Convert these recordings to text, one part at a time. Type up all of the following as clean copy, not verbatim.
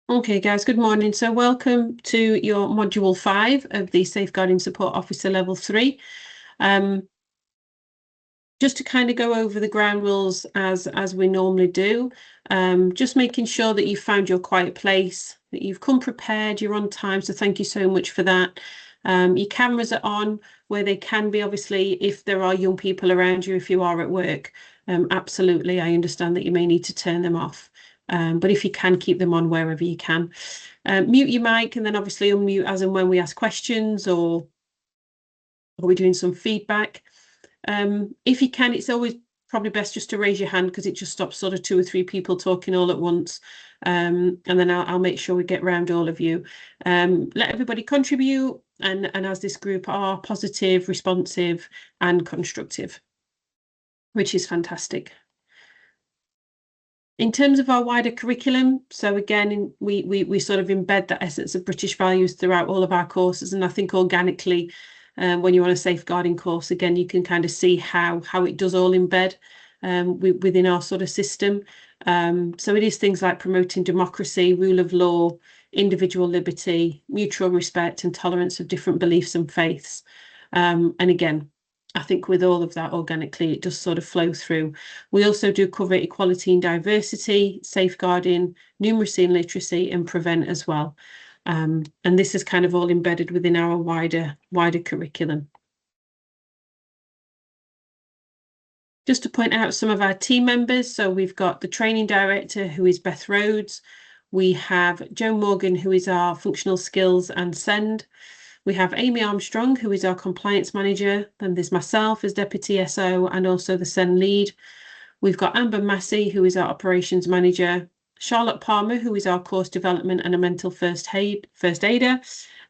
Okay, guys, good morning. So welcome to your Module 5 of the Safeguarding Support Officer Level 3. Just to kind of go over the ground rules as we normally do, just making sure that you've found your quiet place, that you've come prepared, you're on time, so thank you so much for that. Your cameras are on where they can be, obviously, if there are young people around you, if you are at work. Absolutely, I understand that you may need to turn them off. But if you can, keep them on wherever you can. Mute your mic and then obviously unmute as and when we ask questions or we're doing some feedback. If you can, it's always probably best just to raise your hand because it just stops sort of 2 or 3 people talking all at once. And then I'll make sure we get round all of you. Let everybody contribute and as this group are positive, responsive and constructive, which is fantastic. In terms of our wider curriculum, so again, we sort of embed that essence of British values throughout all of our courses, and I think organically, when you're on a safeguarding course, again, you can kind of see how it does all embed within our sort of system. So it is things like promoting democracy, rule of law, individual liberty, mutual respect, and tolerance of different beliefs and faiths. And again, I think with all of that organically, it does sort of flow through. We also do cover equality and diversity, safeguarding, numeracy and literacy, and prevent as well. And this is kind of all embedded within our wider curriculum. Just to point out some of our team members. So we've got the training director, who is Beth Rhodes. We have Joe Morgan, who is our functional skills and SEND. We have Amy Armstrong, who is our compliance manager. Then there's myself as deputy SO and also the SEND lead. We've got Amber Massey, who is our operations manager. Charlotte Palmer, who is our course development and a mental first aider.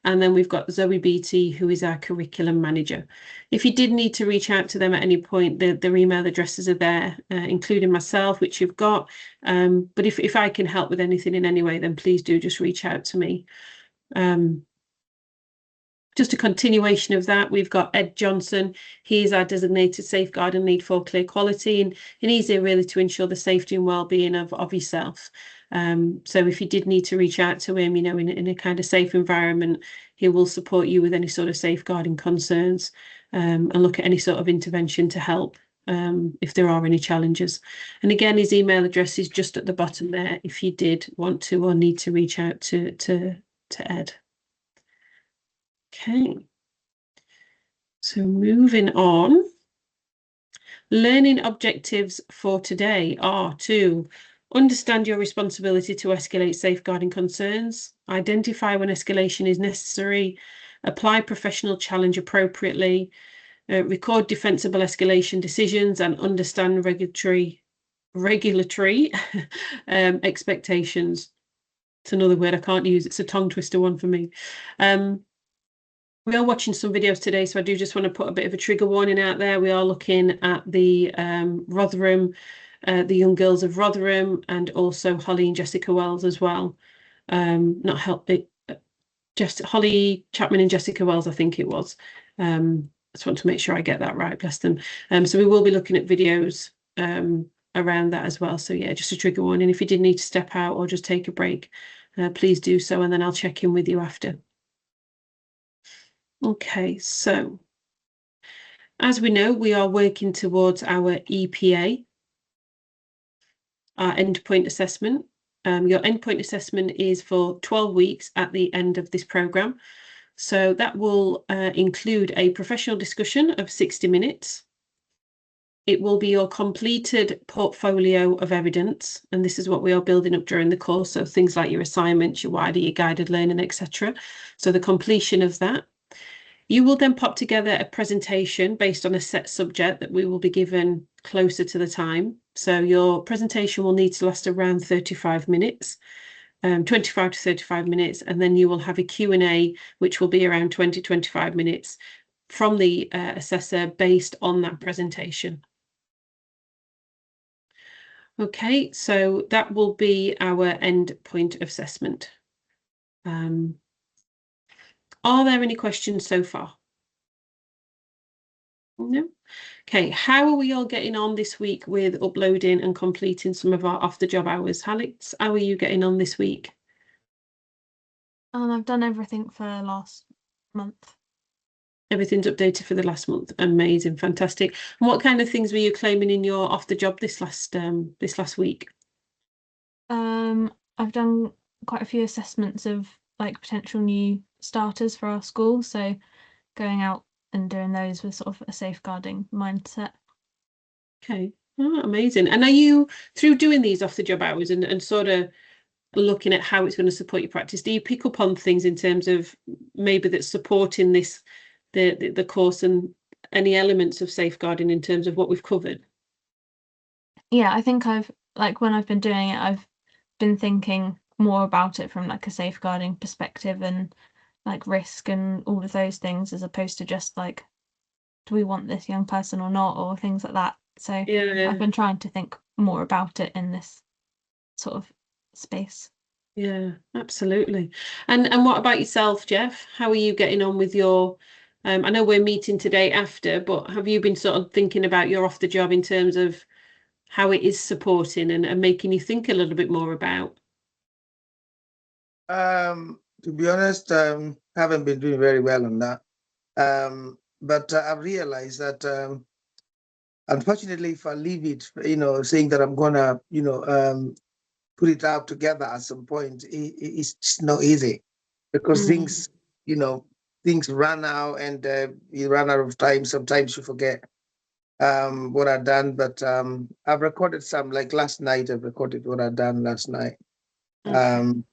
And then we've got Zoe Beattie, who is our curriculum manager. If you did need to reach out to them at any point, their email addresses are there, including myself, which you've got. But if I can help with anything in any way, then please do just reach out to me. Just a continuation of that, we've got Ed Johnson. He's our designated safeguarding lead for clear quality, and he's here really to ensure the safety and well-being of yourself. So if you did need to reach out to him, in a kind of safe environment, he will support you with any sort of safeguarding concerns and look at any sort of intervention to help if there are any challenges. And again, his email address is just at the bottom there if you did want to or need to reach out to Ed. Okay, so moving on. Learning objectives for today are to understand your responsibility to escalate safeguarding concerns, identify when escalation is necessary, apply professional challenge appropriately, record defensible escalation decisions, and understand regulatory expectations. It's another word I can't use. It's a tongue twister one for me. We are watching some videos today, so I do just want to put a bit of a trigger warning out there. We are looking at the Rotherham, the young girls of Rotherham, and also Holly and Jessica Wells as well. Just Holly Chapman and Jessica Wells, I think it was. I just want to make sure I get that right, bless them. So we will be looking at videos around that as well. So yeah, just a trigger warning. If you did need to step out or just take a break, please do so, and then I'll check in with you after. Okay, so as we know, we are working towards our EPA, our endpoint assessment. Your endpoint assessment is for 12 weeks at the end of this programme. So that will include a professional discussion of 60 minutes. It will be your completed portfolio of evidence, and this is what we are building up during the course. So things like your assignments, your wider, your guided learning, etc. So the completion of that. You will then pop together a presentation based on a set subject that we will be given closer to the time. So your presentation will need to last around 35 minutes, 25 to 35 minutes, and then you will have a Q&A, which will be around 20, 25 minutes from the assessor based on that presentation. Okay, so that will be our endpoint assessment. Are there any questions so far? No? Okay, how are we all getting on this week with uploading and completing some of our off-the-job hours? Alex, how are you getting on this week? I've done everything for last month. Everything's updated for the last month. Amazing, fantastic. And what kind of things were you claiming in your off the job this last week? I've done quite a few assessments of like potential new starters for our school, so going out and doing those with sort of a safeguarding mindset. Okay. Oh, amazing. And are you, through doing these off the job hours and sort of looking at how it's going to support your practice, do you pick up on things in terms of maybe that's supporting this the course and any elements of safeguarding in terms of what we've covered? Yeah, I think I've like when I've been doing it, I've been thinking more about it from like a safeguarding perspective and like risk and all of those things as opposed to just like, do we want this young person or not, or things like that. So I've Yeah, been trying to think more about it in this sort of space. yeah, absolutely. And what about yourself, Jeff? How are you getting on with your I know we're meeting today after, but have you been sort of thinking about your off the job in terms of how it is supporting and making you think a little bit more about? To be honest, haven't been doing very well on that. But I've realized that unfortunately, if I leave it, saying that I'm gonna, put it out together at some point, it's just not easy because Mm, things run out and you run out of time. Sometimes you forget what I've done, but I've recorded some. Like last night, I've recorded what I've done last night. okay.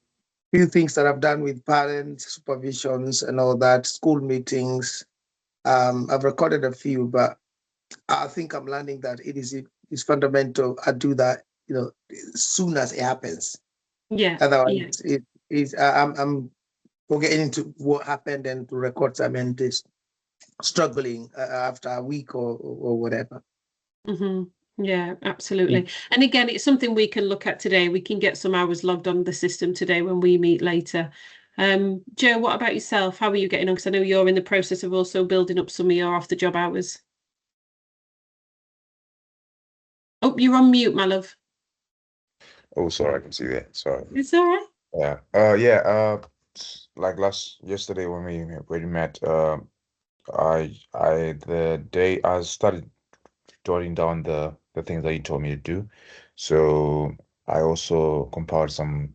Few things that I've done with parents, supervisions, and all that, school meetings. I've recorded a few, but I think I'm learning that it's fundamental. I do that, as soon as it happens. Yeah, yeah. Otherwise, it is. I'm forgetting into what happened and to record some and just struggling after a week or whatever. Hmm. Yeah, absolutely. And again, it's something we can look at today. We can get some hours logged on the system today when we meet later. Joe, what about yourself? How are you getting on? Because I know you're in the process of also building up some of your off the job hours. Oh, you're on mute, my love. Oh, sorry, I can see that. Sorry. It's all right. Yeah. Like yesterday when we met, the day I started jotting down the things that you told me to do. So I also compiled some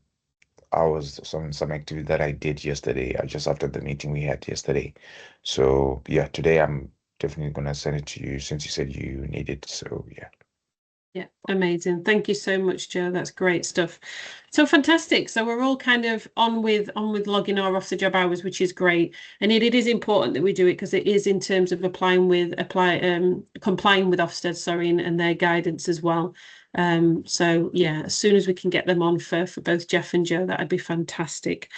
hours, some activity that I did yesterday, just after the meeting we had yesterday. So yeah, today I'm definitely gonna send it to you since you said you need it. So yeah. Yeah, amazing. Thank you so much, Joe. That's great stuff. So fantastic. So we're all kind of on with logging our off the job hours, which is great. And it is important that we do it because it is in terms of complying with Ofsted, sorry, and their guidance as well. So yeah, as soon as we can get them on for both Jeff and Joe, that'd be fantastic.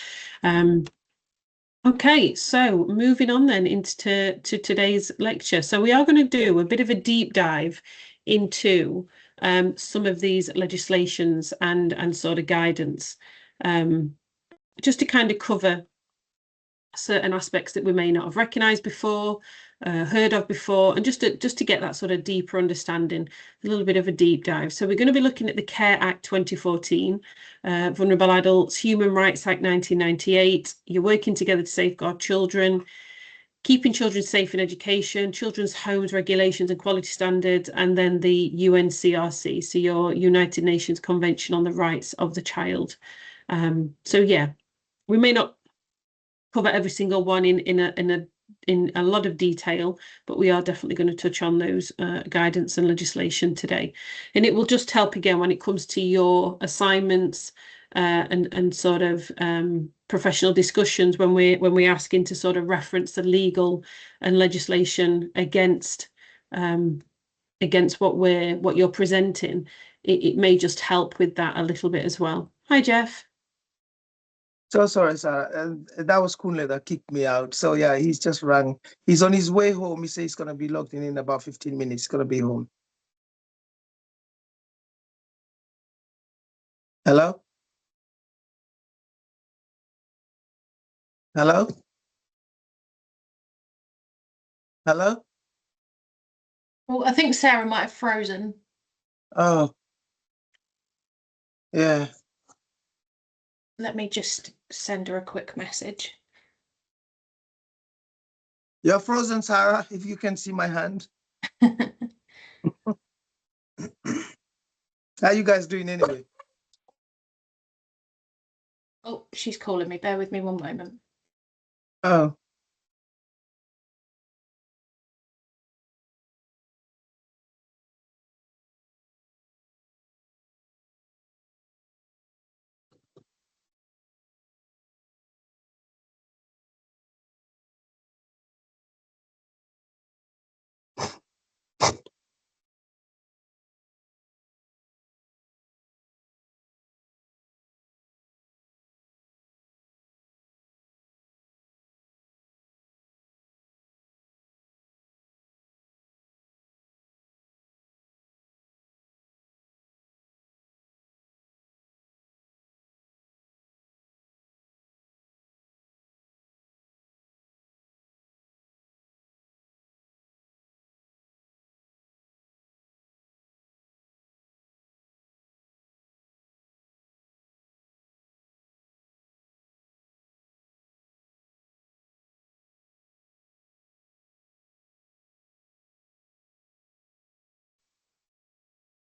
Okay, so moving on then into today's lecture. So we are going to do a bit of a deep dive into some of these legislations and sort of guidance, just to kind of cover certain aspects that we may not have recognised before, heard of before, and just to get that sort of deeper understanding, a little bit of a deep dive. So we're going to be looking at the Care Act 2014, Vulnerable Adults, Human Rights Act 1998, You're Working Together to Safeguard Children, Keeping Children Safe in Education, Children's Homes Regulations and Quality Standards, and then the UNCRC, so your United Nations Convention on the Rights of the Child. So yeah, we may not cover every single one in a lot of detail, but we are definitely going to touch on those guidance and legislation today. And it will just help again when it comes to your assignments and sort of professional discussions when we asking to sort of reference the legal and legislation against what you're presenting. It may just help with that a little bit as well. Hi, Jeff. So sorry, sir. That was Kunle that kicked me out. So yeah, he's just rang. He's on his way home. He says he's gonna be logged in about 15 minutes. He's gonna be home. Hello? Hello? Hello? Well, I think Sarah might have frozen. Oh, yeah. Let me just send her a quick message. You're frozen, Sarah, if you can see my hand. How you guys doing anyway? Oh, she's calling me. Bear with me one moment. Oh.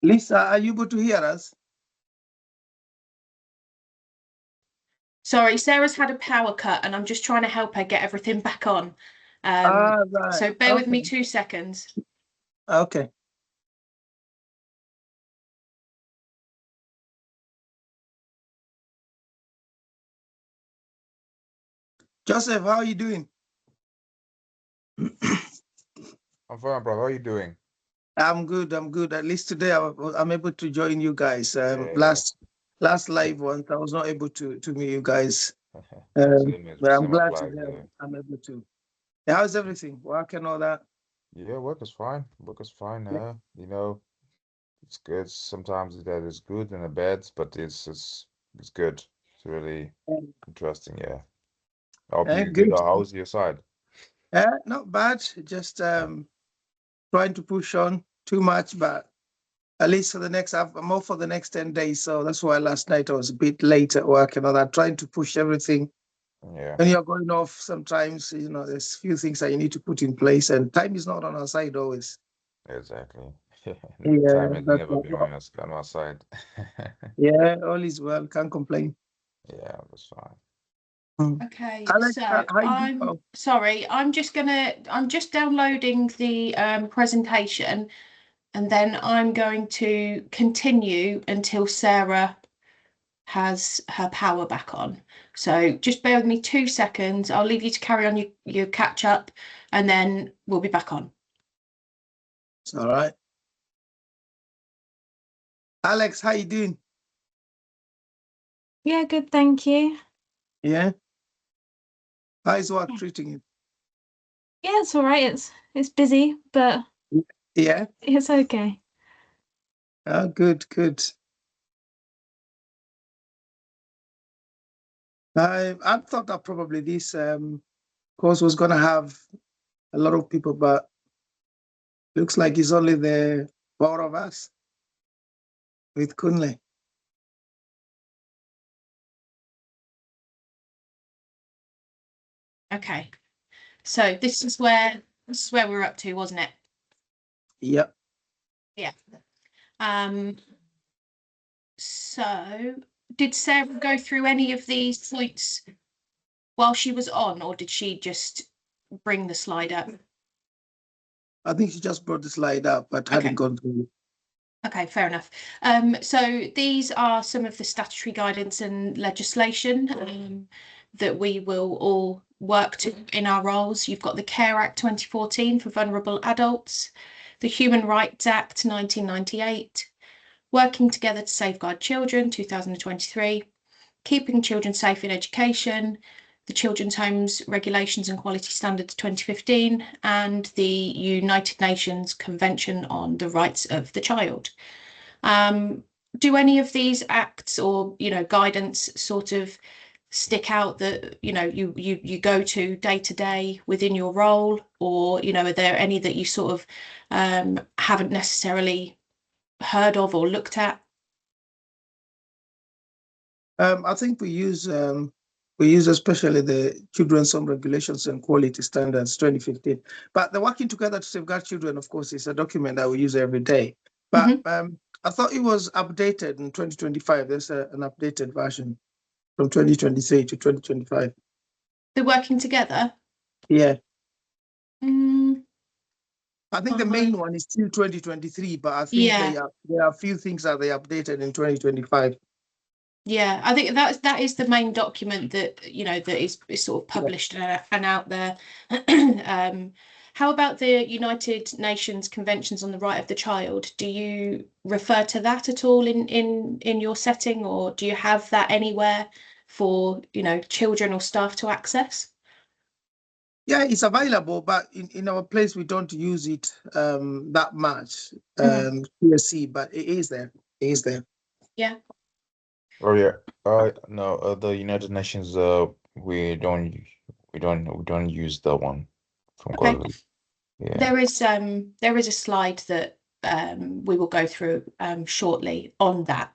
Lisa, are you able to hear us? Sorry, Sarah's had a power cut and I'm just trying to help her get everything back on. Right. So bear with me Okay. 2 seconds. Okay. Joseph, how are you doing? I'm fine, bro. How are you doing? I'm good. I'm good. At least today I'm able to join you guys. Yeah. Last live ones I was not able to meet you guys. But I'm Same glad applies, today yeah. I'm able to. Yeah, how's everything? Work and all that? Yeah, work is fine. Work is fine. Yeah. You know, it's good. Sometimes that is good and a bad, but it's good. It's really interesting, yeah. I hope you good. Good. How's your side? Not bad. Just trying to push on too much, but at least for the next I'm off for the next 10 days. So that's why last night I was a bit late at work and all that, trying to push everything. Yeah, When you're going off, sometimes there's few things that you need to put in place, and time is not on our side always. exactly. Yeah, Time has that's never been on our side. yeah, all is well. Can't complain. Yeah, that's fine. Okay, Alex, so how you doing? I'm sorry, I'm just downloading the presentation and then I'm going to continue until Sarah has her power back on. So just bear with me 2 seconds. I'll leave you to carry on your catch up and then we'll be back on. It's all right. Alex, how you doing? Yeah, good, thank you. Yeah. How's work Yeah. treating you? Yeah, it's all right. It's busy, but Yeah. it's okay. Oh, good, good. I thought that probably this course was gonna have a lot of people, but looks like it's only the four of us with Kunle. Okay. So this is where we're up to, wasn't it? Yep. Yeah. So did Sarah go through any of these points while she was on, or did she just bring the slide up? I think she just brought the slide up, but Okay. hadn't gone through. Okay, fair enough. So these are some of the statutory guidance and legislation that we will all work to in our roles. You've got the Care Act 2014 for vulnerable adults, the Human Rights Act 1998, Working Together to Safeguard Children 2023, Keeping Children Safe in Education, the Children's Homes Regulations and Quality Standards 2015, and the United Nations Convention on the Rights of the Child. Do any of these acts or guidance sort of stick out that you go to day within your role, or are there any that you sort of haven't necessarily heard of or looked at? I think we use We use especially the Children's Home Regulations and Quality Standards 2015. But the Working Together to Safeguard Children, of course, is a document that we use every day. But I thought it was updated in 2025. There's an updated version from 2023 to 2025. The Working Together? Yeah. Mm, I think the main one is still 2023, but I think yeah. there are a few things that they updated in 2025. Yeah, I think that is the main document that, that is sort of published and out there. How about the United Nations Conventions on the Right of the Child? Do you refer to that at all in your setting, or do you have that anywhere for, children or staff to access? Yeah, it's available, but in our place, we don't use it that much, PSC, but it is there. It is there. Yeah. Oh yeah. No, the United Nations, we don't use that one from Okay. Quality. Yeah. There is a slide that we will go through shortly on that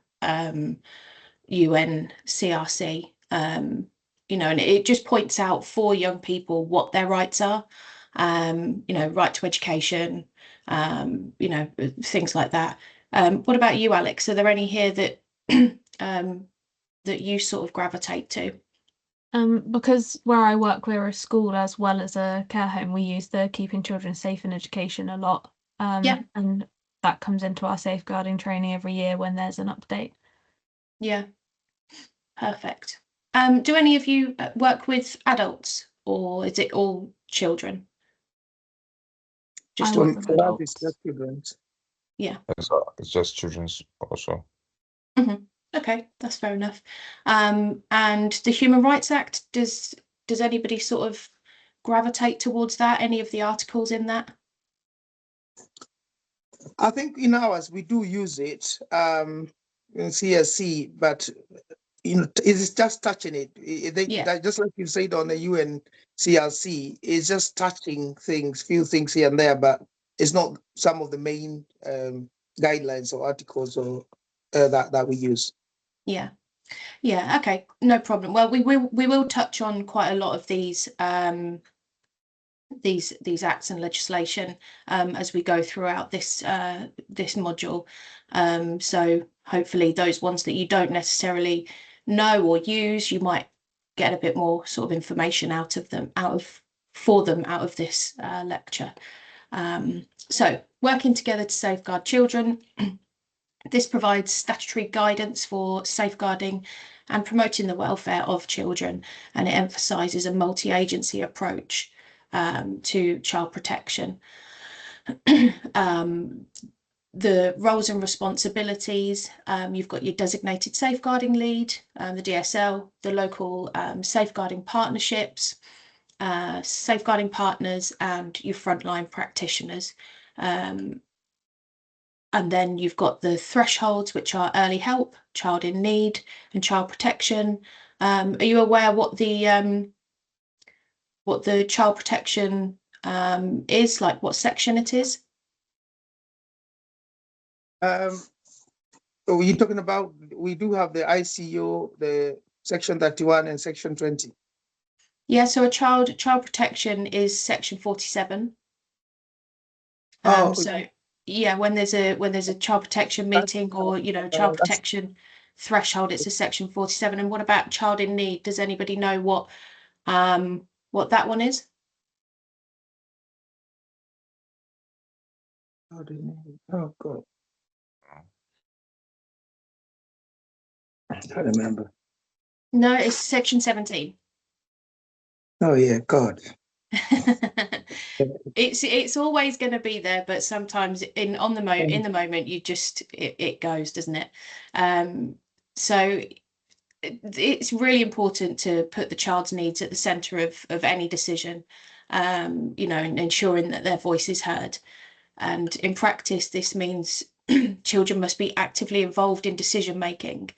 UNCRC, and it just points out for young people what their rights are, right to education, things like that. What about you, Alex? Are there any here that that you sort of gravitate to? Because where I work, we're a school as well as a care home. We use the Keeping Children Safe in Education a lot. Yeah. And that comes into our safeguarding training every year when there's an update. Yeah. Perfect. Do any of you work with adults, or is it all children? I work with For us, adults. it's just children. Yeah. It's just children's also. Okay, that's fair enough. And the Human Rights Act, does anybody sort of gravitate towards that? Any of the articles in that? I think in ours we do use it in CSC, but it's just touching it. Just like you said on the UNCRC, it's just touching things, few things here and there, but it's not some of the main guidelines or articles or that we use. Yeah. Yeah. Okay. No problem. Well, we will touch on quite a lot of these acts and legislation as we go throughout this module. So hopefully those ones that you don't necessarily know or use, you might get a bit more sort of information out of this lecture. So working together to safeguard children. This provides statutory guidance for safeguarding and promoting the welfare of children, and it emphasises a multi-agency approach to child protection. The roles and responsibilities, you've got your designated safeguarding lead, the DSL, the local safeguarding partnerships, safeguarding partners, and your frontline practitioners. And then you've got the thresholds, which are early help, child in need, and child protection. Are you aware what the child protection is, like what section it is? Are you talking about, we do have the ICO, the section 31 and section 20. Yeah, so a child protection is section 47. So yeah, when there's a child protection meeting or child protection threshold, it's a section 47. And what about child in need? Does anybody know what that one is? Oh God, I can't remember. No, it's section 17. Oh yeah, God. It's always going to be there, but sometimes in the moment you just it goes, doesn't it? So it's really important to put the child's needs at the centre of any decision, and ensuring that their voice is heard. And in practice, this means children must be actively involved in decision making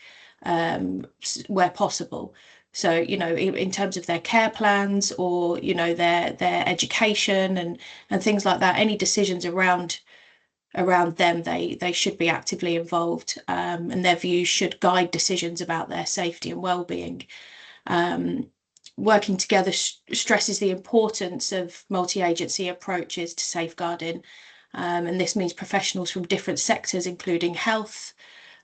where possible. So, in terms of their care plans or, their education and things like that, any decisions around them, they should be actively involved, and their views should guide decisions about their safety and well-being. Working together stresses the importance of multi-agency approaches to safeguarding, and this means professionals from different sectors, including health,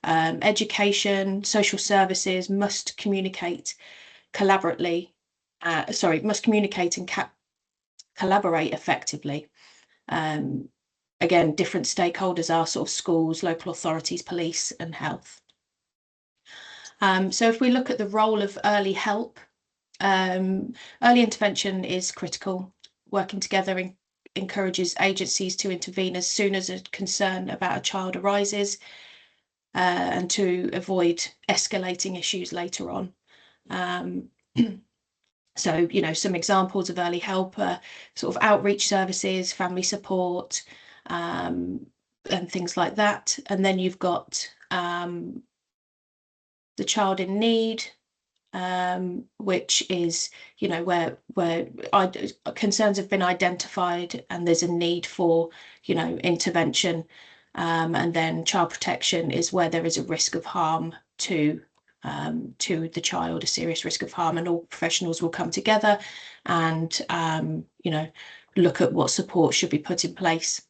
education, social services, must communicate collaboratively. Must communicate and collaborate effectively. Again, different stakeholders are sort of schools, local authorities, police, and health. So if we look at the role of early help, early intervention is critical. Working together encourages agencies to intervene as soon as a concern about a child arises, and to avoid escalating issues later on. So, some examples of early help are sort of outreach services, family support, and things like that. And then you've got the child in need, which is, where concerns have been identified and there's a need for, intervention. And then child protection is where there is a risk of harm to the child, a serious risk of harm, and all professionals will come together and, look at what support should be put in place.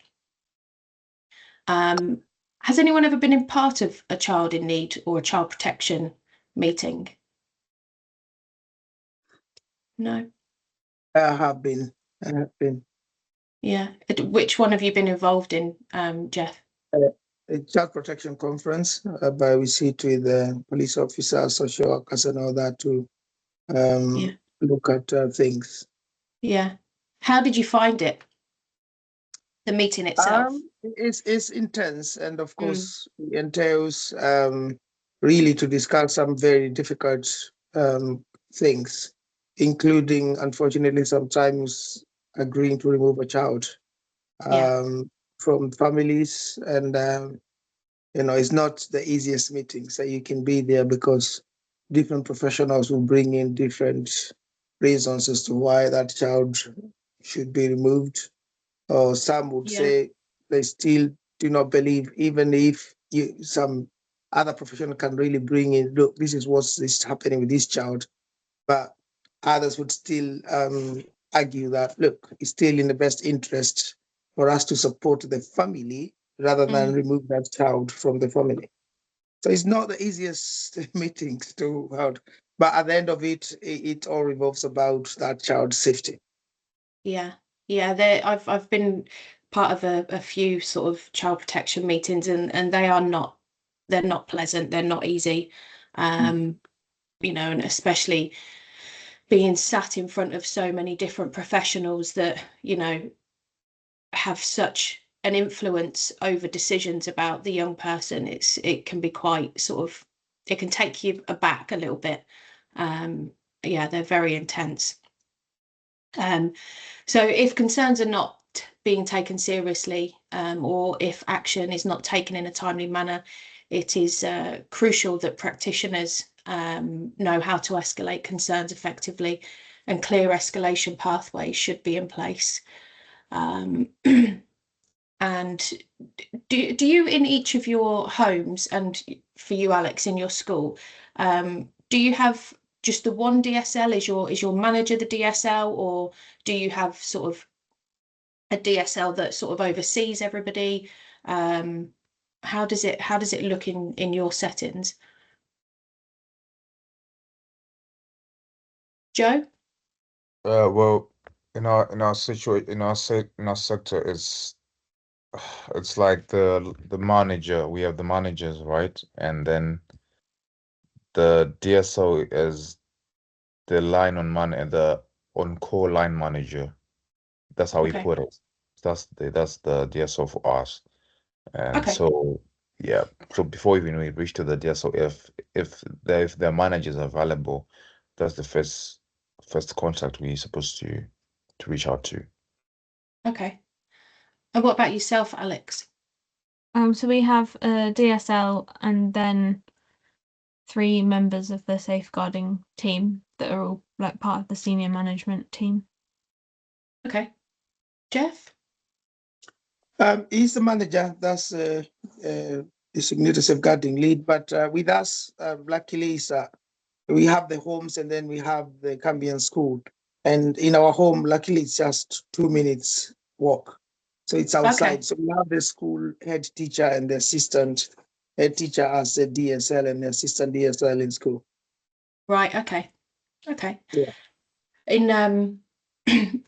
Has anyone ever been in part of a child in need or a child protection meeting? No? I have been. Yeah. Which one have you been involved in, Jeff? A child protection conference, whereby we sit with the police officers, social workers, and all that to look at things. Yeah. How did you find it? The meeting itself? It's intense, and of course, it entails really to discuss some very difficult things, including, unfortunately, sometimes agreeing to remove a child from families, and it's not the easiest meeting. So you can be there because different professionals will bring in different reasons as to why that child should be removed. Or some would say they still do not believe, even if some other professional can really bring in, look, this is what's happening with this child. But others would still argue that, look, it's still in the best interest for us to support the family rather than remove that child from the family. So it's not the easiest meetings to hold, but at the end of it, it all revolves about that child's safety. Yeah. I've been part of a few sort of child protection meetings, and they're not pleasant, they're not easy. And especially being sat in front of so many different professionals that, have such an influence over decisions about the young person. It can be quite sort of, it can take you aback a little bit. They're very intense. So if concerns are not being taken seriously, or if action is not taken in a timely manner, it is crucial that practitioners know how to escalate concerns effectively, and clear escalation pathways should be in place. And do you, in each of your homes, and for you, Alex, in your school, do you have just the one DSL? Is your manager the DSL, or do you have sort of a DSL that sort of oversees everybody? How does it look in your settings? Joe? Well, in our situation, in our sector, it's like the manager. We have the managers, right? And then the DSO is the line on-call line manager. That's how we Okay. put it. That's the DSO for us. And Okay. so yeah, so before even we reach to the DSO, if their managers are available, that's the first contact we're supposed to reach out to. Okay. And what about yourself, Alex? So we have a DSL and then 3 members of the safeguarding team that are all like part of the senior management team. Okay. Jeff? He's the manager. That's designated safeguarding lead. But with us, luckily, we have the homes and then we have the Cambian school. And in our home, luckily, it's just 2 minutes walk. So it's outside. Okay. So we have the school head teacher and the assistant head teacher as a DSL and the assistant DSL in school. Right. Okay. Okay. Yeah. In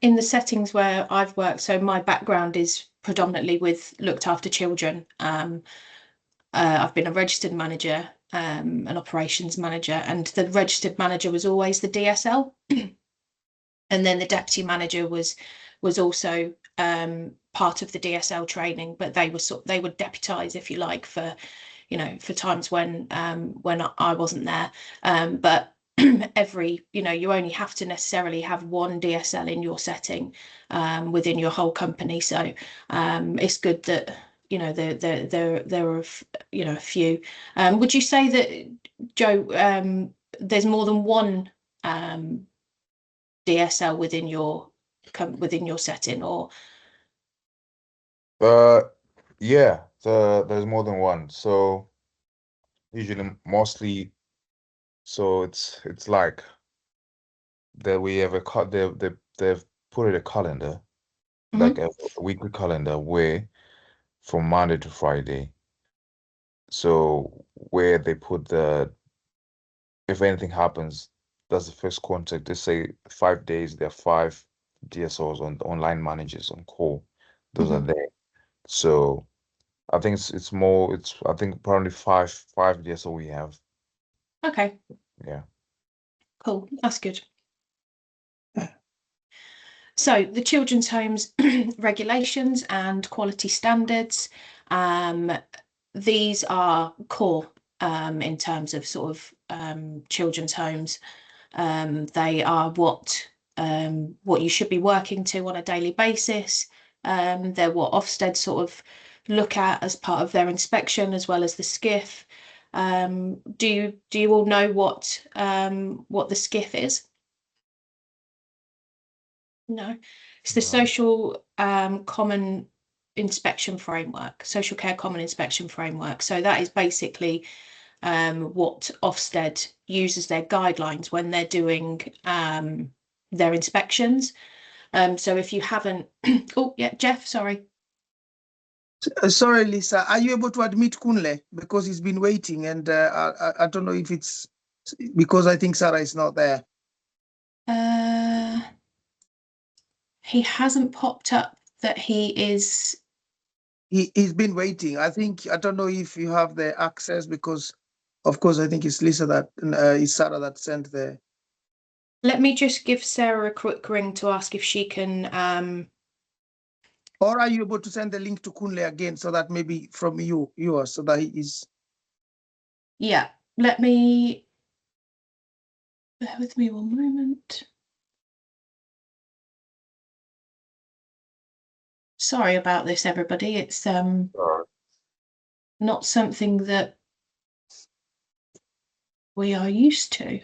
in the settings where I've worked, so my background is predominantly with looked after children. I've been a registered manager, an operations manager, and the registered manager was always the DSL. And then the deputy manager was also part of the DSL training, but they would deputise, if you like, for for times when I wasn't there. But every you only have to necessarily have one DSL in your setting within your whole company. So it's good that there are a few. Would you say that, Joe, there's more than one DSL within your setting, or Yeah, there's more than one. So usually, mostly, so it's like that we have a cut. They've put it a calendar, like a weekly calendar, where from Monday to Friday. So where they put if anything happens, that's the first contact. They say 5 days, there are 5 DSOs online managers on call. Those are there. So I think it's more. I think probably five DSO we have. okay, Yeah. cool, that's good. So the children's homes regulations and quality standards, these are core in terms of sort of children's homes. They are what you should be working to on a daily basis. They're what Ofsted sort of look at as part of their inspection, as well as the SCIF. Do you all know what the SCIF is? No, it's the No. social common inspection framework, social care common inspection framework. So that is basically what Ofsted uses their guidelines when they're doing their inspections. So if you haven't, oh yeah, Jeff, sorry. Sorry, Lisa, are you able to admit Kunle? Because he's been waiting and I don't know if it's because I think Sarah is not there. He hasn't popped up that he is. He's been waiting. I don't know if you have the access because, of course, I think it's Lisa that is Sarah that sent the. Let me just give Sarah a quick ring to ask if she can. Or are you able to send the link to Kunle again so that maybe from yours, so that he is. Yeah, let me. Bear with me one moment. Sorry about this, everybody. It's not something that we are used to.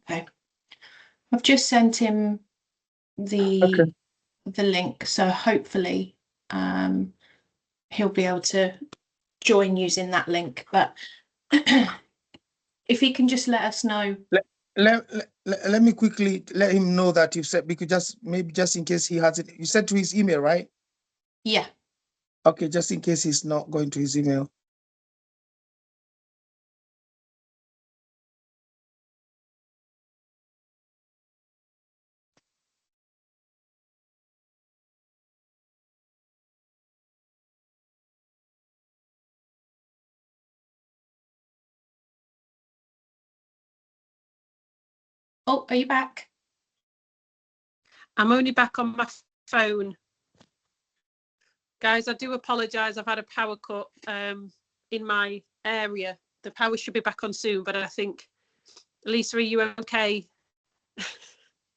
Okay, I've just sent him the link, so hopefully he'll be able to join using that link. But if he can just let us know. let me quickly let him know that you said, because maybe just in case he hasn't, you said to his email, right? Yeah. Okay, just in case he's not going to his email. Oh, are you back? I'm only back on my phone. Guys, I do apologise. I've had a power cut in my area. The power should be back on soon, but I think, Lisa, are you okay?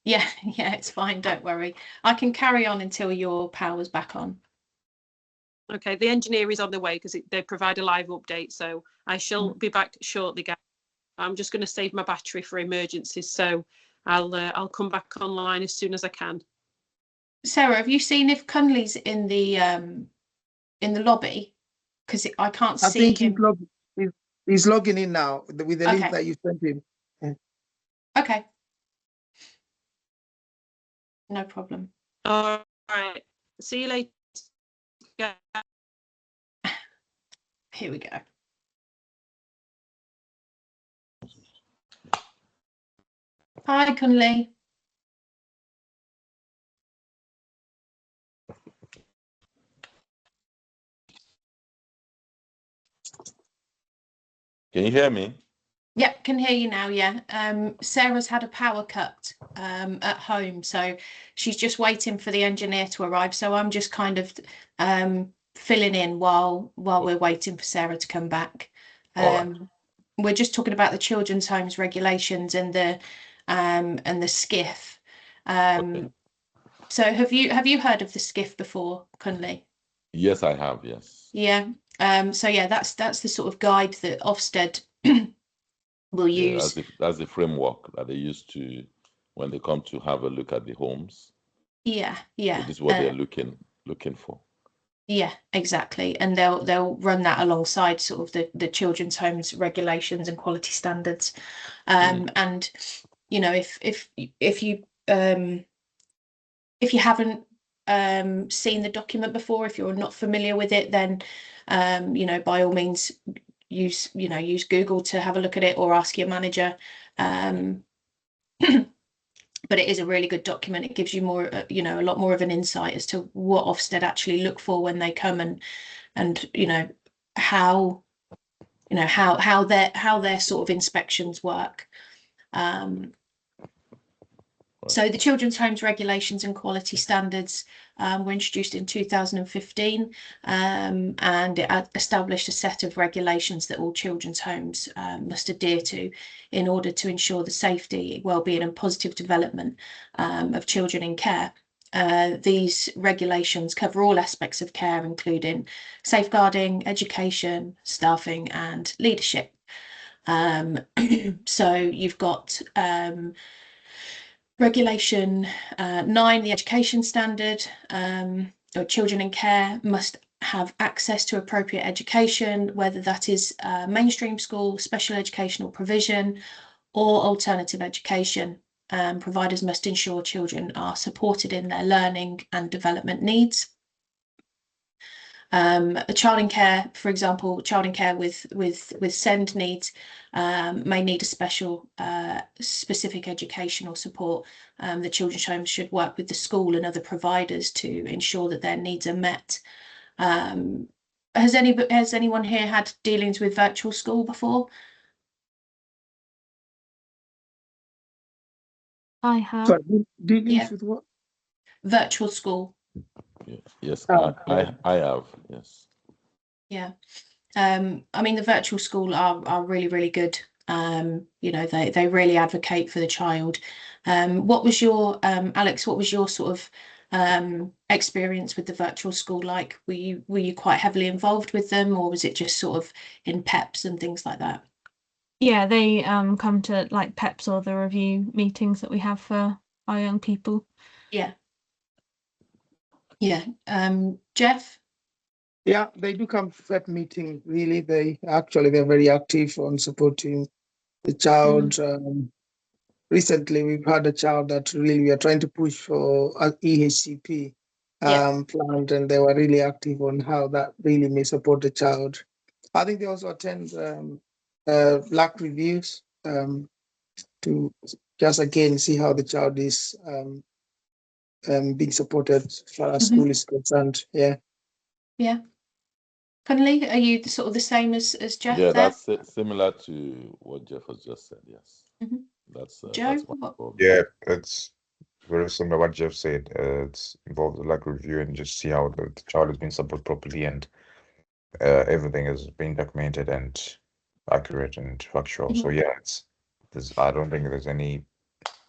Yeah, yeah, it's fine. Don't worry. I can carry on until your power's back on. Okay, the engineer is on the way because they provide a live update, so I shall be back shortly, guys. I'm just going to save my battery for emergencies, so I'll come back online as soon as I can. Sarah, have you seen if Cunley's in the lobby? Because I can't I see think him. he's logging in now with the link Okay. that you sent him. Okay. No problem. All right. See you later. Here we go. Hi, Cunley. Can you hear me? Yep, can hear you now. Yeah. Sarah's had a power cut at home, so she's just waiting for the engineer to arrive. So I'm just kind of filling in while we're waiting for Sarah to come back. We're just talking about the children's homes regulations and the SCIF. Okay. So have you heard of the SCIF before, Cunley? Yes, I have. Yes. Yeah. So yeah, that's the sort of guide that Ofsted will Yeah, use. that's the framework that they use to when they come to have a look at the homes. Yeah, yeah. So this is what they're looking for. Yeah, exactly. And they'll run that alongside sort of the children's homes regulations and quality standards. And you know, if you haven't seen the document before, if you're not familiar with it, then you know, by all means use Google to have a look at it or ask your manager. But it is a really good document. It gives you more, you know, a lot more of an insight as to what Ofsted actually look for when they come and you know how their sort of inspections work. So the Children's Homes Regulations and Quality Standards were introduced in 2015, and it established a set of regulations that all children's homes must adhere to in order to ensure the safety, well-being and positive development of children in care. These regulations cover all aspects of care, including safeguarding, education, staffing and leadership. So you've got Regulation 9, the education standard, children in care must have access to appropriate education, whether that is mainstream school, special educational provision, or alternative education. Providers must ensure children are supported in their learning and development needs. A child in care, for example, child in care with SEND needs may need a special specific educational support. The children's homes should work with the school and other providers to ensure that their needs are met. Has anyone here had dealings with virtual school before? I have. Sorry, dealings Yeah. with what? Virtual school. Yes, Oh, I have. Yes. Yeah. I mean, the virtual school are really, really good. You know, they really advocate for the child. What was your Alex, what was your sort of experience with the virtual school like? Were you quite heavily involved with them, or was it just sort of in PEPs and things like that? Yeah, they come to like PEPs or the review meetings that we have for our young people. Yeah. Yeah. Jeff? yeah, they do come to that meeting. Really, they're very active on supporting the child. recently we've had a child that really we are trying to push for an EHCP plant, and they were really active on how that really may support the child. I think they also attend LAC reviews to just again see how the child is being supported as far as school is concerned. Yeah. Yeah. Connolly, are you sort of the same as Jeff Yeah, there? that's similar to what Jeff has just said. Yes. Mhm. That's Joe, my what? problem. Yeah, it's very similar to what Jeff said. It's involved like review and just see how the child has been supported properly and everything is being documented and accurate and factual. So yeah, I don't think there's any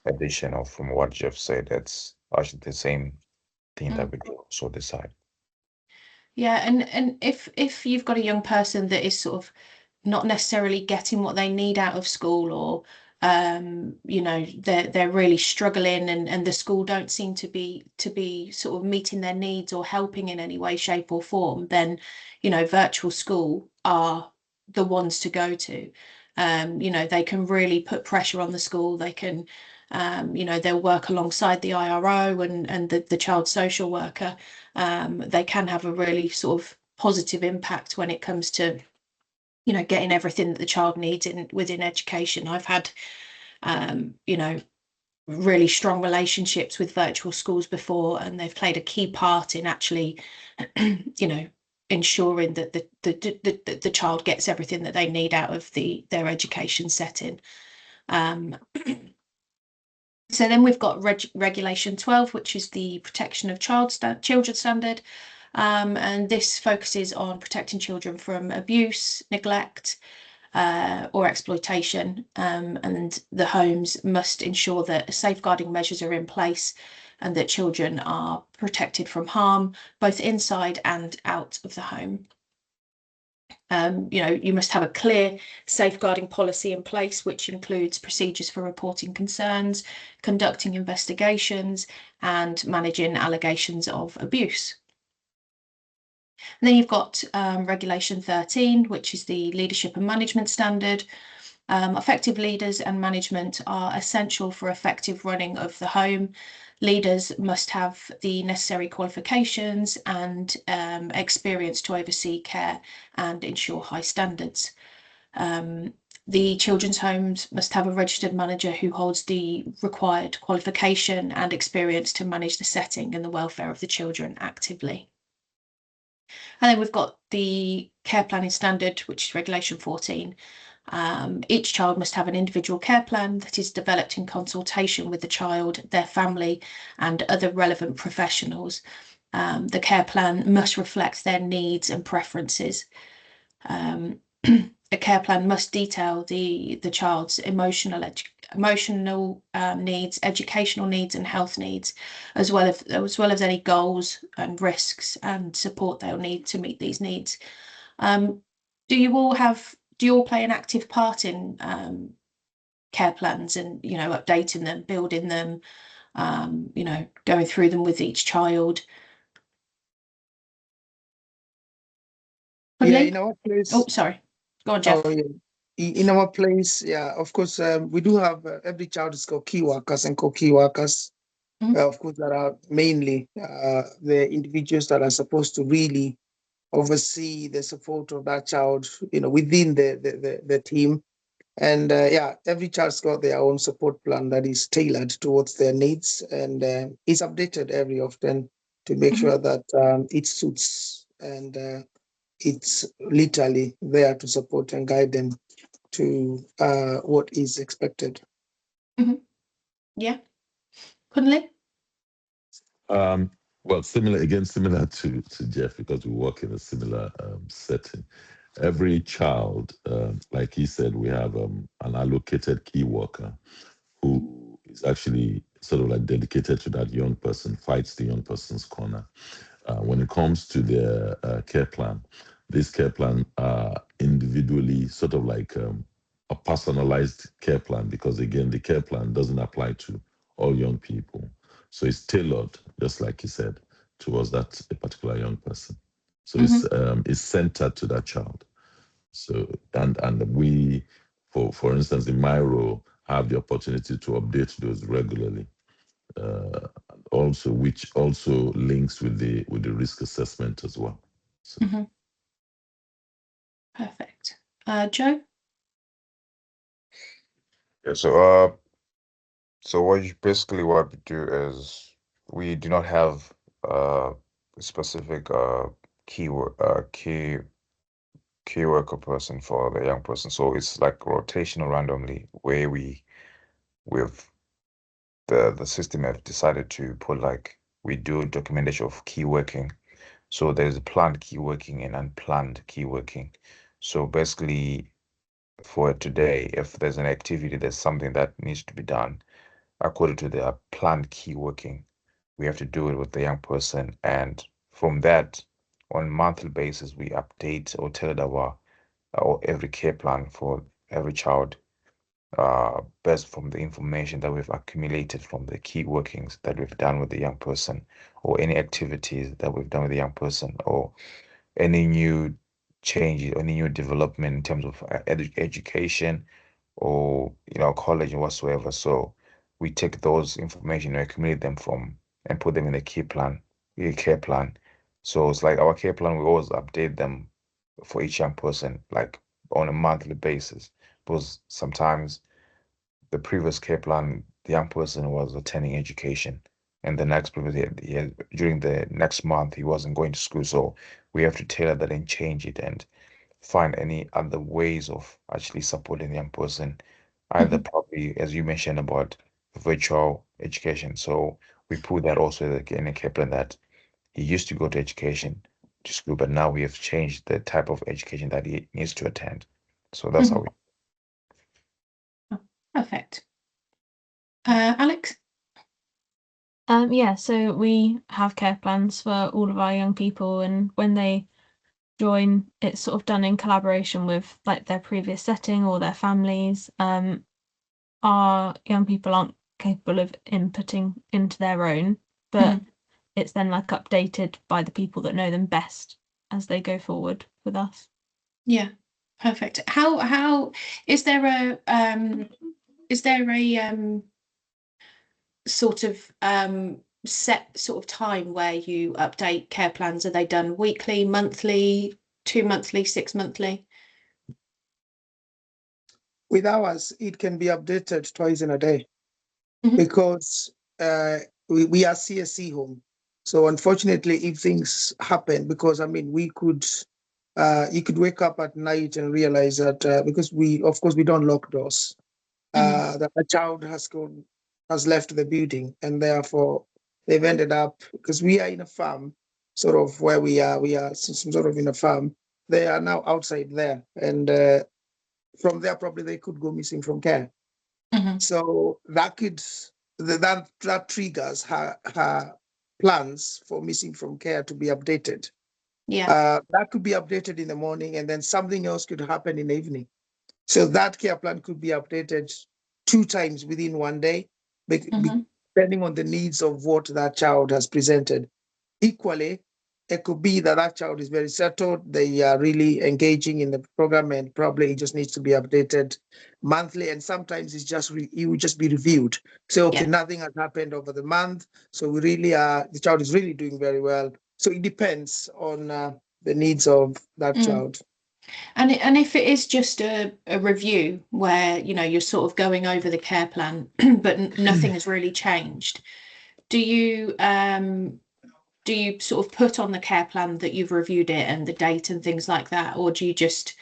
addition of from what Jeff said. It's actually the same thing that we do also decide. Yeah, and if you've got a young person that is sort of not necessarily getting what they need out of school, or you know, they're really struggling, and the school don't seem to be sort of meeting their needs or helping in any way, shape or form, then, you know, virtual school are the ones to go to. You know, they can really put pressure on the school. They can, you know, they'll work alongside the IRO and the child social worker. They can have a really sort of positive impact when it comes to, you know, getting everything that the child needs within education. I've had, you know, really strong relationships with virtual schools before, and they've played a key part in actually, you know, ensuring that the child gets everything that they need out of their education setting. So then we've got Regulation 12, which is the Protection of Children Standard. And this focuses on protecting children from abuse, neglect, or exploitation. And the homes must ensure that safeguarding measures are in place and that children are protected from harm, both inside and out of the home. You know, you must have a clear safeguarding policy in place, which includes procedures for reporting concerns, conducting investigations, and managing allegations of abuse. And then you've got Regulation 13, which is the Leadership and Management Standard. Effective leaders and management are essential for effective running of the home. Leaders must have the necessary qualifications and experience to oversee care and ensure high standards. The children's homes must have a registered manager who holds the required qualification and experience to manage the setting and the welfare of the children actively. And then we've got the care planning standard, which is Regulation 14. Each child must have an individual care plan that is developed in consultation with the child, their family, and other relevant professionals. The care plan must reflect their needs and preferences. A care plan must detail the child's emotional needs, educational needs, and health needs, as well as any goals and risks and support they'll need to meet these needs. Do you all play an active part in care plans and, you know, updating them, building them, you know, going through them with each child? Yeah, Lee? in our place. Oh, sorry. Go on, Jeff. Oh, yeah. In our place, yeah, of course, we do have every child is called key workers and co-key workers. Of course, that are mainly the individuals that are supposed to really oversee the support of that child, you know, within the team. And yeah, every child's got their own support plan that is tailored towards their needs, and is updated every often to make sure that it suits, and it's literally there to support and guide them to what is expected. Yeah. Kunle? Well, similar to Jeff, because we work in a similar setting. Every child, like he said, we have an allocated key worker who is actually sort of like dedicated to that young person, fights the young person's corner. When it comes to their care plan, this care plan are individually sort of like a personalized care plan, because again, the care plan doesn't apply to all young people. So it's tailored, just like he said, towards that a particular young person. So it's centered to that child. So and we, for instance, in my role, have the opportunity to update those regularly. Also, which also links with the risk assessment as well. So. Perfect. Joe? Yeah, so what we do is we do not have a specific key worker person for the young person. So it's like rotational randomly where with the system have decided to put like we do documentation of key working. So there's planned key working and unplanned key working. So basically for today, if there's an activity, there's something that needs to be done according to the planned key working, we have to do it with the young person. And from that, on a monthly basis, we update or tailor our every care plan for every child based from the information that we've accumulated from the key workings that we've done with the young person, or any activities that we've done with the young person, or any new changes, any new development in terms of education or college or whatsoever. So we take those information and accumulate them from and put them in a care plan. So it's like our care plan, we always update them for each young person, like on a monthly basis. Because sometimes the previous care plan, the young person was attending education, and the next previous year, during the next month, he wasn't going to school. So we have to tailor that and change it and find any other ways of actually supporting the young person, either probably, as you mentioned about virtual education. So we put that also in a care plan that he used to go to school, but now we have changed the type of education that he needs to attend. So that's how we. Perfect. Alex? Yeah, so we have care plans for all of our young people, and when they join, it's sort of done in collaboration with like their previous setting or their families. Our young people aren't capable of inputting into their own, but it's then like updated by the people that know them best as they go forward with us. Yeah, perfect. How is there a sort of set sort of time where you update care plans? Are they done weekly, monthly, 2 monthly, 6 monthly? With ours, it can be updated twice in a day because we are CSC home. So unfortunately, if things happen, because I mean, you could wake up at night and realize that because of course, we don't lock doors, that a child has left the building, and therefore they've ended up, because we are in a farm, sort of where we are some sort of in a farm. They are now outside there, and from there probably they could go missing from care. So that triggers her plans for missing from care to be updated. Yeah. That could be updated in the morning, and then something else could happen in the evening. So that care plan could be updated 2 times within one day, depending on the needs of what that child has presented. Equally, it could be that that child is very settled, they are really engaging in the program, and probably it just needs to be updated monthly. And sometimes it will just be reviewed. So, okay, nothing has happened over the month. So the child is really doing very well. So it depends on the needs of that child. And if it is just a review where you're sort of going over the care plan, but nothing has really changed, do you sort of put on the care plan that you've reviewed it and the date and things like that, or do you just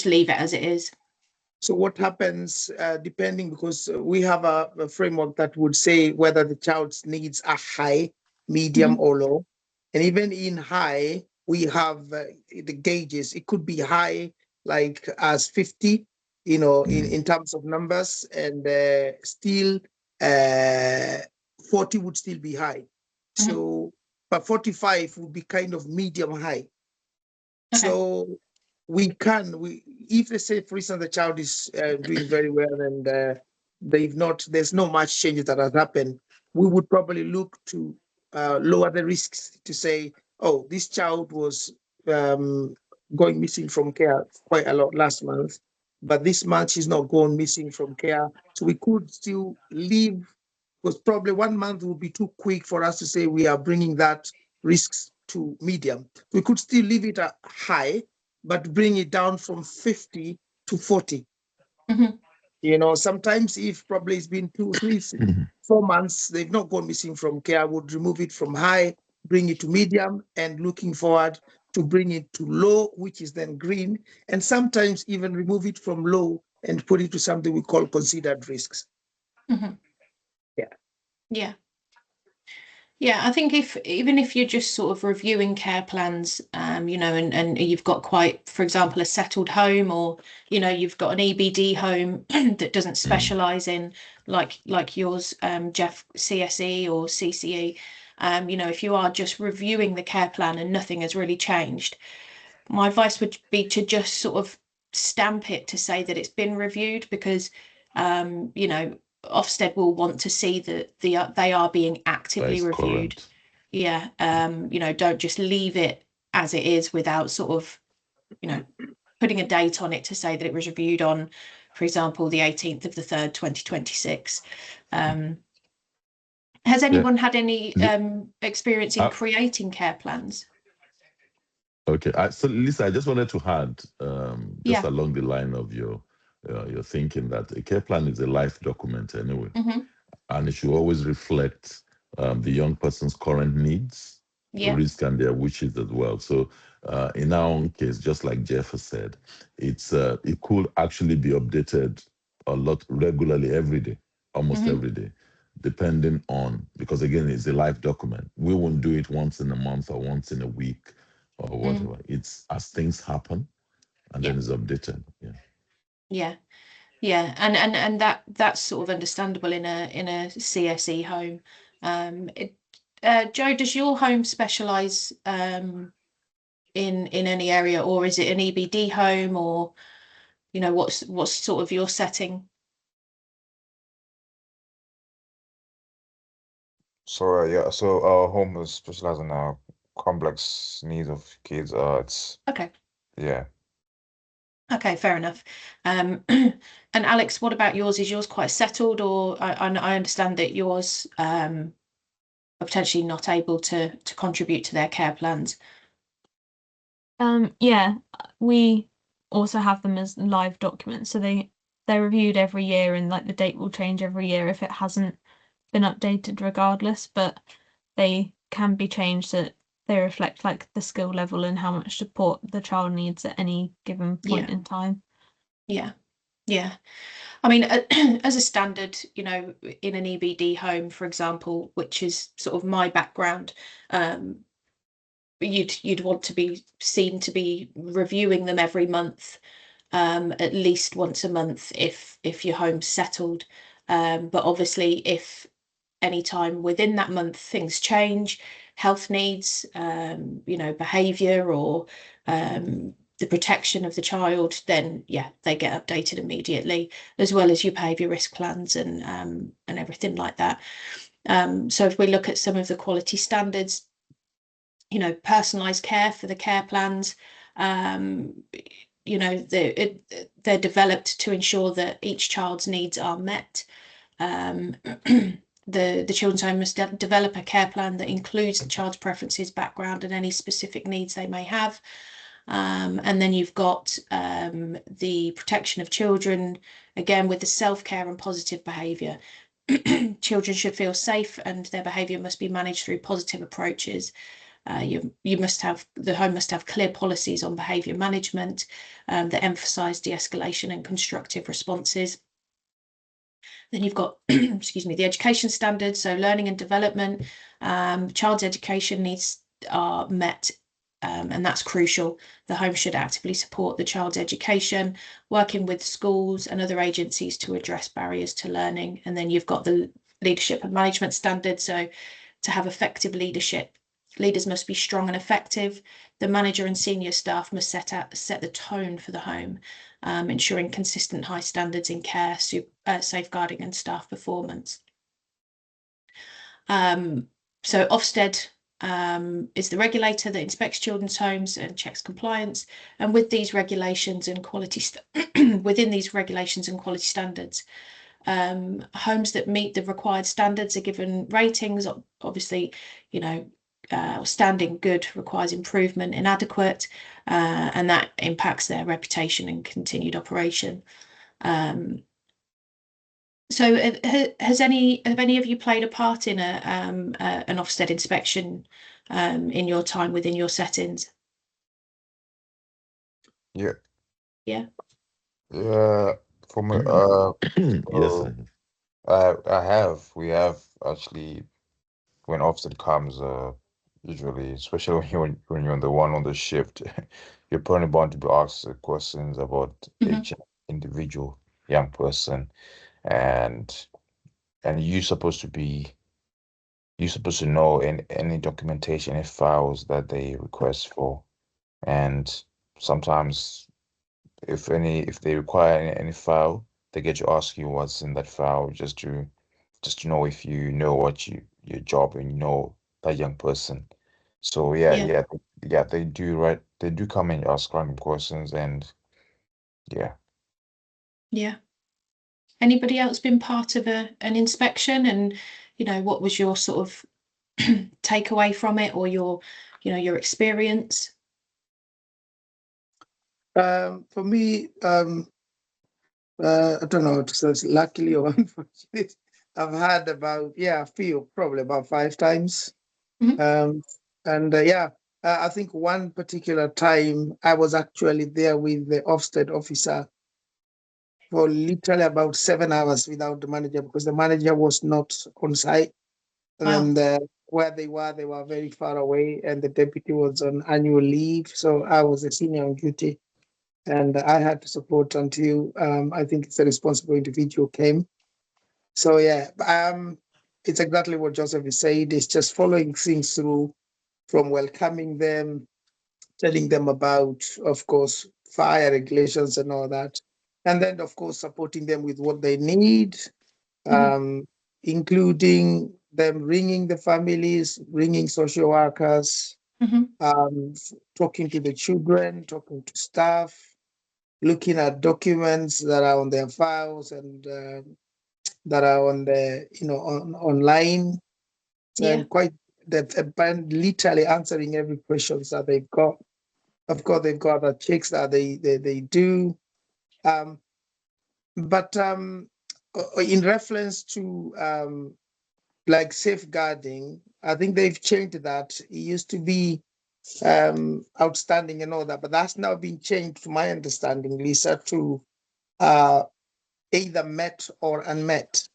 leave it as it is? So what happens, depending, because we have a framework that would say whether the child's needs are high, medium, or low. And even in high, we have the gauges. It could be high, like as 50, in terms of numbers, and still 40 would still be high. So, but 45 would be kind of medium high. Okay. So if they say, for instance, the child is doing very well, and there's no much changes that has happened, we would probably look to lower the risks to say, oh, this child was going missing from care quite a lot last month. but this month she's not gone missing from care. So we could still leave, because probably 1 month would be too quick for us to say we are bringing that risks to medium. We could still leave it at high, but bring it down from 50 to 40. Mhm. You know, sometimes if probably it's been 2, 3, 4 months, they've not gone missing from care, I would remove it from high, bring it to medium, and looking forward to bring it to low, which is then green, and sometimes even remove it from low and put it to something we call considered risks. Mhm. Yeah. Yeah. Yeah, I think even if you're just sort of reviewing care plans, you know, and you've got quite, for example, a settled home, or, you know, you've got an EBD home that doesn't specialize in like yours, Jeff, CSE or CCE, you know, if you are just reviewing the care plan and nothing has really changed, my advice would be to just sort of stamp it to say that it's been reviewed, because, you know, Ofsted will want to see that they are being actively That is reviewed. current. Yeah, you know, don't just leave it as it is without sort of, you know, putting a date on it to say that it was reviewed on, for example, the 18th of the 3rd, 2026. Has anyone had any experience in creating care plans? Okay, so Lisa, I just wanted to add, just Yeah. along the line of your thinking, that a care plan is a life document anyway, and it should always reflect the young person's current needs, Yeah. risk, and their wishes as well. So in our own case, just like Jeff has said, it could actually be updated a lot regularly every day, almost every day, depending on, because again, it's a life document. We won't do it once in a month or once in a week or whatever. It's as things happen, and then it's updated. Yeah. Yeah. Yeah, and that's sort of understandable in a CSE home. Joe, does your home specialize in any area, or is it an EBD home, or, you know, what's sort of your setting? So yeah, so our home is specialized in complex needs of kids. It's Okay. yeah. Okay, fair enough. And Alex, what about yours? Is yours quite settled, or I understand that yours are potentially not able to contribute to their care plans? Yeah, we also have them as live documents, so they're reviewed every year, and like the date will change every year if it hasn't been updated regardless, but they can be changed so that they reflect like the skill level and how much support the child needs at any given point in time. Yeah. Yeah. I mean, as a standard, you know, in an EBD home, for example, which is sort of my background, you'd want to be seen to be reviewing them every month, at least once a month if your home's settled. But obviously, if any time within that month things change, health needs, you know, behaviour, or the protection of the child, then yeah, they get updated immediately, as well as your behaviour risk plans and everything like that. So if we look at some of the quality standards, you know, personalised care for the care plans, you know, they're developed to ensure that each child's needs are met. The children's home must develop a care plan that includes the child's preferences, background, and any specific needs they may have. And then you've got the protection of children, again with the self-care and positive behaviour. Children should feel safe, and their behaviour must be managed through positive approaches. The home must have clear policies on behaviour management that emphasise de-escalation and constructive responses. Then you've got, excuse me, the education standards, so learning and development, child's education needs are met, and that's crucial. The home should actively support the child's education, working with schools and other agencies to address barriers to learning. And then you've got the leadership and management standards, so to have effective leadership, leaders must be strong and effective. The manager and senior staff must set the tone for the home, ensuring consistent high standards in care, safeguarding and staff performance. So Ofsted is the regulator that inspects children's homes and checks compliance. And with these regulations and quality within these regulations and quality standards, homes that meet the required standards are given ratings. Obviously, you know, standing good requires improvement, inadequate, and that impacts their reputation and continued operation. So have any of you played a part in an Ofsted inspection in your time within your settings? Yeah. Yeah. Yeah. For me, Yes, so I have. We have actually, when Ofsted comes, usually, especially when you're the one on the shift, you're probably bound to be asked questions about each individual young person, and you're supposed to know any documentation, any files that they request for, and sometimes if they require any file, they get to ask you what's in that file just to know if you know your job and you know that young person. So Yeah. they do, right? They do come and ask random questions, and yeah. Yeah. Anybody else been part of an inspection, and you know, what was your sort of takeaway from it, or your experience? For me, I don't know, so it's luckily or unfortunately, I've had about, a few, probably about 5 times. Mhm. And I think one particular time I was actually there with the Ofsted officer for literally about 7 hours without the manager, because the manager was not on site. Wow. And where they were very far away, and the deputy was on annual leave. So I was a senior on duty, and I had to support until I think it's a responsible individual came. So it's exactly what Joseph is saying. It's just following things through, from welcoming them, telling them about, of course, fire regulations and all that, and then of course supporting them with what they need, um, including them ringing the families, ringing social workers, talking to the children, talking to staff, looking at documents that are on their files and that are on the online. So Yeah. I'm quite and literally answering every questions that they've got. Of course, they've got the checks that they do. But in reference to like safeguarding, I think they've changed that. It used to be outstanding and all that, but that's now been changed, to my understanding, Lisa, to either met or unmet.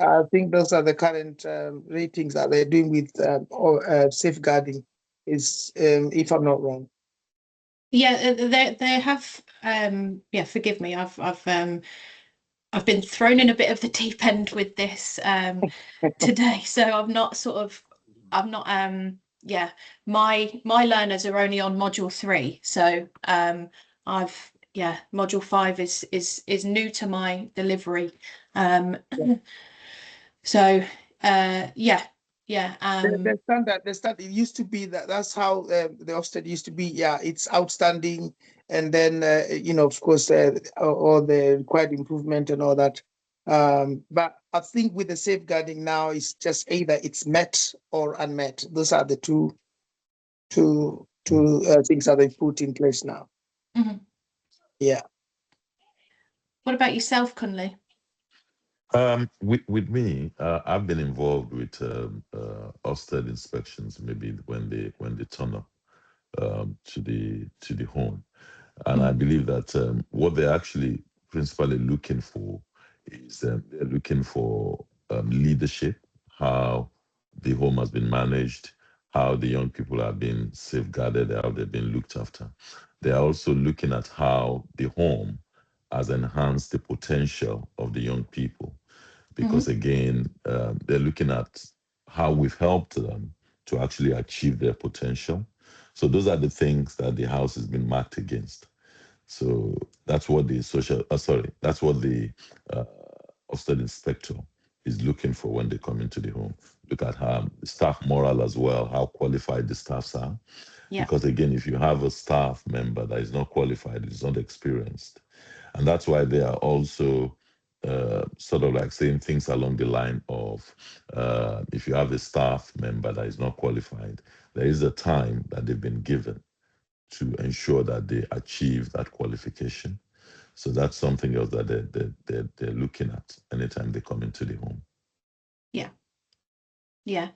I think those are the current ratings that they're doing with safeguarding, is if I'm not wrong. Yeah, they have. Yeah, forgive me. I've been thrown in a bit of the deep end with this today, so I'm not yeah. My learners are only on module 3, so module 5 is new to my delivery. So The standard. It used to be that's how the Ofsted used to be. Yeah, it's outstanding, and then of course, all the required improvement and all that. But I think with the safeguarding now, it's just either it's met or unmet. Those are the two things that they put in place now. Yeah. What about yourself, Kunle? With me, I've been involved with Ofsted inspections. Maybe when they turn up to the home, and I believe that what they're actually principally looking for is they're looking for leadership, how the home has been managed, how the young people have been safeguarded, how they've been looked after. They are also looking at how the home has enhanced the potential of the young people, because again, they're looking at how we've helped them to actually achieve their potential. So those are the things that the house has been marked against. So that's what that's what the Ofsted inspector is looking for when they come into the home. look at staff morale as well, how qualified the staffs are. Yeah. Because again, if you have a staff member that is not qualified, is not experienced, and that's why they are also sort of like saying things along the line of if you have a staff member that is not qualified, there is a time that they've been given to ensure that they achieve that qualification. So that's something else that they're looking at anytime they come into the home. Yeah. Yeah.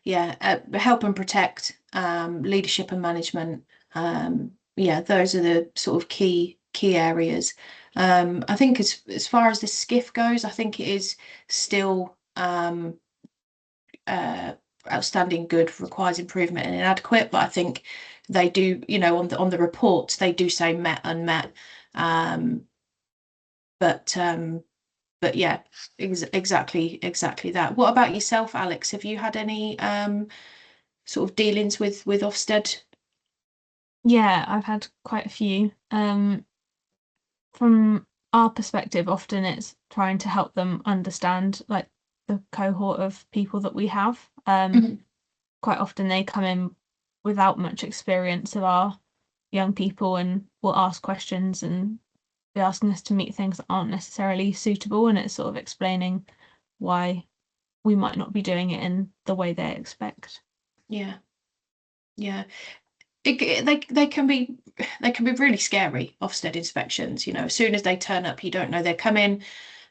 Yeah. Help and protect, leadership and management. Yeah, those are the sort of key areas. I think as far as the SCIF goes, I think it is still outstanding, good, requires improvement and inadequate, but I think they do, you know, on the reports they do say met, unmet. But yeah, exactly that. What about yourself, Alex? Have you had any sort of dealings with Ofsted? Yeah, I've had quite a few. From our perspective, often it's trying to help them understand like the cohort of people that we have. Quite often they come in without much experience of our young people and will ask questions and be asking us to meet things that aren't necessarily suitable, and it's sort of explaining why we might not be doing it in the way they expect. Yeah. They can be really scary, Ofsted inspections. You know, as soon as they turn up, you don't know they're coming,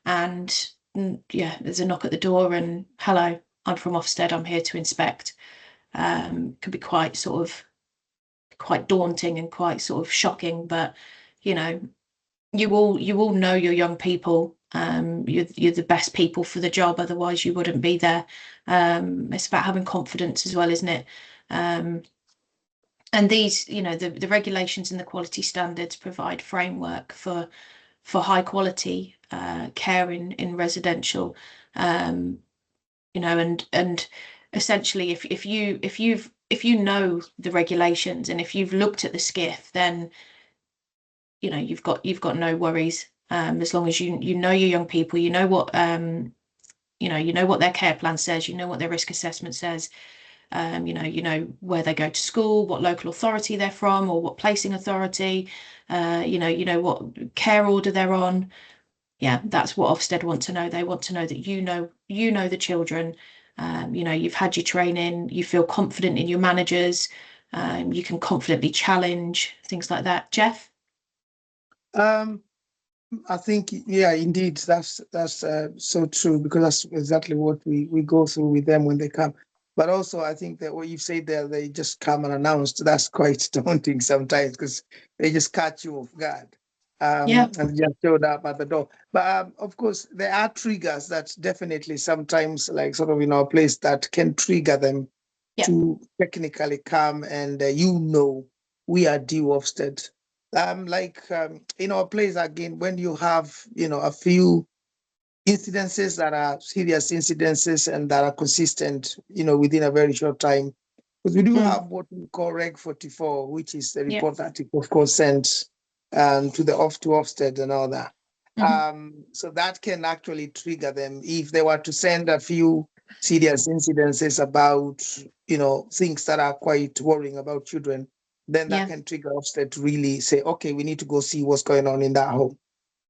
and yeah, there's a knock at the door and hello, I'm from Ofsted, I'm here to inspect. Can be quite daunting and quite sort of shocking, but you know, you all know your young people. You're the best people for the job, otherwise you wouldn't be there. It's about having confidence as well, isn't it? And these, you know, the regulations and the quality standards provide framework for high quality care in residential. You know, and essentially, if you know the regulations and if you've looked at the SCIF, then you know you've got no worries. As long as you know your young people, you know what you know what their care plan says, you know what their risk assessment says. You know where they go to school, what local authority they're from, or what placing authority. You know what care order they're on. Yeah, that's what Ofsted want to know. They want to know that you know the children. You know, you've had your training, you feel confident in your managers, you can confidently challenge, things like that. Jeff? I think, yeah, indeed, that's so true, because that's exactly what we go through with them when they come. But also, I think that what you say there, they just come unannounced. That's quite daunting sometimes, because they just catch you off guard. Yeah. And just showed up at the door. But of course, there are triggers that definitely sometimes, like sort of in our place, that can trigger them Yeah. to technically come and we are due Ofsted. In our place again, when you have a few incidences that are serious incidences and that are consistent within a very short time, because we do have what we call Reg 44, which is the report that you of course sent to Ofsted and all that. So that can actually trigger them if they were to send a few serious incidences about things that are quite worrying about children. Then that can trigger Ofsted to really say, okay, we need to go see what's going on in that home.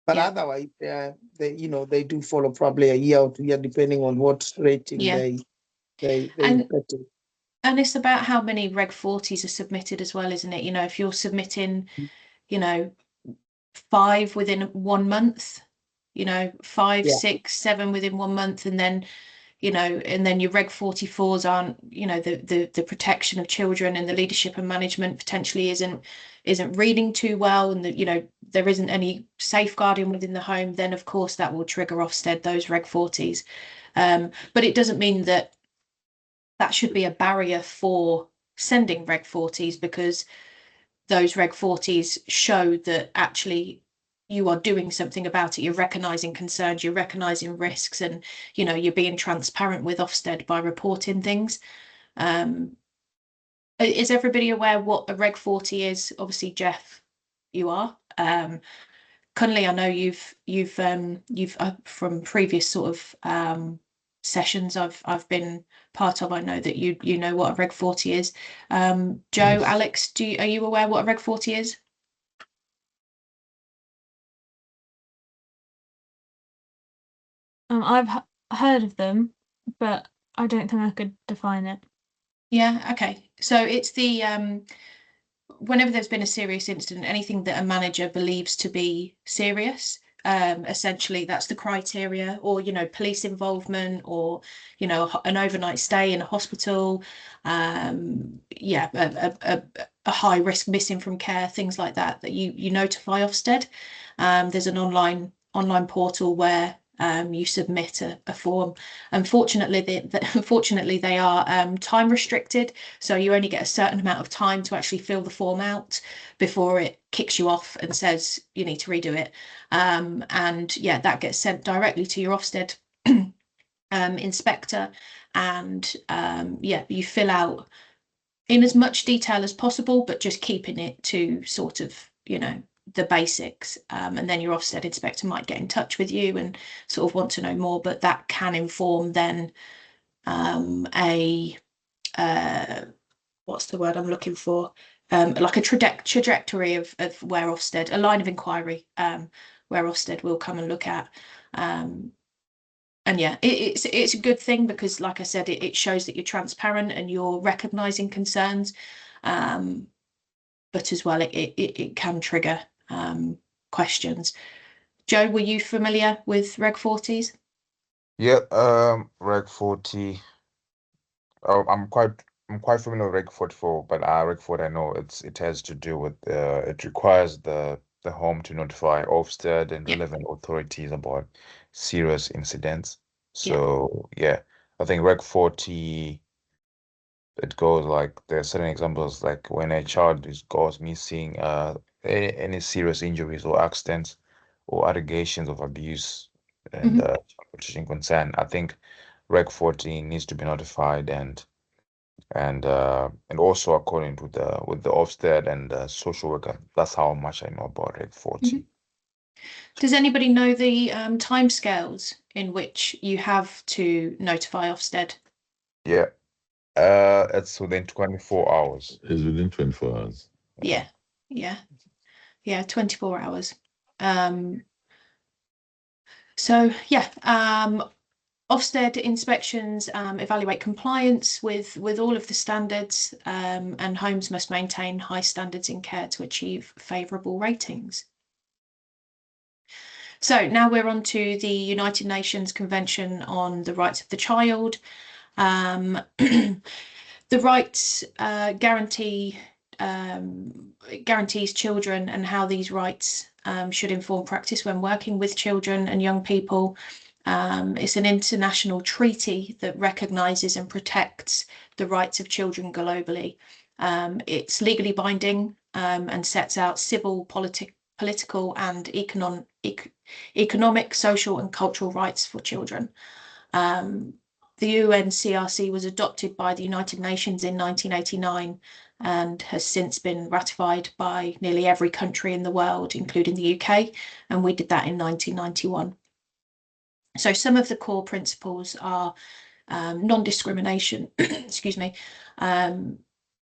But otherwise, they do follow probably a year or 2 years, depending on what rating they inspected. And it's about how many Reg 40s are submitted as well, isn't it? You know, if you're submitting, 5 within 1 month, 5, 6, 7 within 1 month, and then your Reg 44s aren't, the protection of children and the leadership and management potentially isn't reading too well, and there isn't any safeguarding within the home, then of course that will trigger Ofsted those Reg 40s. But it doesn't mean that should be a barrier for sending Reg 40s, because those Reg 40s show that actually you are doing something about it. You're recognising concerns, you're recognising risks, and you're being transparent with Ofsted by reporting things. Is everybody aware what a Reg 40 is? Obviously, Jeff, you are. Cunley, I know you've from previous sort of sessions I've been part of, I know that you know what a Reg 40 is. Joe, Yes. Alex, are you aware what a Reg 40 is? I've heard of them, but I don't think I could define it. Yeah, okay. So it's the whenever there's been a serious incident, anything that a manager believes to be serious, essentially that's the criteria, or police involvement, or an overnight stay in a hospital, yeah, a high risk missing from care, things like that you notify Ofsted. There's an online portal where you submit a form. Unfortunately, they are time restricted, so you only get a certain amount of time to actually fill the form out before it kicks you off and says you need to redo it. And yeah, that gets sent directly to your Ofsted inspector, and yeah, you fill out in as much detail as possible, but just keeping it to sort of the basics, and then your Ofsted inspector might get in touch with you and sort of want to know more, but that can inform then a what's the word I'm looking for, like a trajectory of where Ofsted, a line of inquiry, where Ofsted will come and look at. And yeah, it's a good thing, because like I said, it shows that you're transparent and you're recognizing concerns, but as well it can trigger questions. Joe, were you familiar with Reg 40s? Yeah, Reg 40. I'm quite familiar with Reg 44, but Reg 40, I know it has to do with it requires the home to notify Ofsted and Yeah. relevant authorities about serious incidents. Yeah. So yeah, I think Reg 40, it goes like there are certain examples, like when a child goes missing, any serious injuries or accidents or allegations of abuse and Mhm. protection concern. I think Reg 40 needs to be notified, and also according to the Ofsted and social worker. That's how much I know about Reg 40. Does anybody know the timescales in which you have to notify Ofsted? Yeah, it's within 24 hours. It's within 24 hours. Yeah, 24 hours. So yeah, Ofsted inspections evaluate compliance with all of the standards, and homes must maintain high standards in care to achieve favourable ratings. So now we're on to the United Nations Convention on the Rights of the Child. The rights guarantees children, and how these rights should inform practice when working with children and young people. It's an international treaty that recognises and protects the rights of children globally. It's legally binding, and sets out civil, political and economic, social and cultural rights for children. The UNCRC was adopted by the United Nations in 1989 and has since been ratified by nearly every country in the world, including the UK, and we did that in 1991. So some of the core principles are non-discrimination, excuse me,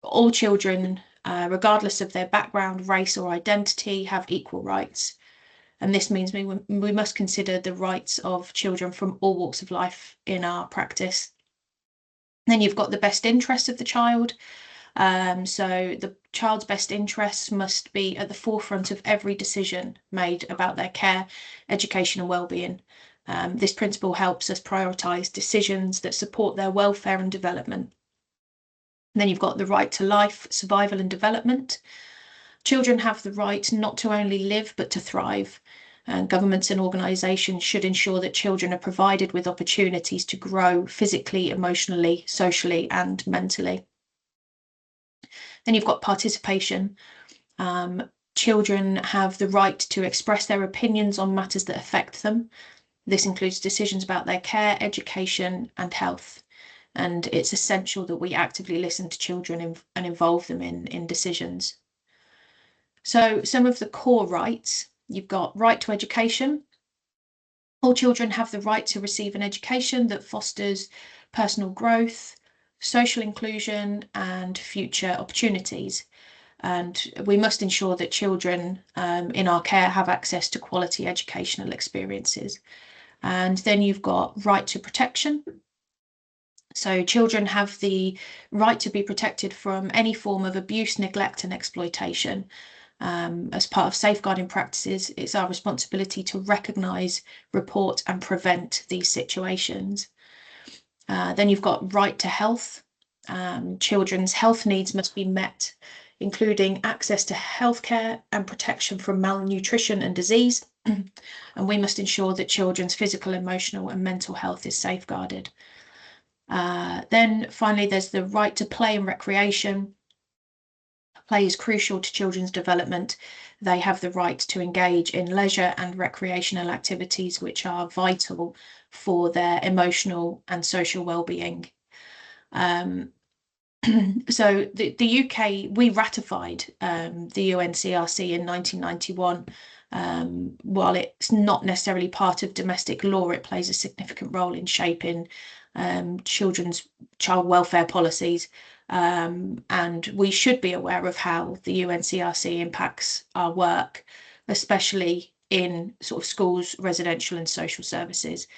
all children, regardless of their background, race or identity, have equal rights. And this means we must consider the rights of children from all walks of life in our practice. Then you've got the best interests of the child. So the child's best interests must be at the forefront of every decision made about their care, education and well-being. This principle helps us prioritise decisions that support their welfare and development. And then you've got the right to life, survival and development. Children have the right not to only live but to thrive. And governments and organisations should ensure that children are provided with opportunities to grow physically, emotionally, socially and mentally. Then you've got participation. Children have the right to express their opinions on matters that affect them. This includes decisions about their care, education and health. And it's essential that we actively listen to children and involve them in decisions. So some of the core rights, you've got right to education. All children have the right to receive an education that fosters personal growth, social inclusion, and future opportunities. And we must ensure that children in our care have access to quality educational experiences. And then you've got right to protection. So children have the right to be protected from any form of abuse, neglect, and exploitation. As part of safeguarding practices, it's our responsibility to recognise, report, and prevent these situations. Then you've got right to health. Children's health needs must be met, including access to healthcare and protection from malnutrition and disease. And we must ensure that children's physical, emotional, and mental health is safeguarded. Then finally, there's the right to play and recreation. Play is crucial to children's development. They have the right to engage in leisure and recreational activities which are vital for their emotional and social well-being. So the UK, we ratified the UNCRC in 1991. While it's not necessarily part of domestic law, it plays a significant role in shaping child welfare policies. And we should be aware of how the UNCRC impacts our work, especially in sort of schools, residential and social services.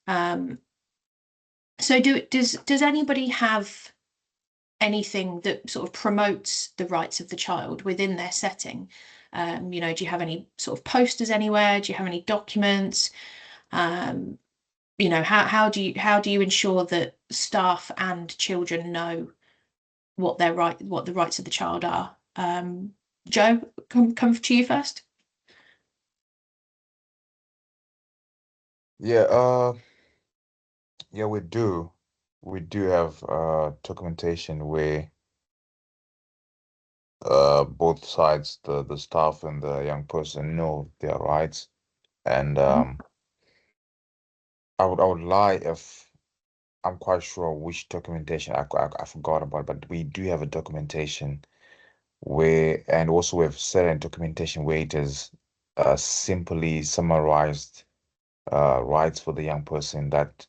So does anybody have anything that sort of promotes the rights of the child within their setting? Do you have any sort of posters anywhere? Do you have any documents? How do you ensure that staff and children know what the rights of the child are? Joe, come to you first. Yeah, we do. We do have documentation where both sides, the staff and the young person, know their rights. And I would lie if I'm quite sure which documentation I forgot about, but we do have a documentation where, and also we have certain documentation where it is simply summarized rights for the young person, that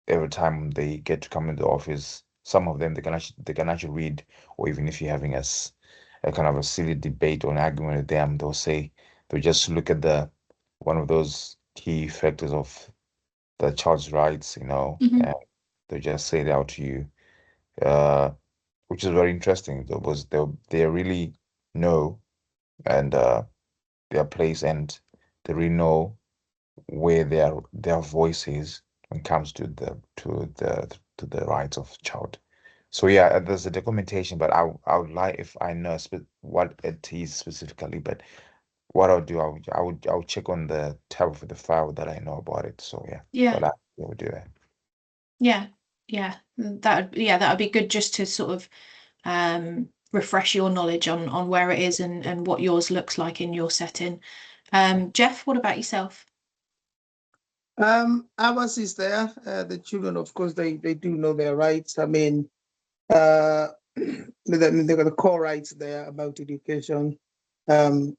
every time they get to come into the office, some of them they can actually read, or even if you're having a kind of a silly debate or an argument with them, they'll just look at one of those key factors of the child's rights, and they'll just say it out to you, which is very interesting, because they really know and their place, and they really know where their voice is when it comes to the rights of the child. So yeah, there's a documentation, but I would lie if I know what it is specifically. But what I'll do, I'll check on the tab of the file that I know about it. So yeah, but I will do that. Yeah, that would be good, just to sort of refresh your knowledge on where it is and what yours looks like in your setting. Jeff, what about yourself? Ours is there. The children, of course, they do know their rights. I mean, they got the core rights there about education. Unless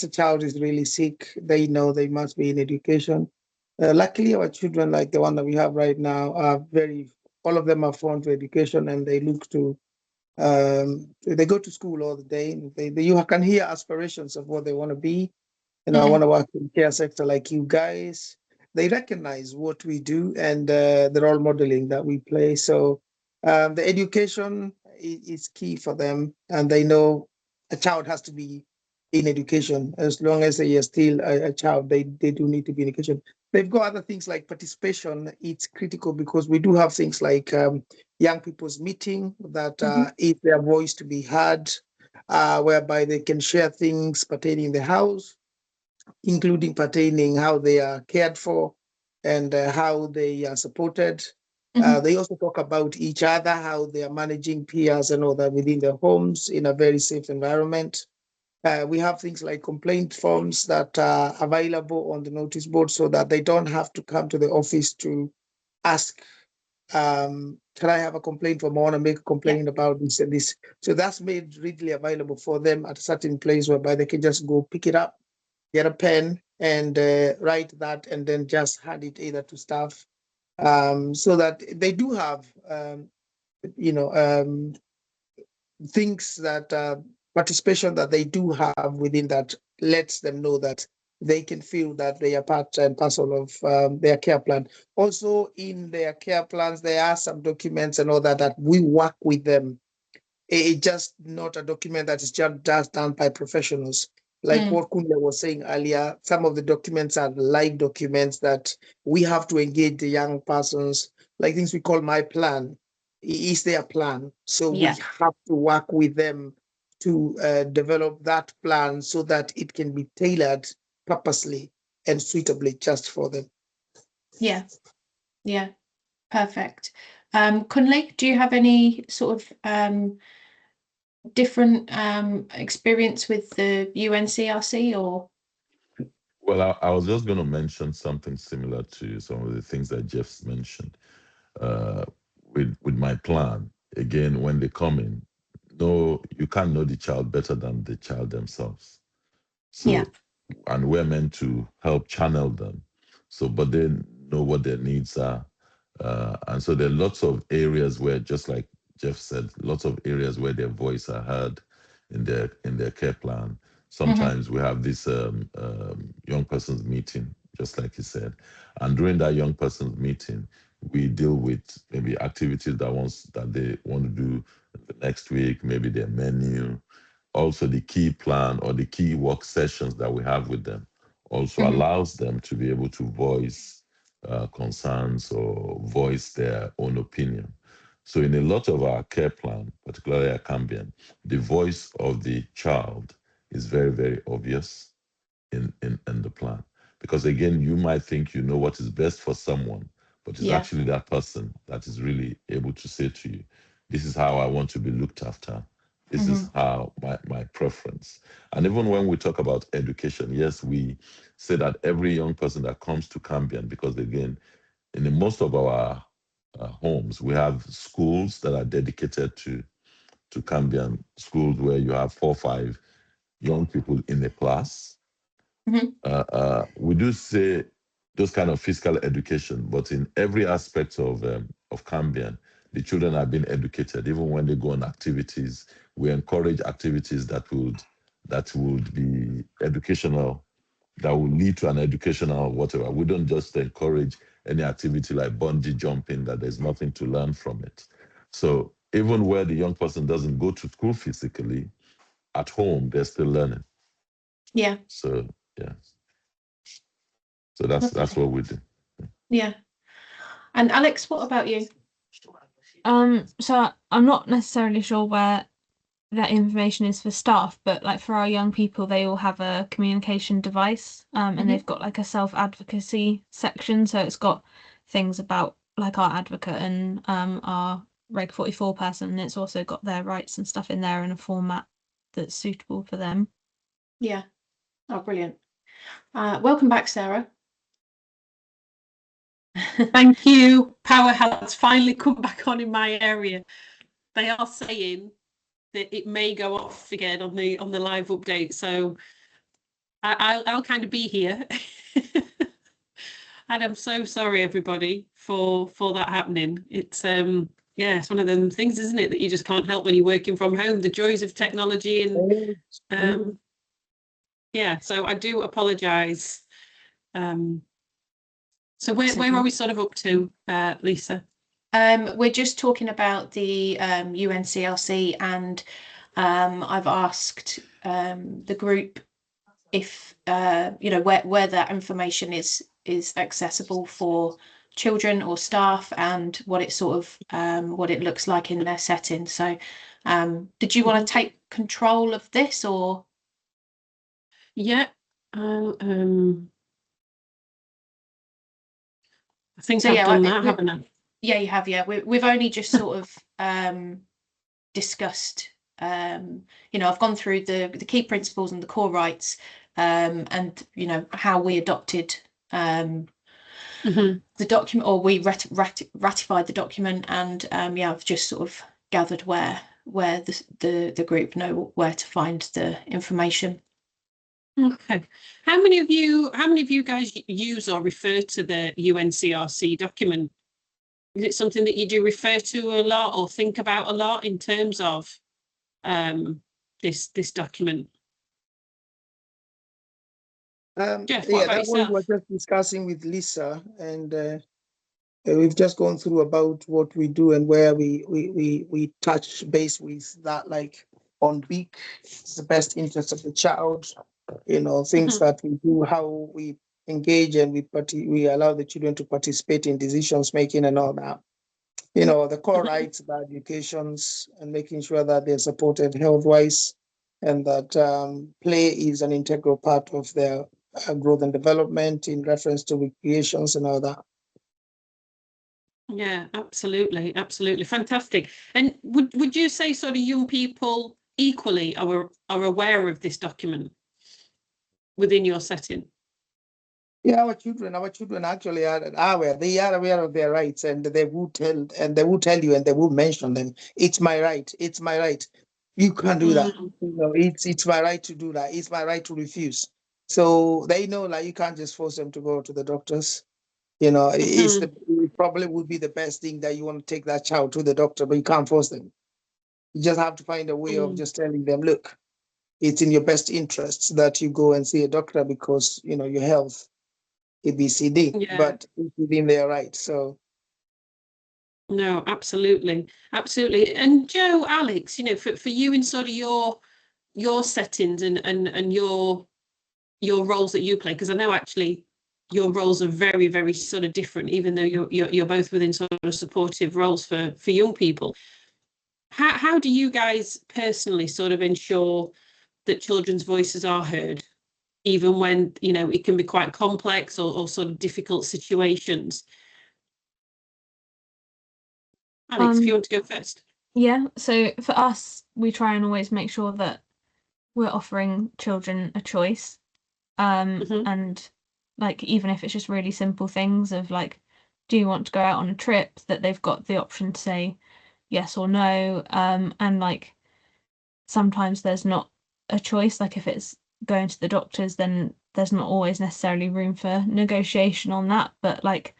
a child is really sick, they know they must be in education. Luckily, our children, like the one that we have right now, all of them are fond to education, and they look to, they go to school all the day. You can hear aspirations of what they want to be. I want to work in care sector like you guys. They recognize what we do and the role modeling that we play. So the education is key for them, and they know a child has to be in education. As long as they are still a child, they do need to be in education. They've got other things like participation. It's critical because we do have things like young people's meeting that is their voice to be heard, whereby they can share things pertaining the house, including pertaining how they are cared for and how they are supported. They also talk about each other, how they are managing peers and all that within their homes in a very safe environment. We have things like complaint forms that are available on the notice board, so that they don't have to come to the office to ask, can I have a complaint form? I want to make a complaint about this and this. So that's made readily available for them at a certain place, whereby they can just go pick it up, get a pen, and write that and then just hand it either to staff, so that they do have, you know, things that participation that they do have within that lets them know that they can feel that they are part and parcel of their care plan. Also, in their care plans, there are some documents and all that that we work with them. It's just not a document that is just done by professionals. Like what Kunle was saying earlier, some of the documents are live documents that we have to engage the young persons, like things we call my plan is their plan. So we have to work with them to develop that plan so that it can be tailored purposely and suitably just for them. Yeah, yeah, perfect. Kunle, do you have any sort of different experience with the UNCRC or? Well, I was just going to mention something similar to some of the things that Jeff's mentioned. With my plan, again, when they come in, no, you can't know the child better than the child themselves. So, and we're meant to help channel them. So, but they know what their needs are. And so there are lots of areas where, just like Jeff said, lots of areas where their voice are heard in their care plan. Sometimes we have this young person's meeting, just like he said. And during that young person's meeting, we deal with maybe activities that they want to do the next week, maybe their menu, also the key plan or the key work sessions that we have with them also allows them to be able to voice concerns or voice their own opinion. So in a lot of our care plan, particularly at Cambian, the voice of the child is very, very obvious in the plan. Because again, you might think you know what is best for someone, but it's actually that person that is really able to say to you, this is how I want to be looked after. This is how my preference. And even when we talk about education, yes, we say that every young person that comes to Cambian, because again, in most of our homes, we have schools that are dedicated to Cambian, schools where you have 4 or 5 young people in a class. We do say those kind of physical education, but in every aspect of Cambian, the children are being educated. Even when they go on activities, we encourage activities that would be educational, that will lead to an educational whatever. We don't just encourage any activity like bungee jumping that there's nothing to learn from it. So even where the young person doesn't go to school physically, at home they're still learning. Yeah. So yeah. So that's what we do. Yeah. And Alex, what about you? So I'm not necessarily sure where that information is for staff, but like for our young people, they all have a communication device, and they've got like a self-advocacy section. So it's got things about like our advocate and our Reg 44 person, and it's also got their rights and stuff in there in a format that's suitable for them. Yeah. Oh, brilliant. Welcome back, Sarah. Thank you. Power has finally come back on in my area. They are saying that it may go off again on the live update, so I'll kind of be here. And I'm so sorry, everybody, for that happening. It's yeah, it's one of them things, isn't it, that you just can't help when you're working from home. The joys of technology, and yeah. So I do apologise. So where are we sort of up to, Lisa? We're just talking about the UNCRC, and I've asked the group if you know where that information is accessible for children or staff, and what it sort of what it looks like in their setting. So did you want to take control of this, or? Yeah. I think so, I've done that, haven't I? Yeah, you have. Yeah, we've only just sort of discussed. You know, I've gone through the key principles and the core rights, and you know how we adopted the document, or we ratified the document, and yeah, I've just sort of gathered where the group know where to find the information. Okay. How many of you guys use or refer to the UNCRC document? Is it something that you do refer to a lot or think about a lot in terms of this document? Jeff, what Yeah, about that one we're yourself? just discussing with Lisa, and we've just gone through about what we do and where we touch base with that, like on week, it's the best interest of the child, things that we do, how we engage and we allow the children to participate in decisions making and all that. The core rights about educations and making sure that they're supported health wise and that play is an integral part of their growth and development in reference to recreations and all that. Yeah, absolutely, absolutely, fantastic. And would you say sort of young people equally are aware of this document within your setting? Yeah, our children actually are aware. They are aware of their rights, and they will tell you, and they will mention them. It's my right. It's my right. You can't do that. It's my right to do that. It's my right to refuse. So they know, like, you can't just force them to go to the doctors. It probably would be the best thing that you want to take that child to the doctor, but you can't force them. You just have to find a way of just telling them, look, it's in your best interests that you go and see a doctor because your health. ABCD, Yeah. but it's within their right. So No, absolutely, absolutely. And Joe, Alex, for you in sort of your settings and your roles that you play, because I know actually your roles are very, very sort of different, even though you're both within sort of supportive roles for young people. How do you guys personally sort of ensure that children's voices are heard, even when it can be quite complex or sort of difficult situations? Alex, if you want to go first. Yeah, so for us, we try and always make sure that we're offering children a choice. And like, even if it's just really simple things of like, do you want to go out on a trip, that they've got the option to say yes or no. And like, sometimes there's not a choice. Like, if it's going to the doctors, then there's not always necessarily room for negotiation on that. But like,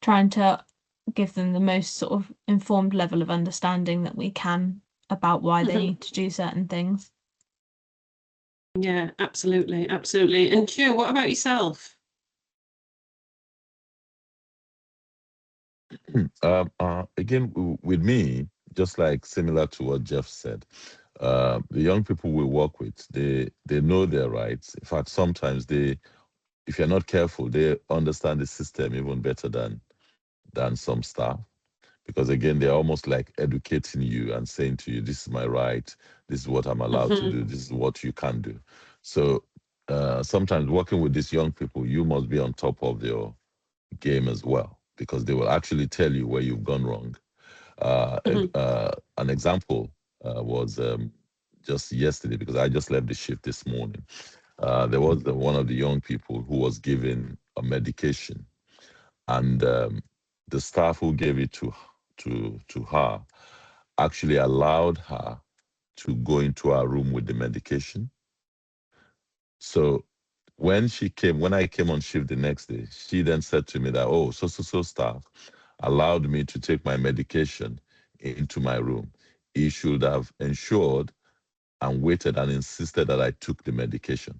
trying to give them the most sort of informed level of understanding that we can about why they need to do certain things. Yeah, absolutely, absolutely. And Joe, what about yourself? Again, with me, just like similar to what Jeff said, the young people we work with, they know their rights. In fact, sometimes if you're not careful, they understand the system even better than some staff. Because again, they're almost like educating you and saying to you, this is my right, this is what I'm allowed to do, this is what you can do. So sometimes working with these young people, you must be on top of your game as well, because they will actually tell you where you've gone wrong. An example was just yesterday, because I just left the shift this morning. There was one of the young people who was given a medication, and the staff who gave it to her actually allowed her to go into her room with the medication. So when I came on shift the next day, she then said to me that, oh, so staff allowed me to take my medication into my room. He should have ensured and waited and insisted that I took the medication.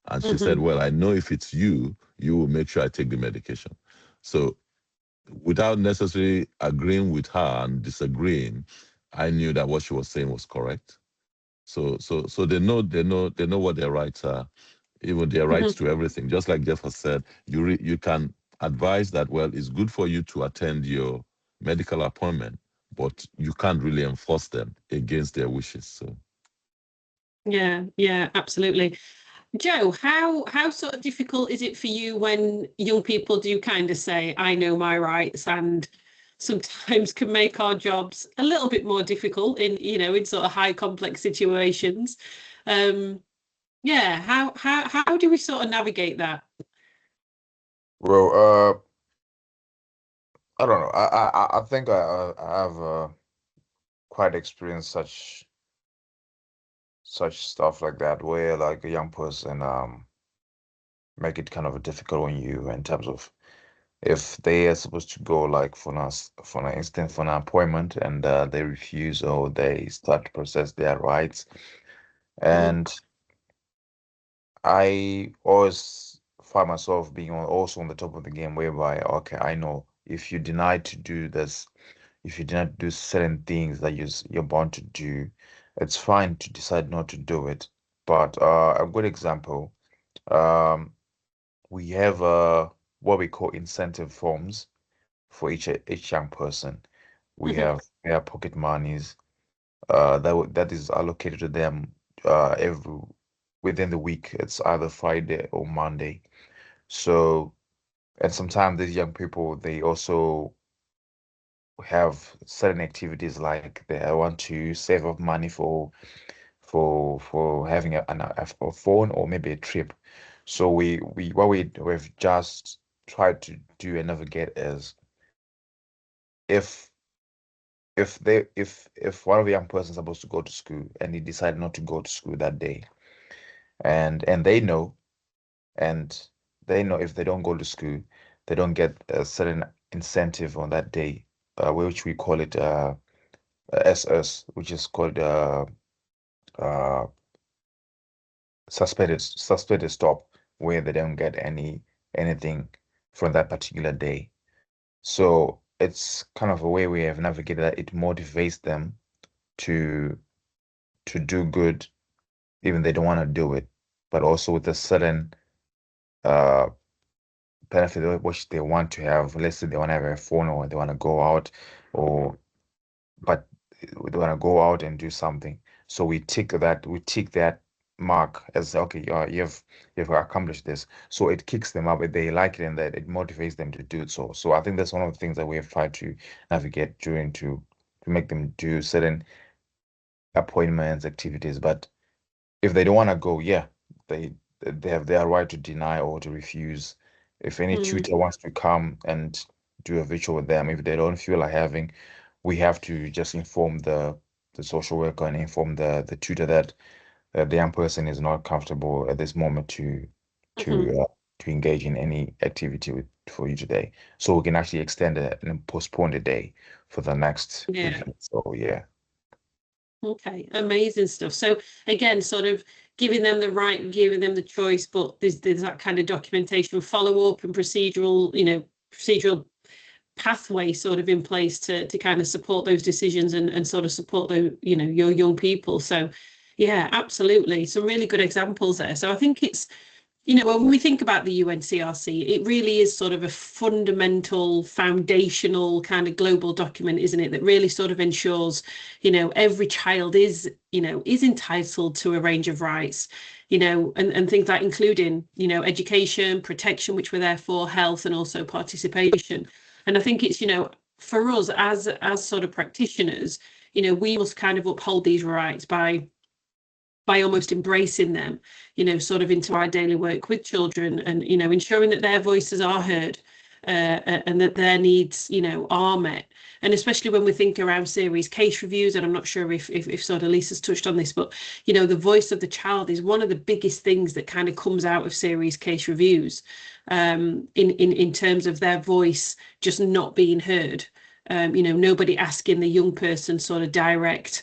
And she said, well, I know if it's you, you will make sure I take the medication. So without necessarily agreeing with her and disagreeing, I knew that what she was saying was correct. So they know what their rights are, even their rights to everything. Just like Jeff has said, you can advise that, well, it's good for you to attend your medical appointment, but you can't really enforce them against their wishes. So Yeah, absolutely. Joe, how sort of difficult is it for you when young people do kind of say, I know my rights, and sometimes can make our jobs a little bit more difficult in sort of high complex situations? Yeah, how do we sort of navigate that? Well, I don't know. I think I have quite experienced such stuff like that, where like a young person make it kind of difficult on you in terms of if they are supposed to go like for an instance for an appointment and they refuse or they start to process their rights. And I always find myself being also on the top of the game, whereby okay, I know if you deny to do this, if you deny to do certain things that you're bound to do, it's fine to decide not to do it. But a good example, um, we have what we call incentive forms for each young person. We have their pocket monies that is allocated to them every within the week. It's either Friday or Monday. So, and sometimes these young people they also have certain activities like they want to save up money for having a phone or maybe a trip. So we've just tried to do and navigate is if if one of the young persons is supposed to go to school and he decided not to go to school that day, and and they know if they don't go to school, they don't get a certain incentive on that day, which we call it SS, which is called uh suspended stop, where they don't get anything from that particular day. So it's kind of a way we have navigated that. It motivates them to do good, even they don't want to do it, but also with a certain uh benefit which they want to have. Let's say they want to have a phone or they want to go out, or but they want to go out and do something. So we tick that mark as okay, you've accomplished this. So it kicks them up if they like it and that it motivates them to do so. So I think that's one of the things that we have tried to navigate during to make them do certain appointments, activities. But if they don't want to go, yeah, they have their right to deny or to refuse. If any tutor wants to come and do a virtual with them, if they don't feel like having, we have to just inform the social worker and inform the tutor that the young person is not comfortable at this moment to engage in any activity for you today. So we can actually extend it and postpone the day for the next Yeah. review. So yeah. Okay, amazing stuff. So again, sort of giving them the right, giving them the choice, but there's that kind of documentation, follow up, and procedural, procedural pathway sort of in place to kind of support those decisions and sort of support the, your young people. So yeah, absolutely. Some really good examples there. So I think it's, when we think about the UNCRC, it really is sort of a fundamental, foundational kind of global document, isn't it? That really sort of ensures, every child is entitled to a range of rights, and things like including, education, protection, which we're there for, health, and also participation. And I think it's, for us as sort of practitioners, we must kind of uphold these rights by almost embracing them, sort of into our daily work with children and, ensuring that their voices are heard and that their needs, are met. And especially when we think around series case reviews, and I'm not sure if sort of Lisa's touched on this, but, the voice of the child is one of the biggest things that kind of comes out of series case reviews in terms of their voice just not being heard. Nobody asking the young person sort of direct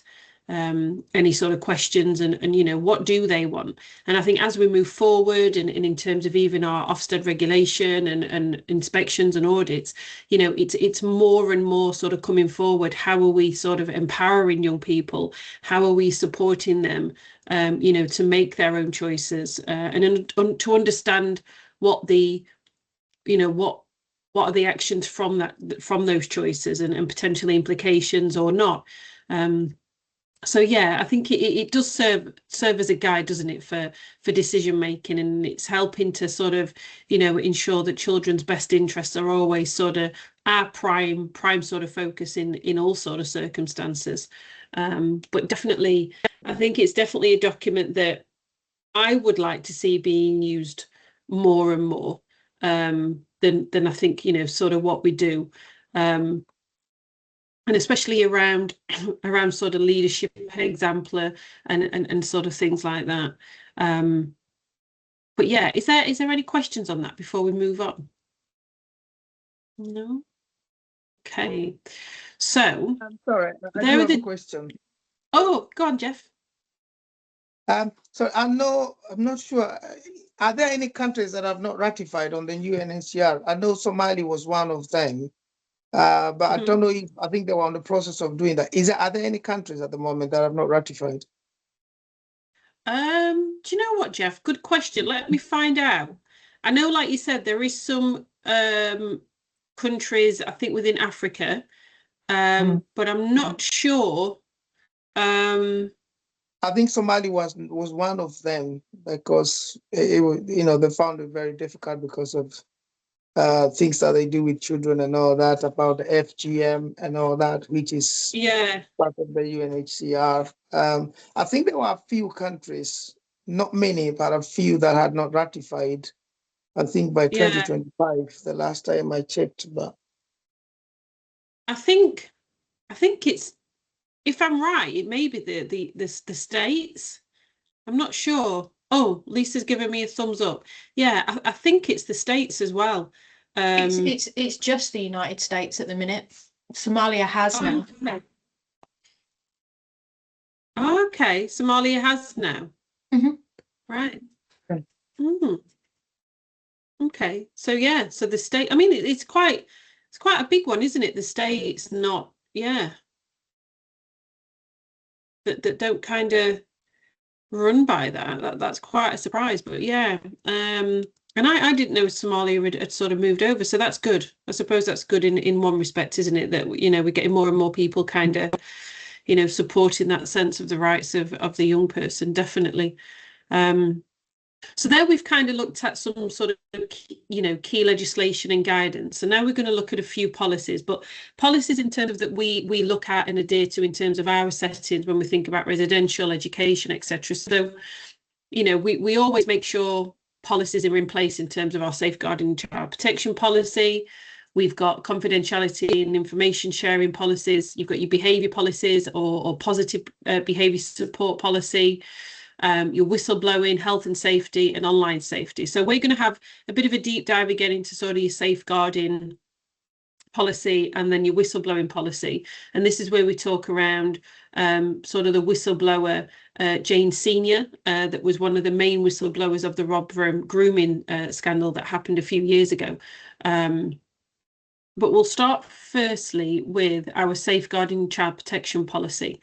any sort of questions and what do they want. And I think as we move forward and in terms of even our Ofsted regulation and inspections and audits, it's more and more sort of coming forward. How are we sort of empowering young people? How are we supporting them to make their own choices and to understand what the what are the actions from those choices and potentially implications or not. So yeah, I think it does serve as a guide, doesn't it, for decision making, and it's helping to sort of, ensure that children's best interests are always sort of our prime sort of focus in all sort of circumstances. But definitely, I think it's definitely a document that I would like to see being used more and more than I think, sort of what we do. and especially around around sort of leadership exemplar and sort of things like that. But yeah, is there any questions on that before we move on? No? Okay. So I'm sorry, I do there are have a the question. oh, go on, Jeff. So I'm not sure. Are there any countries that have not ratified on the UNHCR? I know Somali was one of them, but I don't know if I think they were on the process of doing that. Are there any countries at the moment that have not ratified? Do you know what, Jeff? Good question. Let me find out. I know, like you said, there is some countries, I think, within Africa, but I'm not sure. I think Somali was one of them because they found it very difficult because of things that they do with children and all that about the FGM and all that, which is Yeah, part of the UNHCR. I think there were a few countries, not many, but a few that had not ratified. I think by yeah. 2025, the last time I checked. But I think it's, if I'm right, it may be the States. I'm not sure. Oh, Lisa's giving me a thumbs up. Yeah, I think it's the States as well. It's just the United States at the minute. Somalia has now. Okay, Somalia has now. Right. Okay. Okay, so yeah, so the state, I mean, it's quite a big one, isn't it? The states not, yeah, that don't kind of run by that. That's quite a surprise, but yeah. And I didn't know Somalia had sort of moved over, so that's good. I suppose that's good in one respect, isn't it? That we're getting more and more people kind of, supporting that sense of the rights of the young person, definitely. So there we've kind of looked at some sort of, key legislation and guidance. And now we're going to look at a few policies, but policies in terms of that we look at and adhere to in terms of our settings when we think about residential education, etc. So, we always make sure policies are in place in terms of our safeguarding child protection policy. We've got confidentiality and information sharing policies. You've got your behaviour policies or positive behaviour support policy. Your whistleblowing, health and safety, and online safety. So we're going to have a bit of a deep dive again into sort of your safeguarding policy and then your whistleblowing policy. And this is where we talk around sort of the whistleblower, Jane Senior, that was one of the main whistleblowers of the Rotherham grooming scandal that happened a few years ago. But we'll start firstly with our safeguarding child protection policy.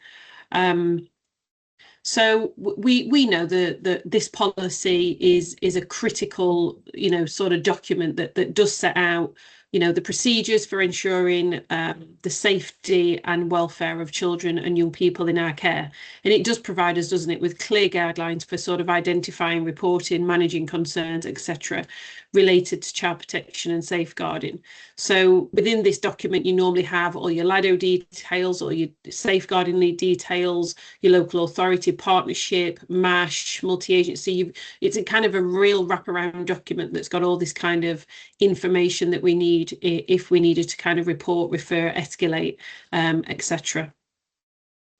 So we know that this policy is a critical, sort of document that does set out, the procedures for ensuring the safety and welfare of children and young people in our care. And it does provide us, doesn't it, with clear guidelines for sort of identifying, reporting, managing concerns, etc., related to child protection and safeguarding. So within this document, you normally have all your LADO details, or your safeguarding lead details, your local authority partnership, MASH, multi-agency. It's a kind of a real wraparound document that's got all this kind of information that we need if we needed to kind of report, refer, escalate, etc.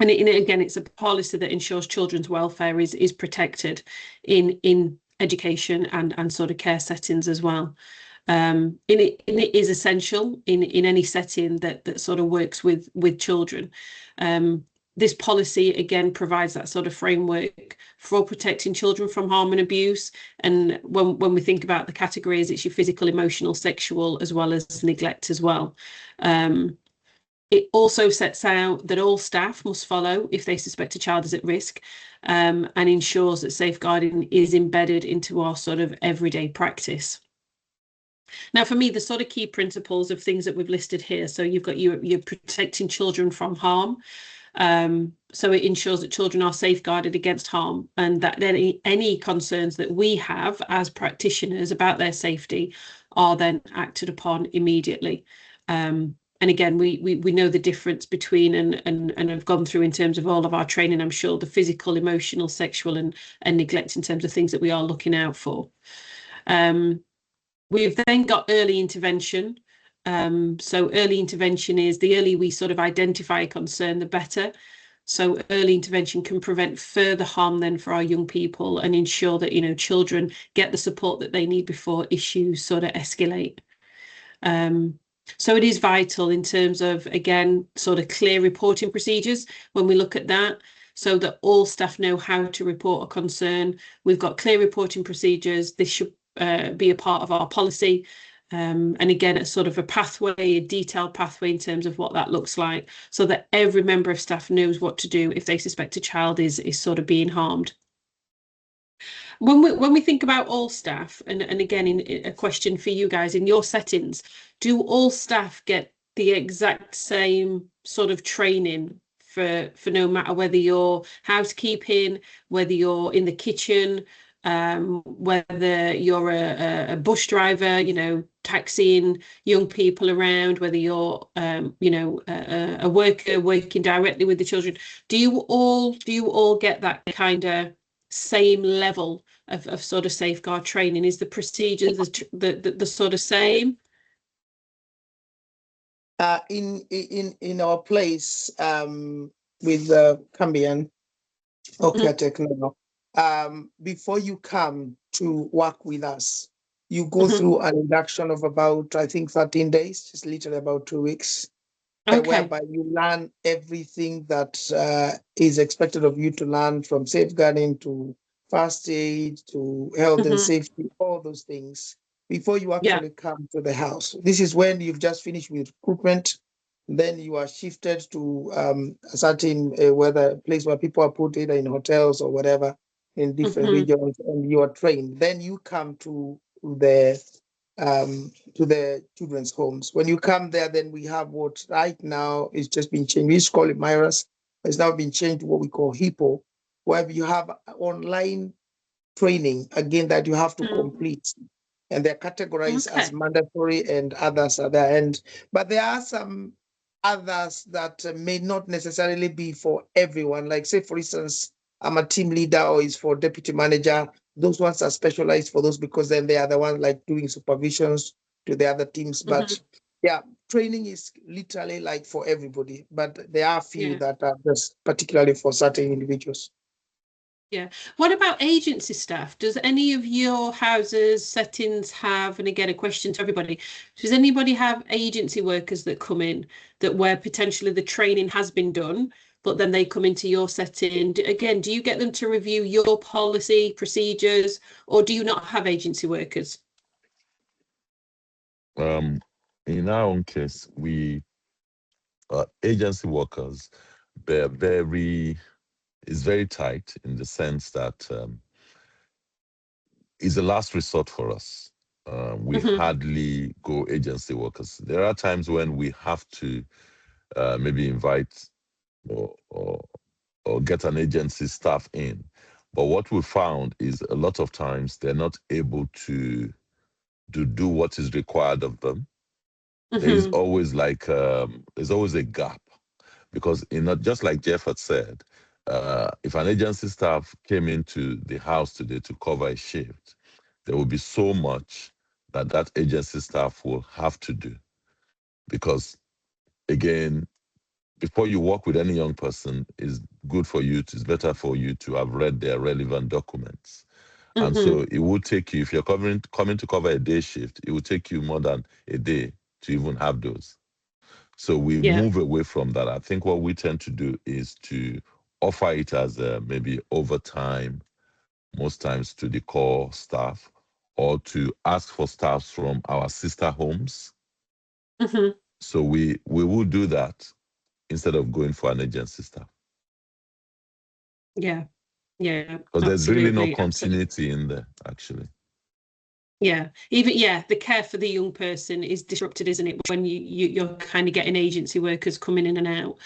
And again, it's a policy that ensures children's welfare is protected in education and sort of care settings as well. And it is essential in any setting that sort of works with children. This policy again provides that sort of framework for protecting children from harm and abuse. And when we think about the categories, it's your physical, emotional, sexual, as well as neglect as well. It also sets out that all staff must follow if they suspect a child is at risk, and ensures that safeguarding is embedded into our sort of everyday practice. Now, for me, the sort of key principles of things that we've listed here. So you've got you're protecting children from harm. So it ensures that children are safeguarded against harm, and that any concerns that we have as practitioners about their safety are then acted upon immediately. And again, we know the difference between and have gone through in terms of all of our training, I'm sure, the physical, emotional, sexual and neglect in terms of things that we are looking out for. We've then got early intervention. So early intervention is the earlier we sort of identify a concern, the better. So early intervention can prevent further harm then for our young people and ensure that, you know, children get the support that they need before issues sort of escalate. So it is vital in terms of, again, sort of clear reporting procedures when we look at that, so that all staff know how to report a concern. We've got clear reporting procedures. This should be a part of our policy. And again, it's sort of a pathway, a detailed pathway in terms of what that looks like, so that every member of staff knows what to do if they suspect a child is sort of being harmed. When we think about all staff, and again, in a question for you guys, in your settings, do all staff get the exact same sort of training for no matter whether you're housekeeping, whether you're in the kitchen, whether you're a bus driver, you know, taxiing young people around, whether you're you know, a worker working directly with the children, do you all get that kind of same level of sort of safeguard training? Is the procedure the sort of same? In our place with Cambian or Caretaker now, before you come to work with us, you go through an induction of about, I think, 13 days, just literally about 2 weeks, Okay. whereby you learn everything that is expected of you to learn, from safeguarding to first aid to health and safety, all those things, before you actually come to the house. This is when you've just finished with recruitment. Then you are shifted to a certain whether place where people are put either in hotels or whatever in different regions, and you are trained. Then you come to the children's homes. When you come there, then we have what right now is just been changed. We used to call it Myras. It's now been changed to what we call Hippo, where you have online training again that you have to complete, and they're categorized as mandatory, and others are there. But there are some others that may not necessarily be for everyone. Like, say, for instance, I'm a team leader or is for deputy manager. Those ones are specialized for those, because then they are the ones like doing supervisions to the other teams. But yeah, training is literally like for everybody, but there are a few that are just particularly for certain individuals. Yeah. What about agency staff? Does any of your houses, settings have, and again, a question to everybody, does anybody have agency workers that come in that where potentially the training has been done, but then they come into your setting? Again, do you get them to review your policy procedures, or do you not have agency workers? In our own case, we agency workers, they're is very tight in the sense that it's a last resort for us. We hardly go agency workers. There are times when we have to maybe invite or get an agency staff in. But what we found is a lot of times they're not able to do what is required of them. There's always there's always a gap, because just like Jeff had said, if an agency staff came into the house today to cover a shift, there will be so much that agency staff will have to do. Because again, before you work with any young person, it's better for you to have read their relevant documents. And so it would take you, if you're coming to cover a day shift, it would take you more than a day to even have those. So we move away from that. I think what we tend to do is to offer it as maybe overtime, most times to the core staff, or to ask for staff from our sister homes. So we will do that instead of going for an agency staff. Yeah, because there's really no continuity in there, actually. Yeah, the care for the young person is disrupted, isn't it, when you're kind of getting agency workers coming in and out.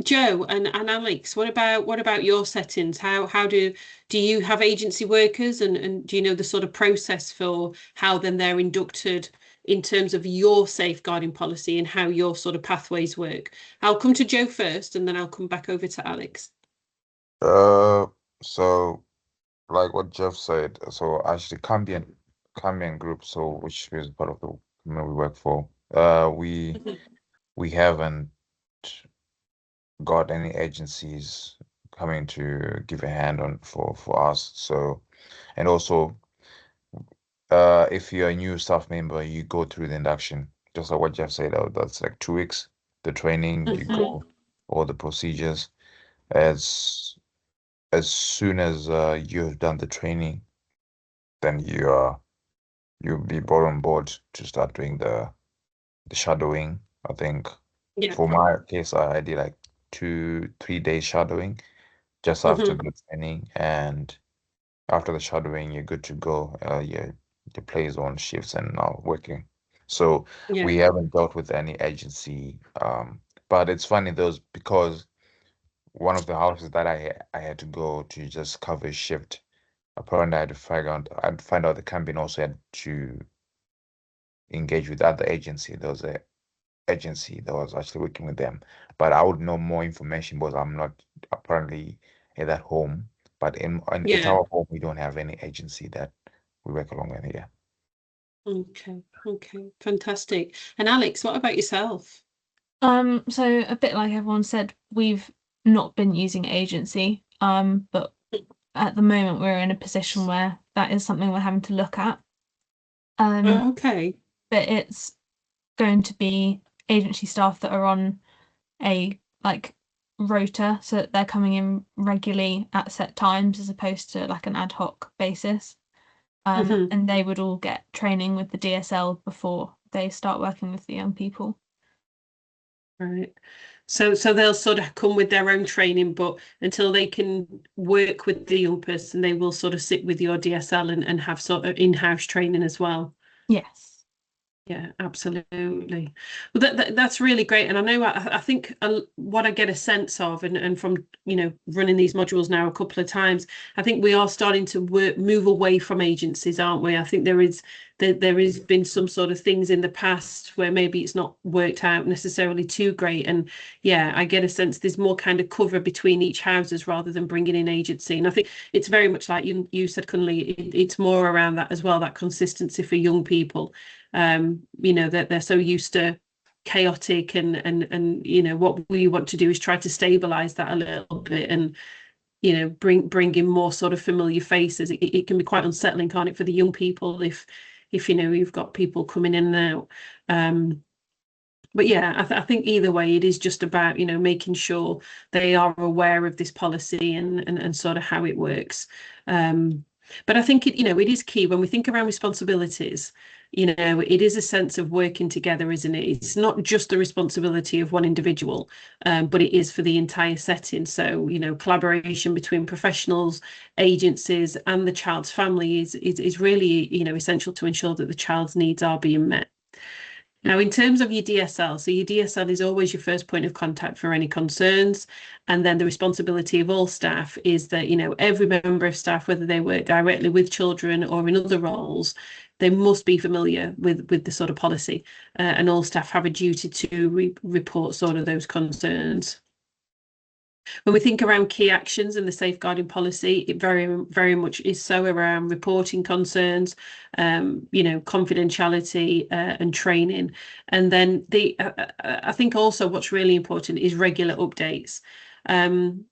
Joe and Alex, what about your settings? How do you have agency workers, and do you know the sort of process for how then they're inducted in terms of your safeguarding policy and how your sort of pathways work? I'll come to Joe first, and then I'll come back over to Alex. So like what Jeff said, so actually Cambian group, so which is part of the company we work for, We Mhm. we haven't got any agencies coming to give a hand on for us. So, and also, if you're a new staff member, you go through the induction, just like what Jeff said. That's like 2 weeks. The training, you Mhm. go, all the procedures. As as soon as you have done the training, then you'll be brought on board to start doing the shadowing. I think Yeah. for my case, I did like 3 days shadowing just after Mhm. the training, and after the shadowing, you're good to go. You place on shifts and now working. So Yeah. we haven't dealt with any agency. But it's funny those because one of the houses that I had to go to just cover a shift. Apparently, I'd find out the campaign also had to engage with other agency. There was a agency that was actually working with them. But I would know more information because I'm not apparently at that home. But at Yeah. our home, we don't have any agency that we work along with here. Okay. Okay. Fantastic. And Alex, what about yourself? So a bit like everyone said, we've not been using agency, but at the moment we're in a position where that is something we're having to look at. Okay. But it's going to be agency staff that are on a like rota, so that they're coming in regularly at set times as opposed to like an ad hoc basis. Mhm. And they would all get training with the DSL before they start working with the young people. Right. So they'll sort of come with their own training, but until they can work with the young person, they will sort of sit with your DSL and have sort of in-house training as well. Yes. Yeah, absolutely. Well, that's really great. And I know I think what I get a sense of, and from running these modules now a couple of times, I think we are starting to move away from agencies, aren't we? I think there is been some sort of things in the past where maybe it's not worked out necessarily too great. And yeah, I get a sense there's more kind of cover between each houses rather than bringing in agency. And I think it's very much like you said, Cunley, it's more around that as well, that consistency for young people. That they're so used to chaotic and what we want to do is try to stabilize that a little bit and bring in more sort of familiar faces. It can be quite unsettling, can't it, for the young people if you've got people coming in and out. But yeah, I think either way, it is just about making sure they are aware of this policy and sort of how it works. But I think it is key when we think around responsibilities. It is a sense of working together, isn't it? It's not just the responsibility of one individual, but it is for the entire setting. So collaboration between professionals, agencies, and the child's family is really essential to ensure that the child's needs are being met. Now, in terms of your DSL, so your DSL is always your first point of contact for any concerns. And then the responsibility of all staff is that, every member of staff, whether they work directly with children or in other roles, they must be familiar with the sort of policy. And all staff have a duty to report sort of those concerns. When we think around key actions in the safeguarding policy, it very, very much is so around reporting concerns, confidentiality and training. And then I think also what's really important is regular updates. And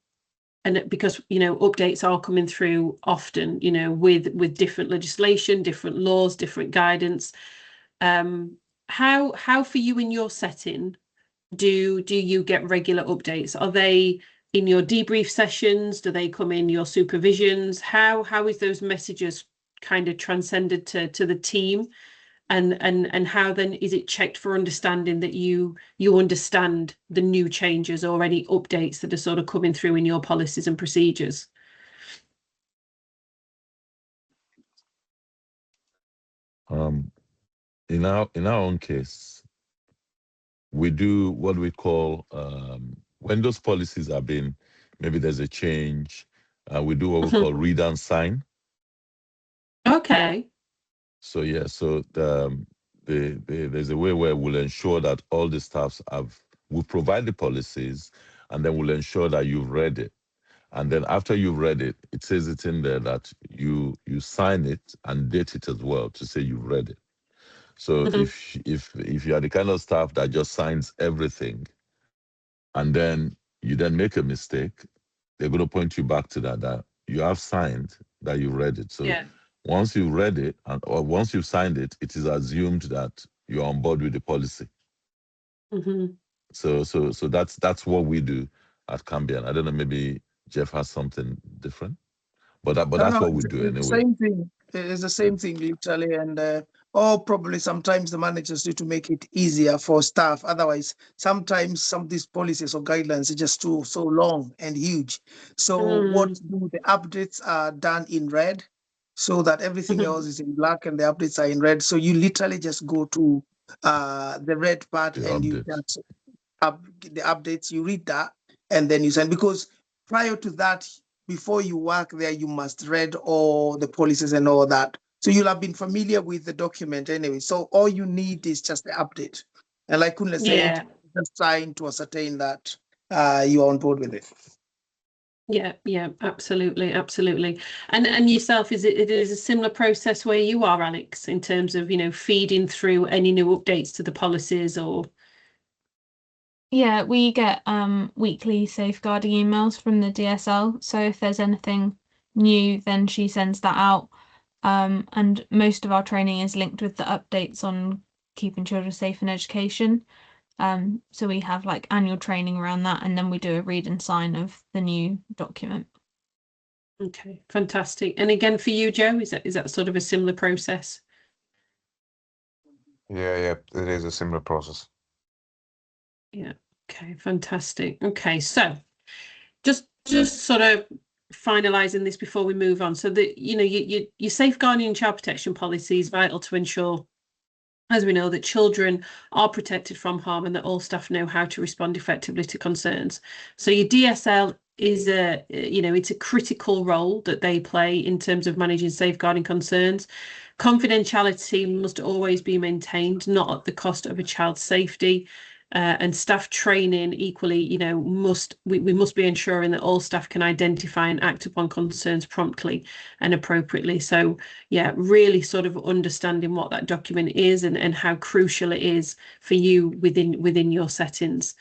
because updates are coming through often, with different legislation, different laws, different guidance. How for you in your setting do you get regular updates? Are they in your debrief sessions? Do they come in your supervisions? How is those messages kind of transcended to the team? And how then is it checked for understanding that you understand the new changes or any updates that are sort of coming through in your policies and procedures? In our own case, we do what we call when those policies are being, maybe there's a change, we do what we call read and sign. Okay. So yeah, so there's a way where we'll ensure that all the staffs we provide the policies, and then we'll ensure that you've read it. And then after you've read it, it says it's in there that you sign it and date it as well to say you've read it. So Mhm. if you are the kind of staff that just signs everything, and then you then make a mistake, they're going to point you back to that you have signed, that you read it. So Yeah. once you've read it, or once you've signed it, it is assumed that you're on board with the policy. Mhm. So that's what we do at Cambian. I don't know, maybe Jeff has something different, but that's No, what we it's do the anyway. same thing. It's the same thing, literally, and or probably sometimes the managers need to make it easier for staff. Otherwise, sometimes some of these policies or guidelines are just too so long and huge. So what do the updates are done in red, so that everything Mhm. else is in black and the updates are in red. So you literally just go to the red part The and you updates. just the updates. You read that and then you send, because prior to that, before you work there, you must read all the policies and all that. So you'll have been familiar with the document anyway. So all you need is just the update. And like Kunle said, Yeah. just sign to ascertain that you're on board with it. Yeah, yeah, absolutely, absolutely. And yourself, it is a similar process where you are, Alex, in terms of, feeding through any new updates to the policies or Yeah, we get weekly safeguarding emails from the DSL. So if there's anything new, then she sends that out. And most of our training is linked with the updates on keeping children safe in education. So we have like annual training around that, and then we do a read and sign of the new document. Okay, fantastic. And again for you, Joe, is that sort of a similar process? Yeah, it is a similar process. Yeah. Okay, fantastic. Okay, so just sort of finalizing this before we move on. So that your safeguarding and child protection policy is vital to ensure, as we know, that children are protected from harm and that all staff know how to respond effectively to concerns. So your DSL is it's a critical role that they play in terms of managing safeguarding concerns. Confidentiality must always be maintained, not at the cost of a child's safety. And staff training equally, we must be ensuring that all staff can identify and act upon concerns promptly and appropriately. So yeah, really sort of understanding what that document is and how crucial it is for you within your settings.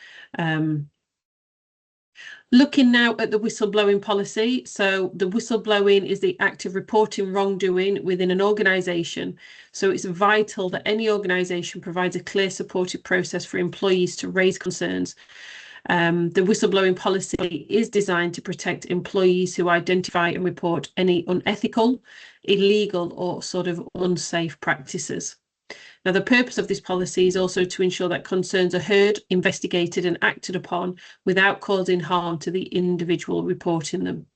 Looking now at the whistleblowing policy. So the whistleblowing is the act of reporting wrongdoing within an organisation. So it's vital that any organisation provides a clear supportive process for employees to raise concerns. The whistleblowing policy is designed to protect employees who identify and report any unethical, illegal, or sort of unsafe practices. Now, the purpose of this policy is also to ensure that concerns are heard, investigated, and acted upon without causing harm to the individual reporting them.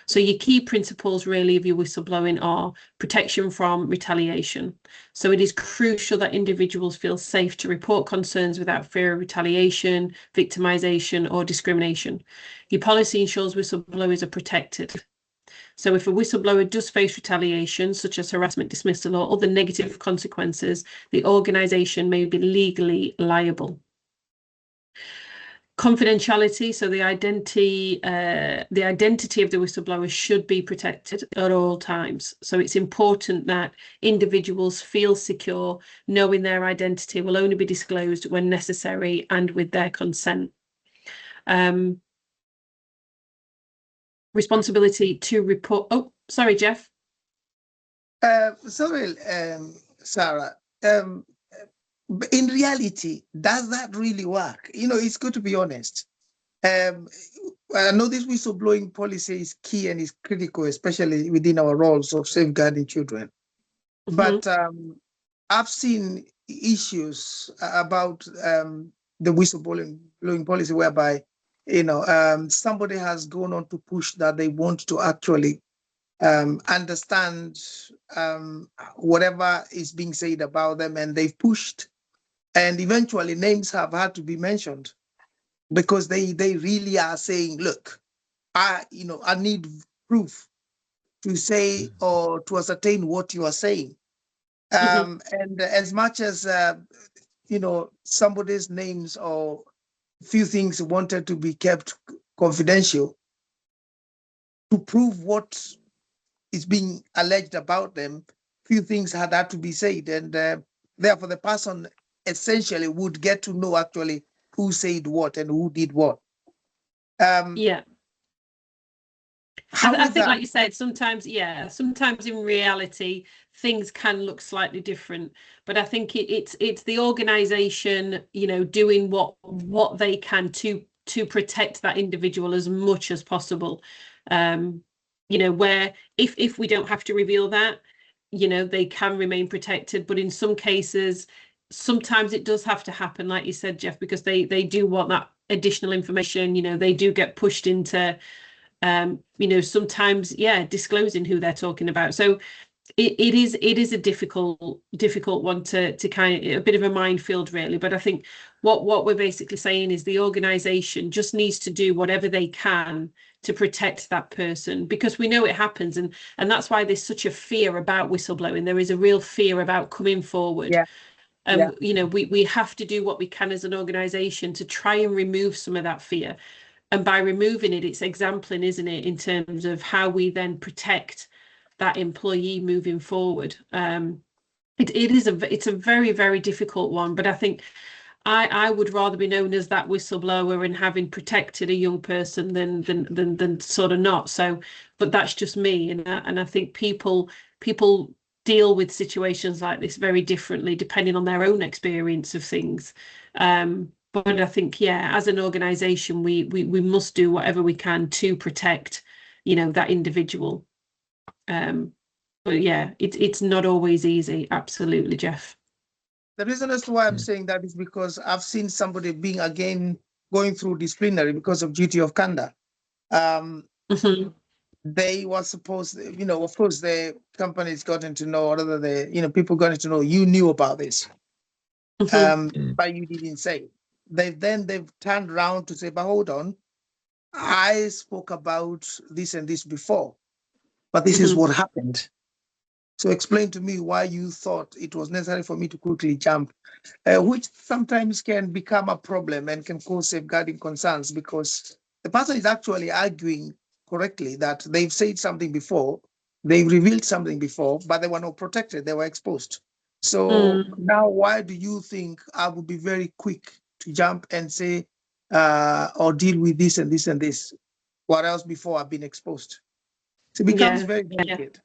So your key principles really of your whistleblowing are protection from retaliation. So it is crucial that individuals feel safe to report concerns without fear of retaliation, victimisation, or discrimination. Your policy ensures whistleblowers are protected. So if a whistleblower does face retaliation, such as harassment, dismissal, or other negative consequences, the organisation may be legally liable. Confidentiality, so the identity of the whistleblower should be protected at all times. So it's important that individuals feel secure, knowing their identity will only be disclosed when necessary and with their consent. Responsibility to report. Oh, sorry, Jeff. Sorry, Sarah. In reality, does that really work? It's good to be honest. I know this whistleblowing policy is key and is critical, especially within our roles of safeguarding children. Mm-hmm. But I've seen issues about the whistleblowing policy whereby, somebody has gone on to push that they want to actually understand whatever is being said about them, and they've pushed, and eventually names have had to be mentioned because they really are saying, look, I need proof to say or to ascertain what you are saying. And as much as somebody's names or few things wanted to be kept confidential, to prove what is being alleged about them, few things had to be said. And Therefore, the person essentially would get to know actually who said what and who did what. Yeah. I think, like you said, sometimes in reality, things can look slightly different. But I think it's the organisation, doing what they can to protect that individual as much as possible. Where if we don't have to reveal that, they can remain protected. But in some cases, sometimes it does have to happen, like you said, Jeff, because they do want that additional information. They do get pushed into sometimes disclosing who they're talking about. So it is a difficult one to kind of, a bit of a minefield really. But I think what we're basically saying is the organization just needs to do whatever they can to protect that person, because we know it happens, and that's why there's such a fear about whistleblowing. There is a real fear about coming forward. We have to do what we can as an organization to try and remove some of that fear. And by removing it, it's exempling, isn't it, in terms of how we then protect that employee moving forward. It's a very, very difficult one, but I think I would rather be known as that whistleblower and having protected a young person than sort of not. So, but that's just me, and I think people deal with situations like this very differently depending on their own experience of things. But I think, as an organisation, we must do whatever we can to protect, that individual. But it's not always easy. Absolutely, Jeff. The reason as to why I'm saying that is because I've seen somebody being again going through disciplinary because of duty of conduct. They were supposed, of course, the company's gotten to know, or rather, people gotten to know you knew about this, but you didn't say. They've turned around to say, but hold on, I spoke about this and this before, but this is what happened. So explain to me why you thought it was necessary for me to quickly jump, which sometimes can become a problem and can cause safeguarding concerns, because the person is actually arguing correctly that they've said something before, they've revealed something before, but they were not protected, they were exposed. So now why do you think I would be very quick to jump and say, or deal with this and this and this, what else before I've been exposed? So it becomes very delicate.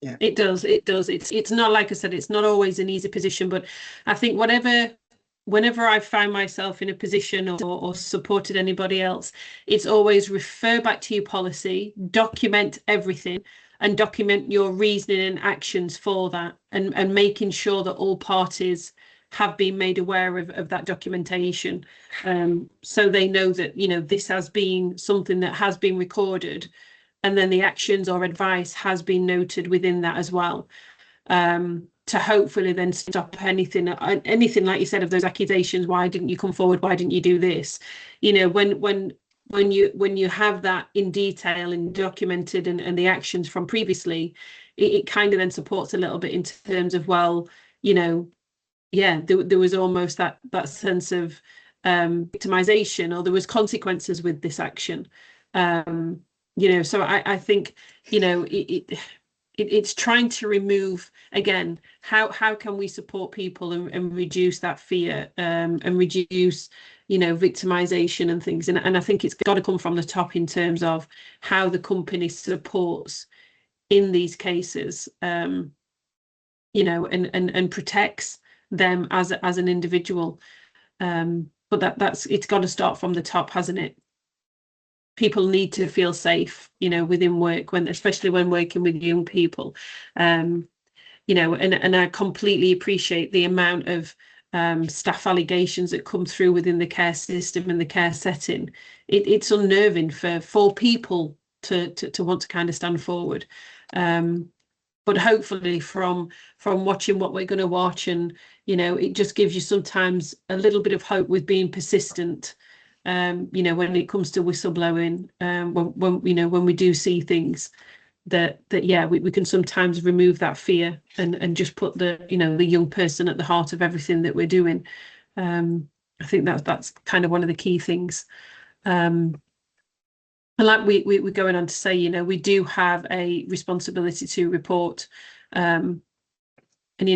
Yeah, it does. It's not, like I said, it's not always an easy position, but I think whenever I find myself in a position or supported anybody else, it's always refer back to your policy, document everything, and document your reasoning and actions for that, and making sure that all parties have been made aware of that documentation, so they know that this has been something that has been recorded, and then the actions or advice has been noted within that as well, to hopefully then stop anything like you said of those accusations. Why didn't you come forward? Why didn't you do this? When you have that in detail and documented, and the actions from previously, it kind of then supports a little bit in terms of, well, there was almost that sense of victimization, or there was consequences with this action. So I think it's trying to remove, again, how can we support people and reduce that fear, and reduce victimization and things, and I think it's got to come from the top in terms of how the company supports in these cases, and protects them as an individual, but it's got to start from the top, hasn't it? People need to feel safe, within work, especially when working with young people, and I completely appreciate the amount of staff allegations that come through within the care system and the care setting. It's unnerving for people to want to kind of stand forward, but hopefully from watching what we're going to watch, and it just gives you sometimes a little bit of hope with being persistent, when it comes to whistleblowing, when we do see things that we can sometimes remove that fear, and just put the young person at the heart of everything that we're doing. I think that's kind of one of the key things. And like we're going on to say, we do have a responsibility to report and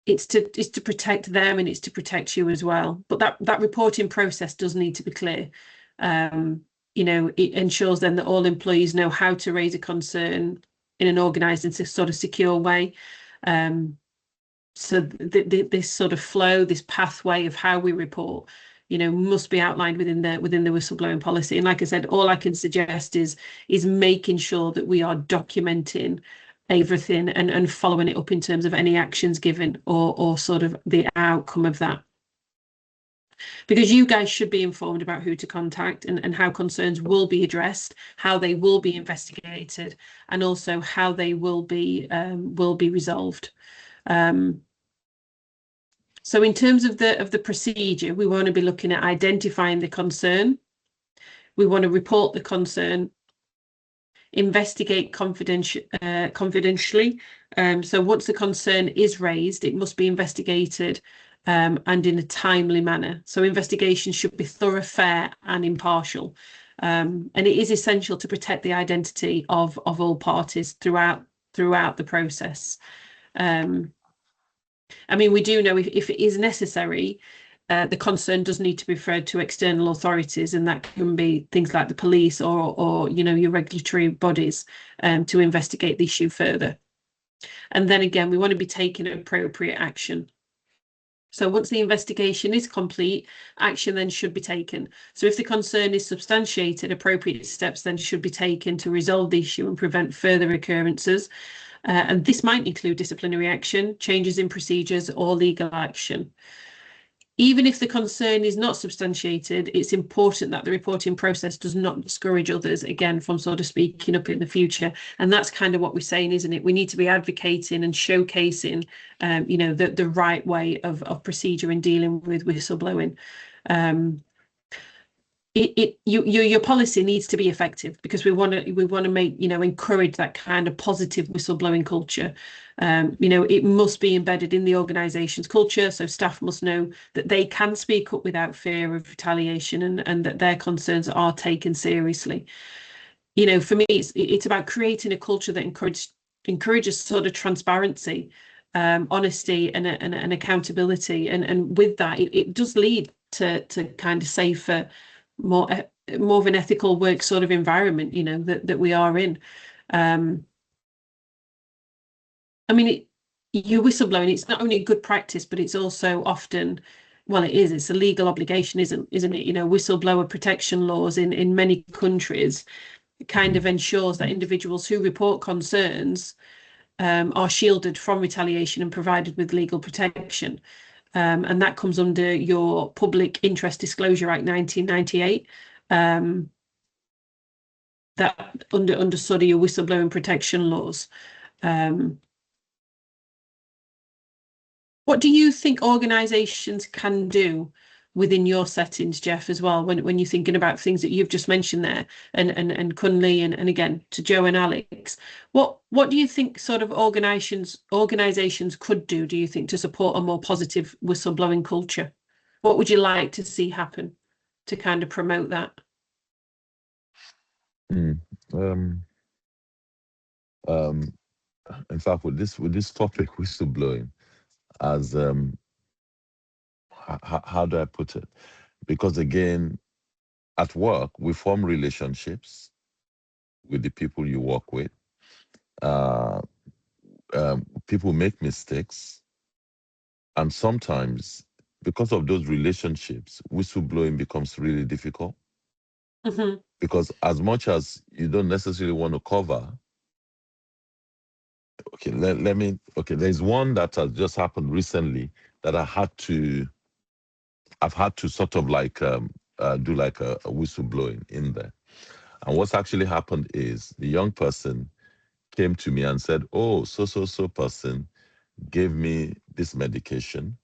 it's to protect them, and it's to protect you as well. But that reporting process does need to be clear. It ensures then that all employees know how to raise a concern in an organised and sort of secure way. So this sort of flow, this pathway of how we report, must be outlined within the whistleblowing policy. And like I said, all I can suggest is making sure that we are documenting everything and following it up in terms of any actions given or sort of the outcome of that. Because you guys should be informed about who to contact and how concerns will be addressed, how they will be investigated, and also how they will be resolved. So in terms of the procedure, we want to be looking at identifying the concern. We want to report the concern, investigate confidentially. So once the concern is raised, it must be investigated and in a timely manner. So investigation should be thorough, fair, and impartial. And it is essential to protect the identity of all parties throughout the process. I mean, we do know if it is necessary, the concern does need to be referred to external authorities, and that can be things like the police or your regulatory bodies to investigate the issue further. And then again, we want to be taking appropriate action. So once the investigation is complete, action then should be taken. So if the concern is substantiated, appropriate steps then should be taken to resolve the issue and prevent further occurrences. And this might include disciplinary action, changes in procedures, or legal action. Even if the concern is not substantiated, it's important that the reporting process does not discourage others, again, from sort of speaking up in the future. And that's kind of what we're saying, isn't it? We need to be advocating and showcasing, the right way of procedure in dealing with whistleblowing. Your policy needs to be effective, because we want to make, encourage that kind of positive whistleblowing culture. It must be embedded in the organisation's culture, so staff must know that they can speak up without fear of retaliation and that their concerns are taken seriously. For me, it's about creating a culture that encourages sort of transparency, honesty, and accountability, and with that, it does lead to kind of safer, more of an ethical work sort of environment, that we are in. I mean, your whistleblowing, it's not only a good practice, but it's also often, well, it's a legal obligation, isn't it? Whistleblower protection laws in many countries kind of ensures that individuals who report concerns are shielded from retaliation and provided with legal protection. And that comes under your Public Interest Disclosure Act 1998. That under sort of your whistleblowing protection laws. What do you think organisations can do within your settings, Jeff, as well, when you're thinking about things that you've just mentioned there, and Kunle, and again to Joe and Alex? What do you think sort of organisations could do, do you think, to support a more positive whistleblowing culture? What would you like to see happen to kind of promote that? In fact, with this topic, whistleblowing, as how do I put it? Because again, at work, we form relationships with the people you work with. People make mistakes, and sometimes because of those relationships, whistleblowing becomes really difficult. Mm-hmm. Because as much as you don't necessarily want to cover, okay, there's one that has just happened recently that I've had to sort of like do like a whistleblowing in there. And what's actually happened is the young person came to me and said, oh, so person gave me this medication.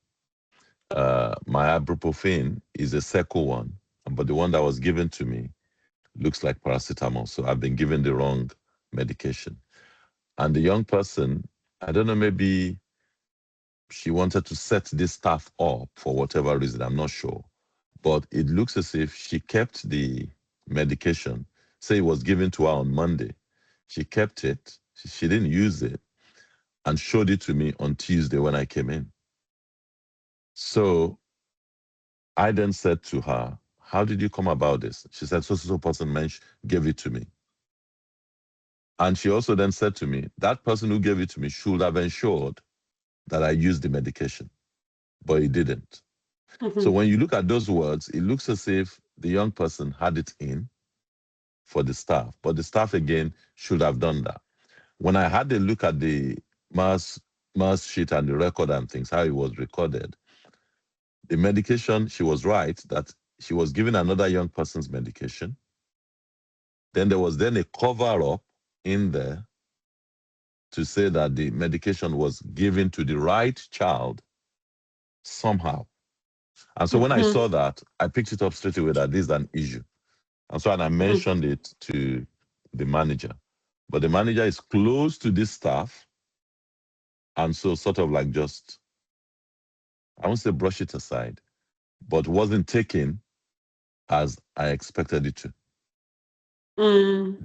My ibuprofen is a second one, but the one that was given to me looks like paracetamol. So I've been given the wrong medication. And the young person, I don't know, maybe she wanted to set this staff up for whatever reason, I'm not sure. But it looks as if she kept the medication. Say it was given to her on Monday. She kept it She didn't use it and showed it to me on Tuesday when I came in. So I then said to her, how did you come about this? She said, so person gave it to me. And she also then said to me, that person who gave it to me should have ensured that I used the medication, but he didn't. So when you look at those words, it looks as if the young person had it in for the staff, but the staff again should have done that. When I had a look at the mass sheet and the record and things, how it was recorded, the medication, she was right that she was giving another young person's medication. Then there was then a cover-up in there to say that the medication was given to the right child somehow. And so when I saw that, I picked it up straight away that this is an issue. And so I mentioned it to the manager. But the manager is close to this staff. And so sort of like just, I won't say brush it aside, but wasn't taken as I expected it to. Do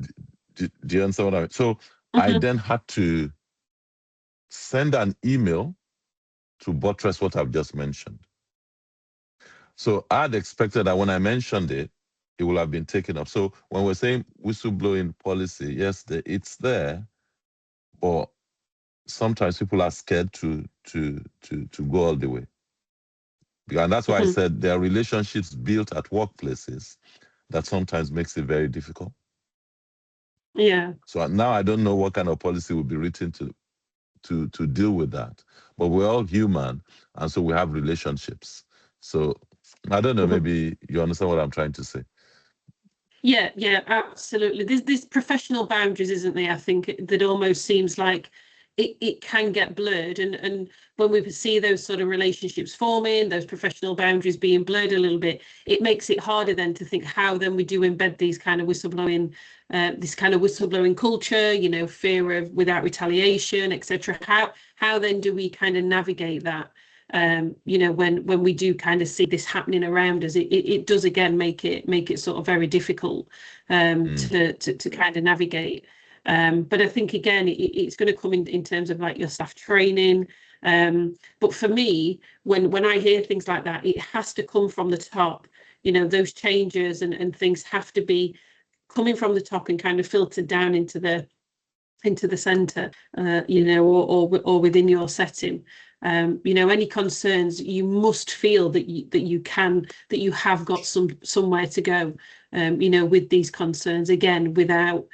you understand what I mean? So I then had to send an email to buttress what I've just mentioned. So I'd expected that when I mentioned it, it will have been taken up. So when we're saying whistleblowing policy, yes, it's there, but sometimes people are scared to go all the way. And that's why I said there are relationships built at workplaces that sometimes makes it very difficult. Yeah. So now I don't know what kind of policy will be written to deal with that. But we're all human, and so we have relationships. So I don't know, maybe you understand what I'm trying to say. Yeah, absolutely. There's professional boundaries, isn't there? I think that almost seems like it can get blurred, and when we see those sort of relationships forming, those professional boundaries being blurred a little bit, it makes it harder then to think how then we do embed these kind of whistleblowing, this kind of whistleblowing culture, you know, fear of without retaliation, etc. How then do we kind of navigate that? You know, when we do kind of see this happening around us, it does again make it sort of very difficult to kind of navigate. But I think again it's going to come in terms of like your staff training. But for me, when I hear things like that, it has to come from the top. You know, those changes and things have to be coming from the top and kind of filtered down into the center, you know, or within your setting. You know, any concerns, you must feel that you have got somewhere to go, you know, with these concerns, again, without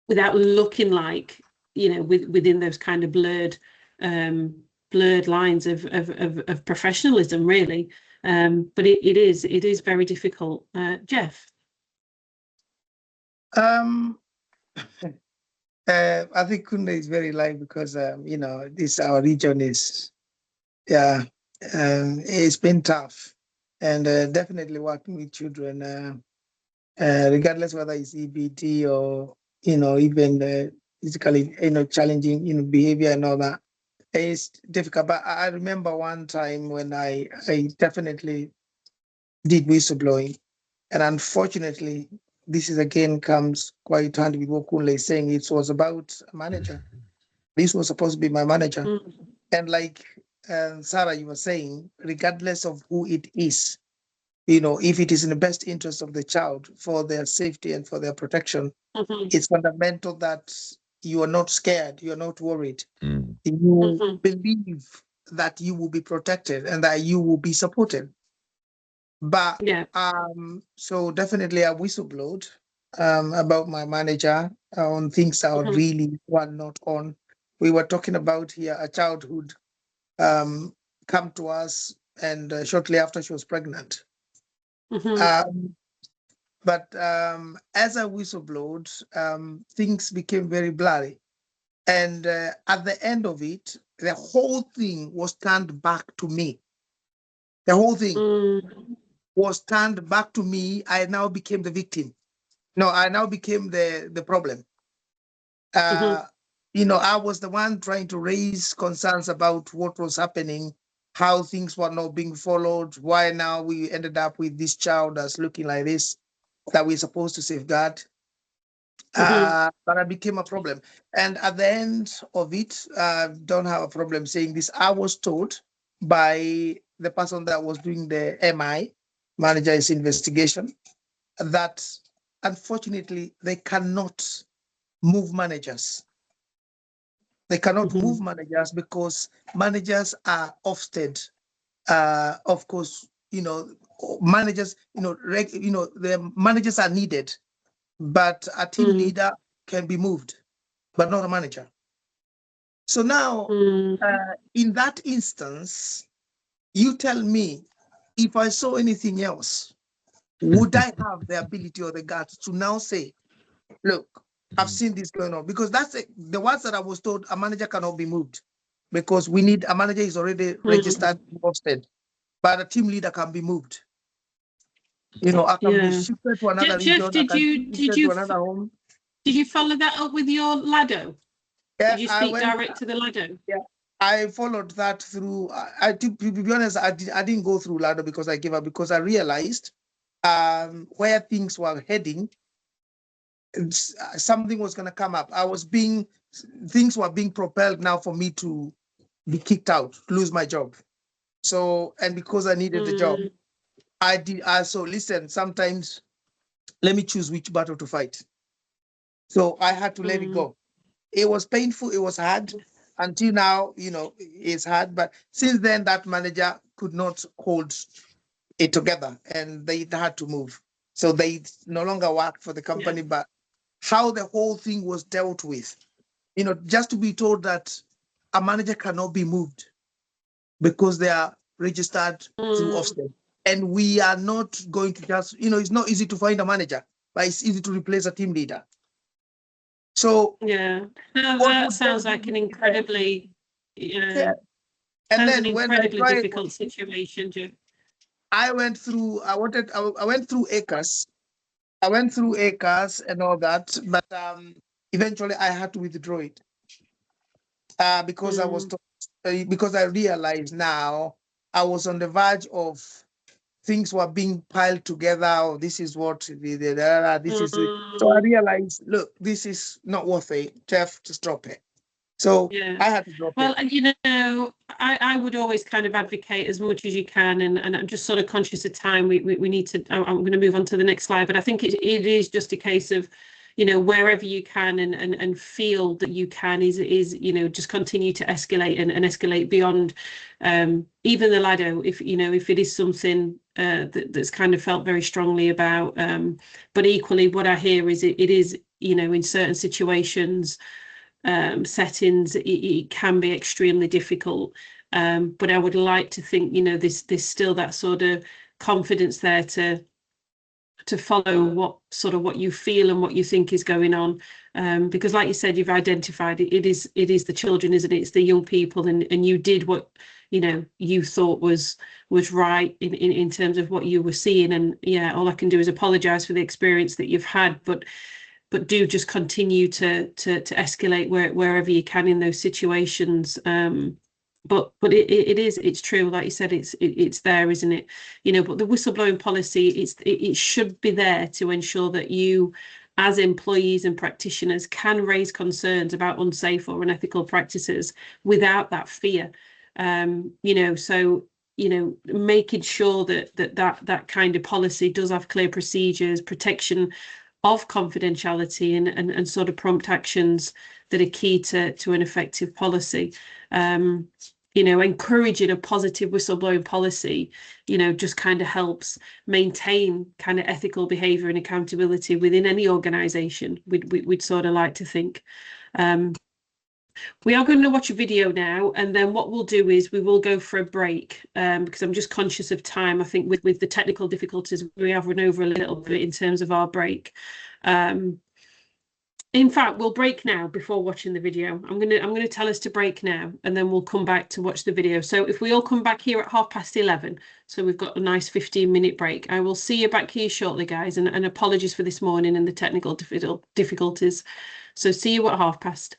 looking like, you know, within those kind of blurred lines of professionalism, really. But it is very difficult. Jeff? I think Kunle is very live because you know, this our region is, yeah, it's been tough, and definitely working with children, regardless whether it's EBD or, you know, even physically, you know, challenging, you know, behavior and all that. It's difficult. But I remember one time when I definitely did whistleblowing, and unfortunately, this is again comes quite handy with what Kunle is saying. It was about a manager. This was supposed to be my manager. And like Sarah, you were saying, regardless of who it is, you know, if it is in the best interest of the child for their safety and for their protection, it's fundamental that you are not scared, you are not worried. You believe that you will be protected and that you will be supported. But Yeah. So definitely I whistleblowed about my manager on things that really were not on. We were talking about here a child who'd come to us, and shortly after she was pregnant. But as I whistleblowed, things became very blurry. And at the end of it, the whole thing was turned back to me. The whole thing was turned back to me. I now became the victim. No, I now became the problem. You know, I was the one trying to raise concerns about what was happening, how things were not being followed, why now we ended up with this child that's looking like this, that we're supposed to safeguard. But I became a problem. And at the end of it, don't have a problem saying this. I was told by the person that was doing the MI, manager's investigation, that unfortunately they cannot move managers. They cannot move managers because managers are Ofsted. Of course, managers, the managers are needed, but a team leader can be moved, but not a manager. So now, in that instance, you tell me, if I saw anything else, would I have the ability or the guts to now say, look, I've seen this going on? Because that's the ones that I was told a manager cannot be moved because we need a manager is already registered, posted, but a team leader can be moved. I can be shifted to another region. Jeff, did you follow that up with your Lado? Yeah, did you speak direct to the Lado? Yeah, I followed that through. To be honest, I didn't go through Lado because I gave up, because I realized where things were heading, something was going to come up. Things were being propelled now for me to be kicked out, lose my job. So, and because I needed the job, I did. So listen, sometimes let me choose which battle to fight. So I had to let it go. It was painful. It was hard. Until now, it's hard. But since then, that manager could not hold it together, and they had to move. So they no longer work for the company. But how the whole thing was dealt with, just to be told that a manager cannot be moved because they are registered through Ofsted. And we are not going to just, it's not easy to find a manager, but it's easy to replace a team leader. So that sounds like an incredibly and then an incredibly difficult situation, Joe. I went through ACAS. I went through ACAS and all that, but eventually I had to withdraw it because I was because I realized now I was on the verge of things were being piled together. Oh, this is what this is. So I realized, look, this is not worth it. Jeff, just drop it. So I had to drop it. Well, I would always kind of advocate as much as you can, and I'm just sort of conscious of time. We need to. I'm going to move on to the next slide, but I think it is just a case of, wherever you can and feel that you can is just continue to escalate and escalate beyond even the Lado, if it is something that's kind of felt very strongly about. But equally, what I hear is it is in certain situations, settings, it can be extremely difficult. But I would like to think there's still that sort of confidence there to follow what you feel and what you think is going on, because like you said, you've identified it is the children, isn't it? It's the young people, and you did what you thought was right in terms of what you were seeing. And all I can do is apologize for the experience that you've had, but do just continue to escalate wherever you can in those situations. But it's true, like you said, it's there, isn't it? But the whistleblowing policy, it should be there to ensure that you, as employees and practitioners, can raise concerns about unsafe or unethical practices without that fear. So making sure that kind of policy does have clear procedures, protection of confidentiality, and sort of prompt actions that are key to an effective policy. Encouraging a positive whistleblowing policy, just kind of helps maintain kind of ethical behaviour and accountability within any organisation. We'd sort of like to think. We are going to watch a video now, and then what we'll do is we will go for a break, because I'm just conscious of time. I think with the technical difficulties, we have run over a little bit in terms of our break. In fact, we'll break now before watching the video. I'm gonna tell us to break now, and then we'll come back to watch the video. So if we all come back here at 11:30, so we've got a nice 15-minute break. I will see you back here shortly, guys, and apologies for this morning and the technical difficulties. So see you at 12:30.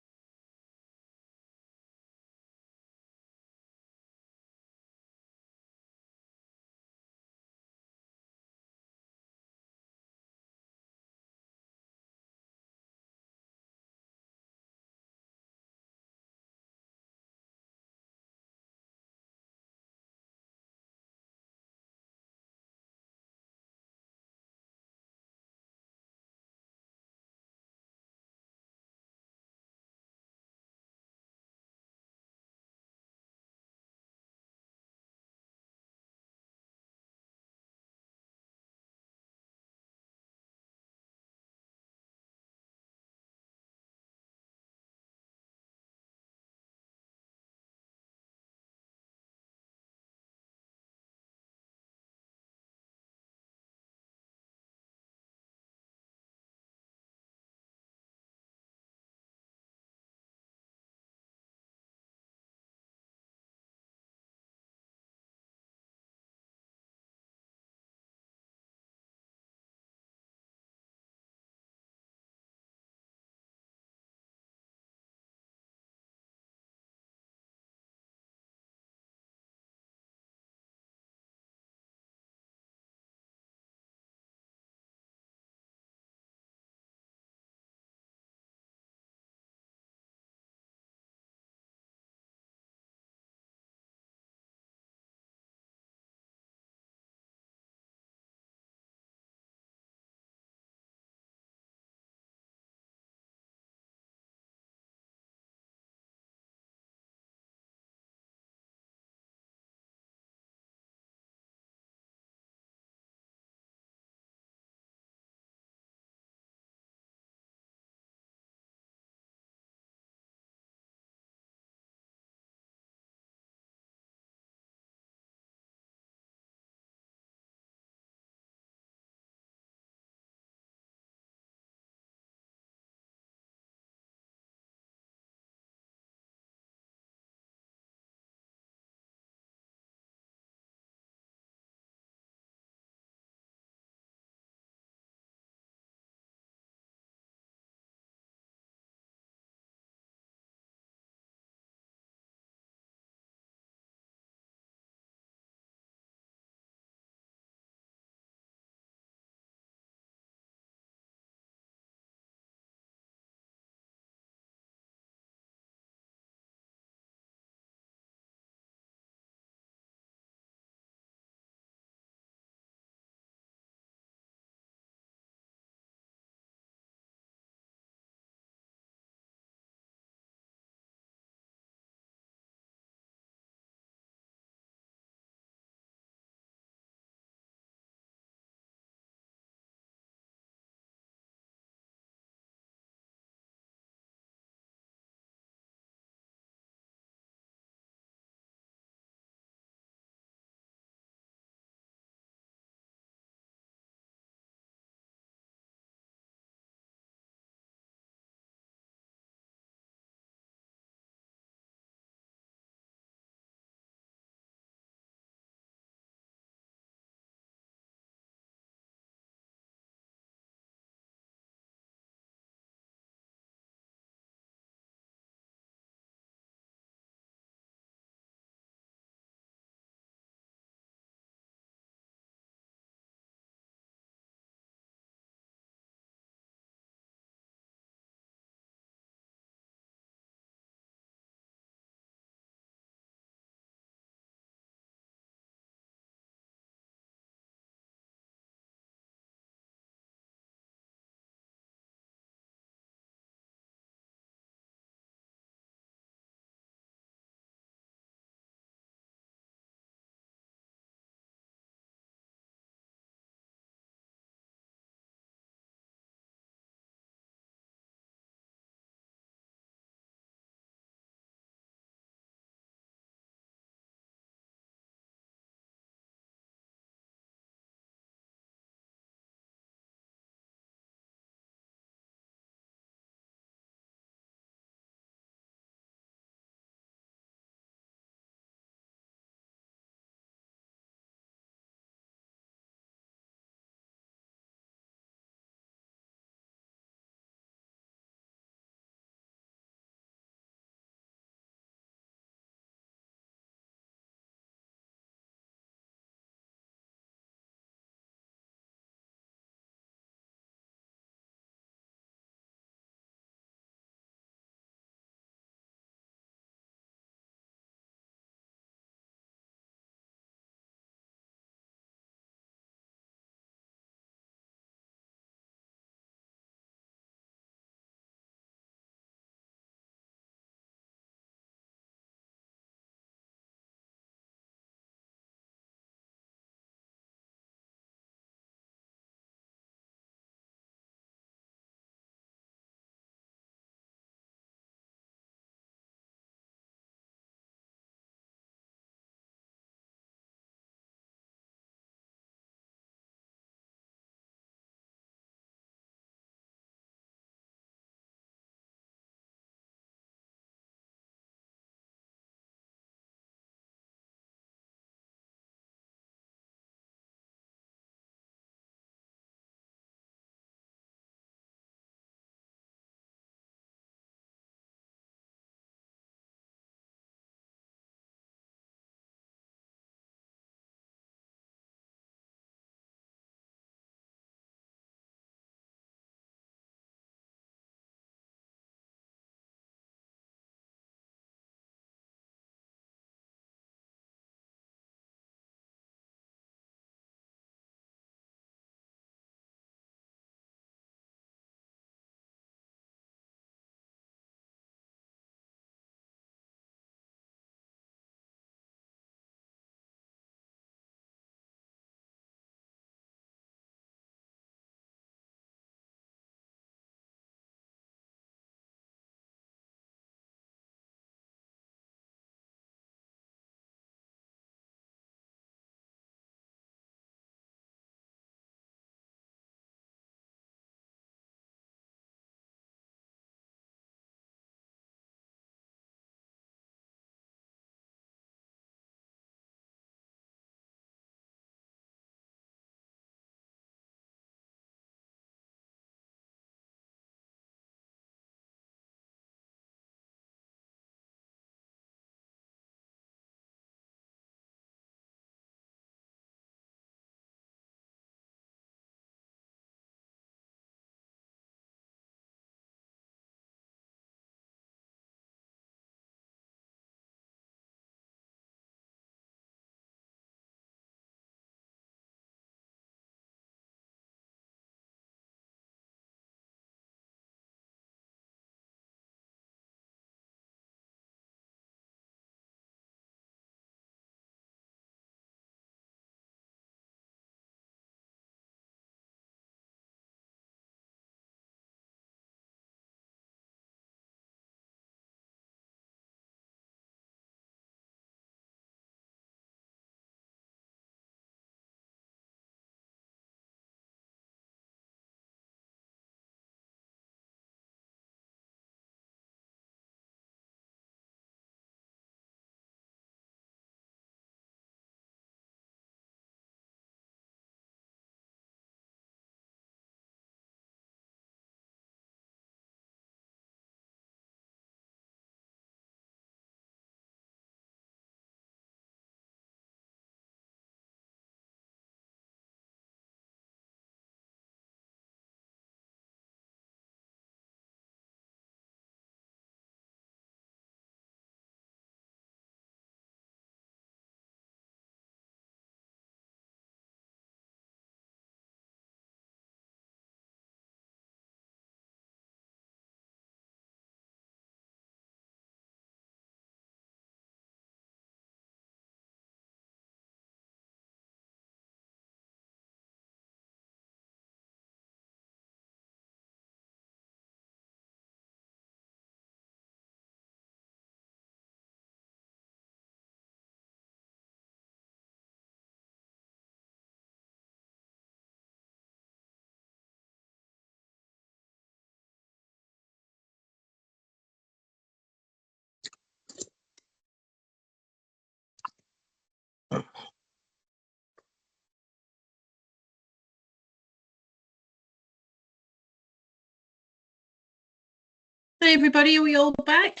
Hey everybody, are we all back?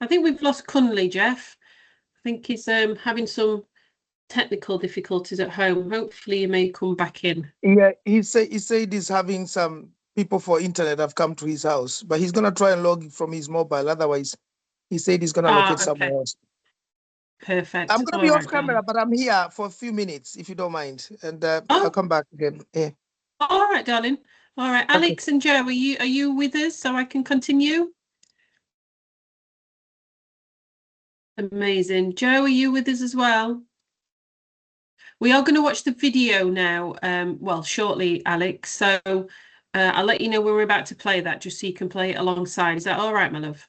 I think we've lost Cunley, Jeff. I think he's having some technical difficulties at home. Hopefully he may come back in. Yeah, he said he's having some people for internet have come to his house, but he's gonna try and log from his mobile. Otherwise, he said he's gonna locate Okay. somewhere else. Perfect. I'm gonna All be right, off camera, darling. but I'm here for a few minutes if you don't mind, and Oh. I'll come back again. Yeah. All right, darling. All right, Okay. Alex and Joe, are you with us so I can continue? Amazing. Joe, are you with us as well? We are going to watch the video now, well, shortly, Alex. So I'll let you know when we're about to play that, just so you can play it alongside. Is that all right, my love?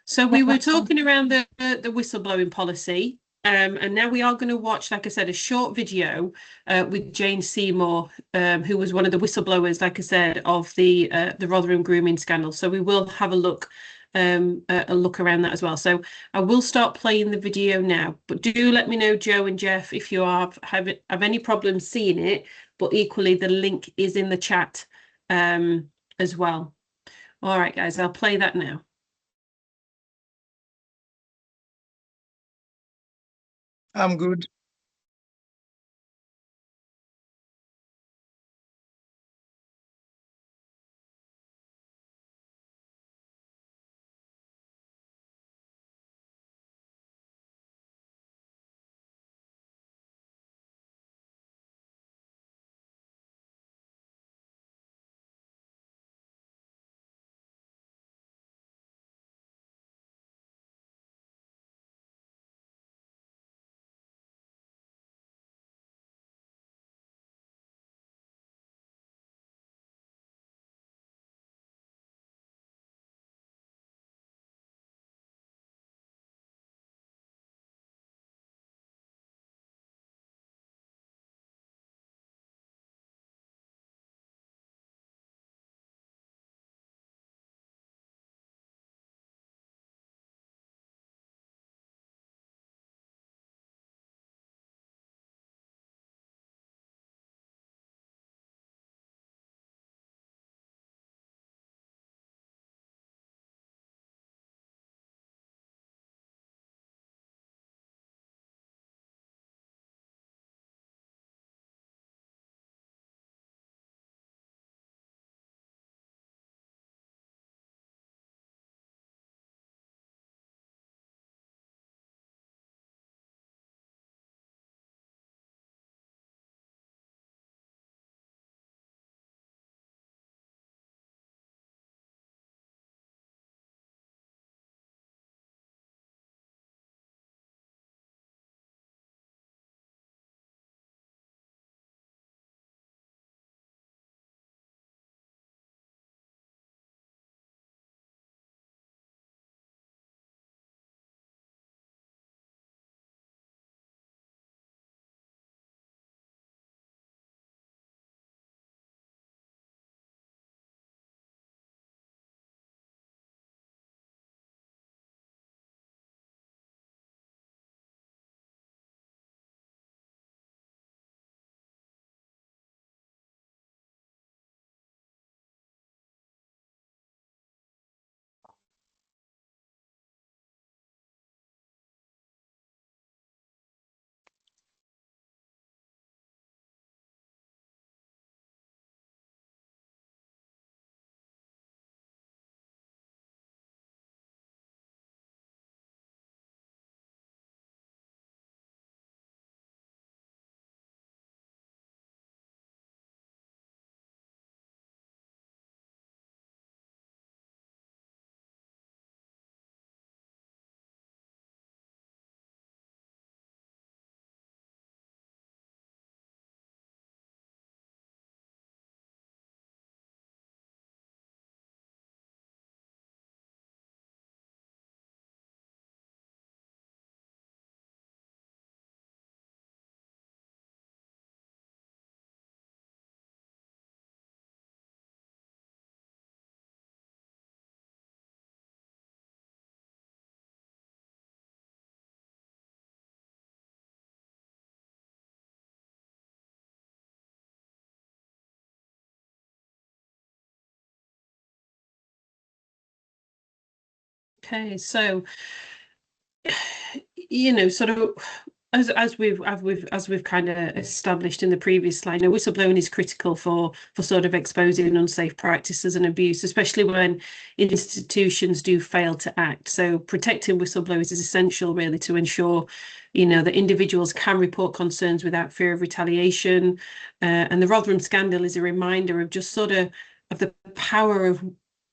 So we were talking around the whistleblowing policy, and now we are going to watch, like I said, a short video with Jane Seymour, who was one of the whistleblowers, like I said, of the Rotherham grooming scandal. So we will have a look around that as well. So I will start playing the video now, but do let me know, Joe and Jeff, if you have any problems seeing it. But equally, the link is in the chat as well. All right, guys, I'll play that now. I'm good. Okay, so you know, sort of as we've kind of established in the previous slide, you know, whistleblowing is critical for sort of exposing unsafe practices and abuse, especially when institutions do fail to act. So protecting whistleblowers is essential, really, to ensure, you know, that individuals can report concerns without fear of retaliation. And the Rotherham scandal is a reminder of just sort of the power of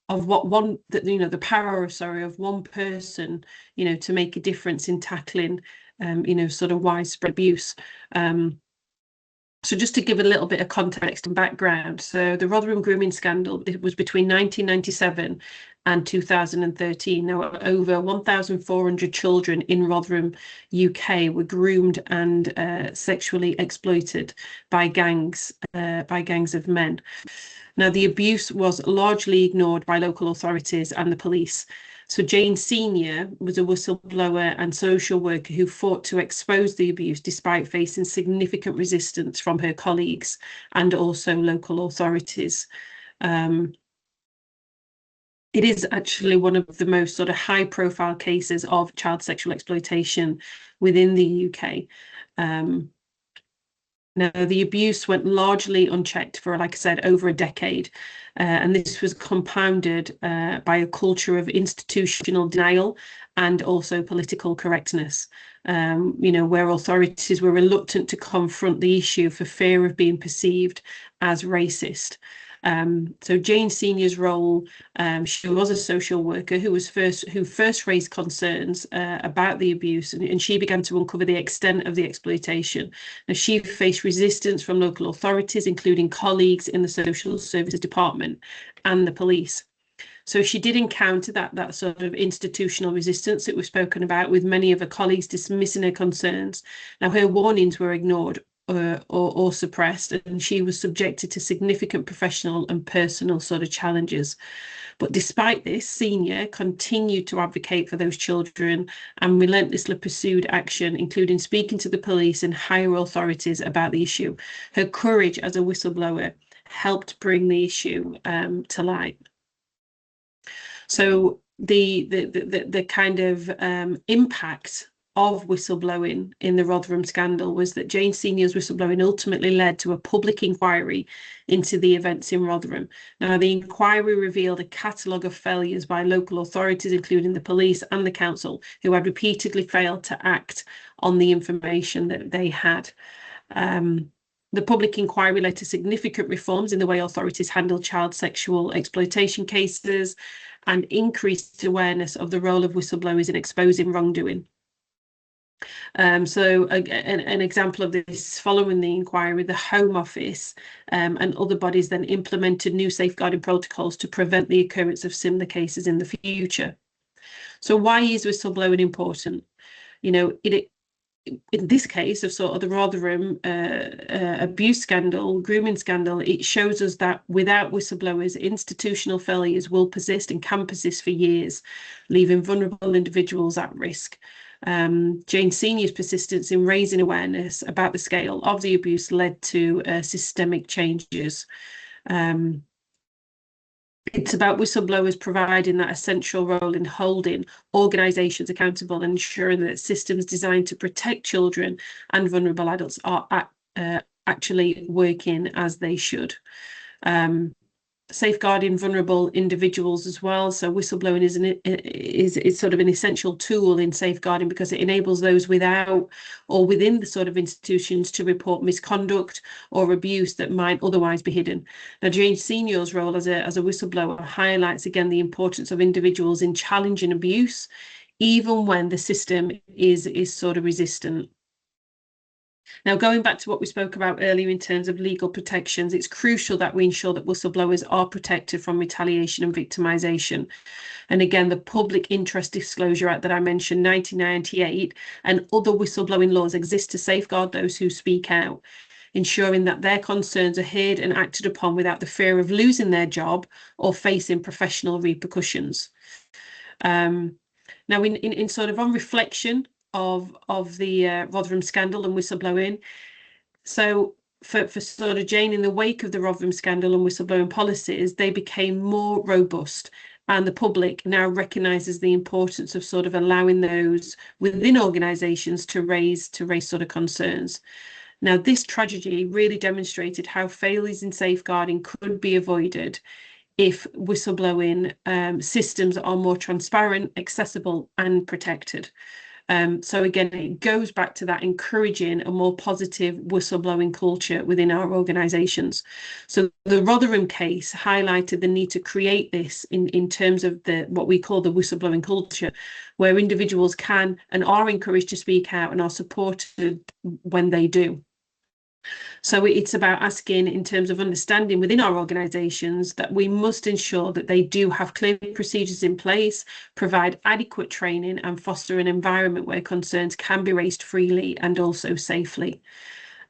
what one that you know the power, sorry, of one person, you know, to make a difference in tackling you know, sort of widespread abuse. So just to give a little bit of context and background, so the Rotherham grooming scandal, it was between 1997 and 2013. Now, over 1,400 children in Rotherham, UK, were groomed and sexually exploited by gangs of men. Now, the abuse was largely ignored by local authorities and the police. So Jane Senior was a whistleblower and social worker who fought to expose the abuse despite facing significant resistance from her colleagues and also local authorities. It is actually one of the most sort of high-profile cases of child sexual exploitation within the UK. Now, the abuse went largely unchecked for, like I said, over a decade. And this was compounded by a culture of institutional denial and also political correctness, you know, where authorities were reluctant to confront the issue for fear of being perceived as racist. So Jane Senior's role, she was a social worker who first raised concerns about the abuse, and she began to uncover the extent of the exploitation. Now, she faced resistance from local authorities, including colleagues in the social services department and the police. So she did encounter that sort of institutional resistance that was spoken about, with many of her colleagues dismissing her concerns. Now, her warnings were ignored or suppressed, and she was subjected to significant professional and personal sort of challenges. But despite this, Senior continued to advocate for those children and relentlessly pursued action, including speaking to the police and higher authorities about the issue. Her courage as a whistleblower helped bring the issue to light. So the kind of impact of whistleblowing in the Rotherham scandal was that Jane Senior's whistleblowing ultimately led to a public inquiry into the events in Rotherham. Now, the inquiry revealed a catalogue of failures by local authorities, including the police and the council, who had repeatedly failed to act on the information that they had. The public inquiry led to significant reforms in the way authorities handle child sexual exploitation cases and increased awareness of the role of whistleblowers in exposing wrongdoing. So an example of this, following the inquiry, the Home Office and other bodies then implemented new safeguarding protocols to prevent the occurrence of similar cases in the future. So why is whistleblowing important? You know, in this case of sort of the Rotherham abuse scandal, grooming scandal, it shows us that without whistleblowers, institutional failures will persist and can persist for years, leaving vulnerable individuals at risk. Jane Senior's persistence in raising awareness about the scale of the abuse led to systemic changes. It's about whistleblowers providing that essential role in holding organisations accountable and ensuring that systems designed to protect children and vulnerable adults are actually working as they should. Safeguarding vulnerable individuals as well. So whistleblowing is sort of an essential tool in safeguarding, because it enables those without or within the sort of institutions to report misconduct or abuse that might otherwise be hidden. Now, Jane Senior's role as a whistleblower highlights again the importance of individuals in challenging abuse, even when the system is sort of resistant. Now, going back to what we spoke about earlier in terms of legal protections, it's crucial that we ensure that whistleblowers are protected from retaliation and victimisation. And again, the Public Interest Disclosure Act that I mentioned, 1998, and other whistleblowing laws exist to safeguard those who speak out, ensuring that their concerns are heard and acted upon without the fear of losing their job or facing professional repercussions. Now, in sort of on reflection of the Rotherham scandal and whistleblowing. So for sort of Jane, in the wake of the Rotherham scandal and whistleblowing policies, they became more robust and the public now recognises the importance of sort of allowing those within organisations to raise sort of concerns. Now, this tragedy really demonstrated how failures in safeguarding could be avoided if whistleblowing systems are more transparent, accessible, and protected. So again, it goes back to that encouraging a more positive whistleblowing culture within our organisations. So the Rotherham case highlighted the need to create this in terms of what we call the whistleblowing culture, where individuals can and are encouraged to speak out and are supported when they do. So it's about asking, in terms of understanding within our organisations, that we must ensure that they do have clear procedures in place, provide adequate training, and foster an environment where concerns can be raised freely and also safely.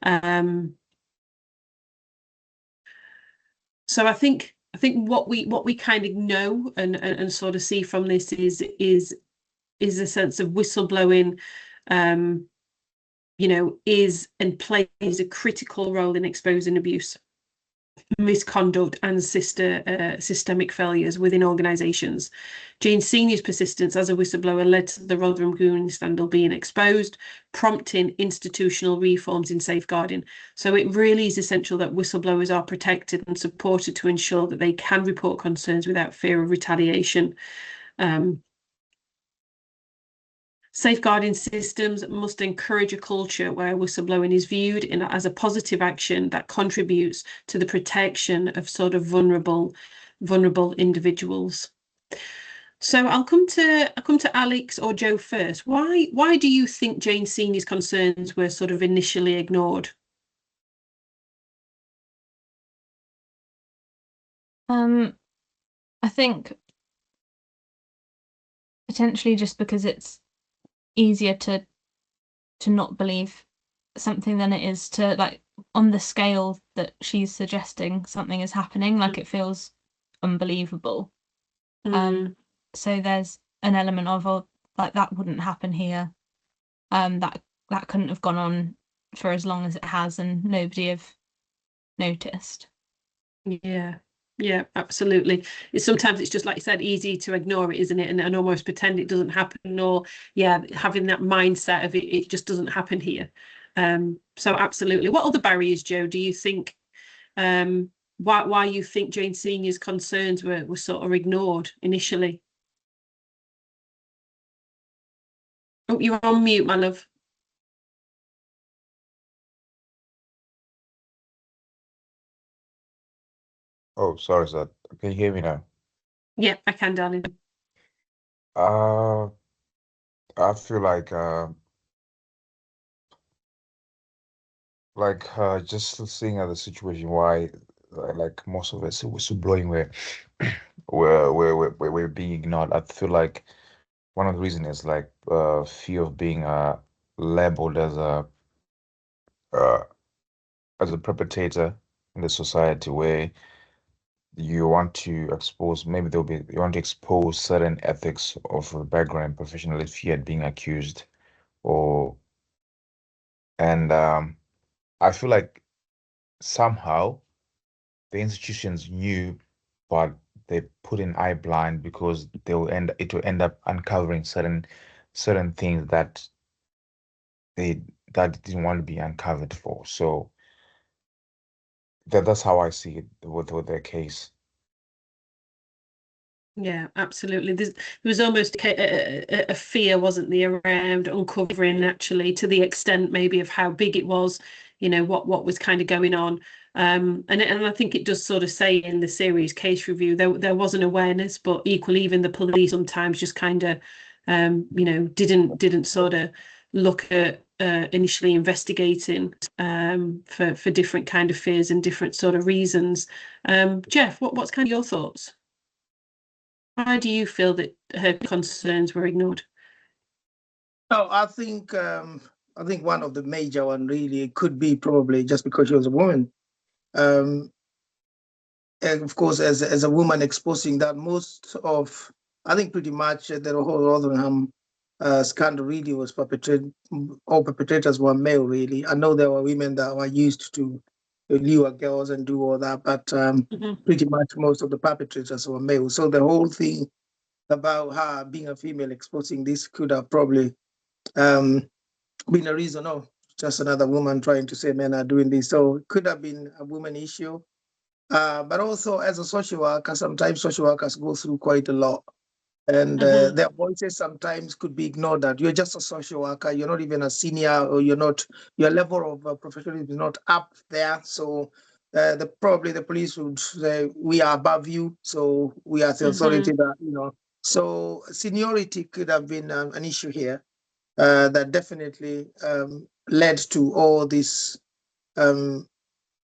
So I think what we kind of know and sort of see from this is a sense of whistleblowing. You know, is and plays a critical role in exposing abuse, misconduct, and systemic failures within organisations. Jane Senior's persistence as a whistleblower led to the Rotherham Grooming scandal being exposed, prompting institutional reforms in safeguarding. So it really is essential that whistleblowers are protected and supported to ensure that they can report concerns without fear of retaliation. Safeguarding systems must encourage a culture where whistleblowing is viewed as a positive action that contributes to the protection of sort of vulnerable individuals. So I'll come to Alex or Joe first. Why do you think Jane Senior's concerns were sort of initially ignored? I think potentially just because it's easier to not believe something than it is to, like, on the scale that she's suggesting something is happening, like it feels unbelievable. So there's an element of, oh, like, that wouldn't happen here. That couldn't have gone on for as long as it has and nobody have noticed. Yeah, absolutely. Sometimes it's just, like you said, easy to ignore it, isn't it? And almost pretend it doesn't happen, or having that mindset of it just doesn't happen here. So absolutely. What other barriers, Joe, do you think why you think Jane Senior's concerns were sort of ignored initially? Oh, you're on mute, my love. Oh, sorry, sir. Can you hear me now? Yeah, I can, darling. I feel like just seeing at the situation why like most of us whistleblowing we're being ignored. I feel like one of the reasons is like fear of being labeled uh, as a perpetrator in the society, where you want to expose, maybe you want to expose certain ethics of a background and professional fear being accused, and I feel like somehow the institutions knew, but they put an eye blind because it will end up uncovering certain things that didn't want to be uncovered for. So that's how I see it with their case. Yeah, absolutely. There was almost a fear, wasn't there, around uncovering, actually, to the extent maybe of how big it was, you know, what was kind of going on. And I think it does sort of say in the series case review there was an awareness, but equally even the police sometimes just kind of you know, didn't sort of look at initially investigating for different kind of fears and different sort of reasons. Jeff, what's kind of your thoughts? Why do you feel that her concerns were ignored? Oh, I think one of the major one really could be probably just because she was a woman. And of course, as a woman exposing that, I think pretty much the whole Rotherham scandal really was perpetrated. All perpetrators were male, really. I know there were women that were used to lure girls and do all that, but pretty much most of the perpetrators were male. So the whole thing about her being a female exposing this could have probably been a reason. Oh, just another woman trying to say men are doing this. So it could have been a woman issue. But also as a social worker, sometimes social workers go through quite a lot. And their voices sometimes could be ignored, that you're just a social worker, you're not even a senior, or you're not, your level of professionalism is not up there. So probably the police would say, we are above you, so we are the authority that, you know. So seniority could have been an issue here that definitely led to all these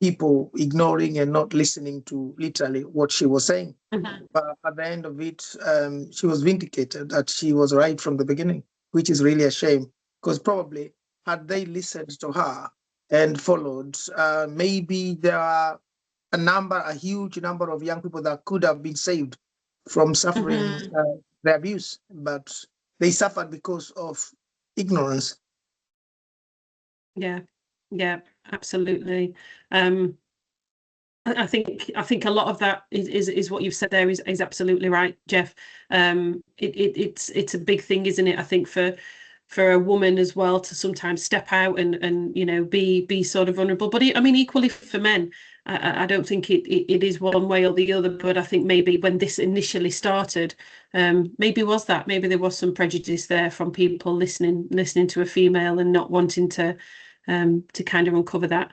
people ignoring and not listening to literally what she was saying. But at the end of it, she was vindicated that she was right from the beginning, which is really a shame, because probably had they listened to her and followed, maybe there are a huge number of young people that could have been saved from suffering the abuse, but they suffered because of ignorance. Yeah, absolutely. I think a lot of that is what you've said there is absolutely right, Jeff. It's a big thing, isn't it? I think for a woman as well to sometimes step out and you know be sort of vulnerable. But I mean, equally for men, I don't think it is one way or the other. But I think maybe when this initially started, maybe there was some prejudice there from people listening to a female and not wanting to kind of uncover that.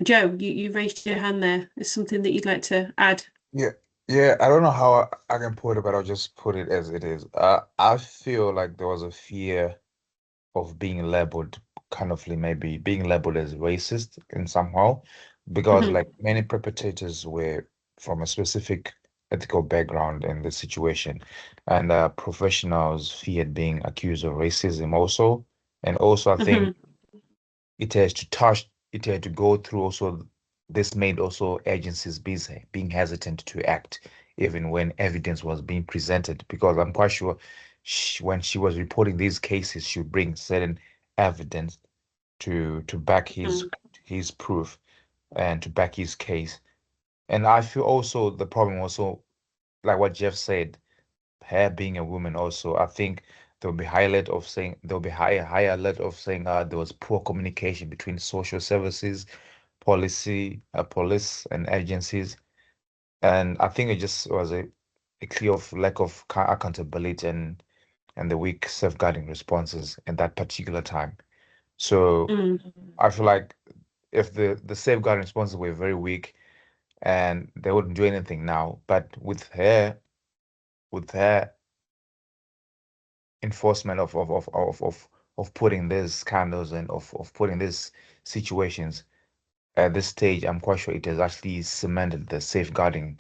Joe, you raised your hand there. Is something that you'd like to add? Yeah, I don't know how I can put it, but I'll just put it as it is. I feel like there was a fear of being labeled, kind of maybe being labeled as racist in somehow, because like many perpetrators were from a specific ethical background in the situation, and professionals feared being accused of racism also, and also I think it had to go through also. This made also agencies busy, being hesitant to act even when evidence was being presented, because I'm quite sure when she was reporting these cases, she would bring certain evidence to back his proof and to back his case. And I feel also the problem also, like what Jeff said, her being a woman also, I think there'll be higher alert of saying there was poor communication between social services, police and agencies. And I think it just was a clear of lack of accountability and the weak safeguarding responses in that particular time. So I feel like if the safeguarding responses were very weak and they wouldn't do anything now, but with her enforcement of putting these scandals and of putting these situations at this stage, I'm quite sure it has actually cemented the safeguarding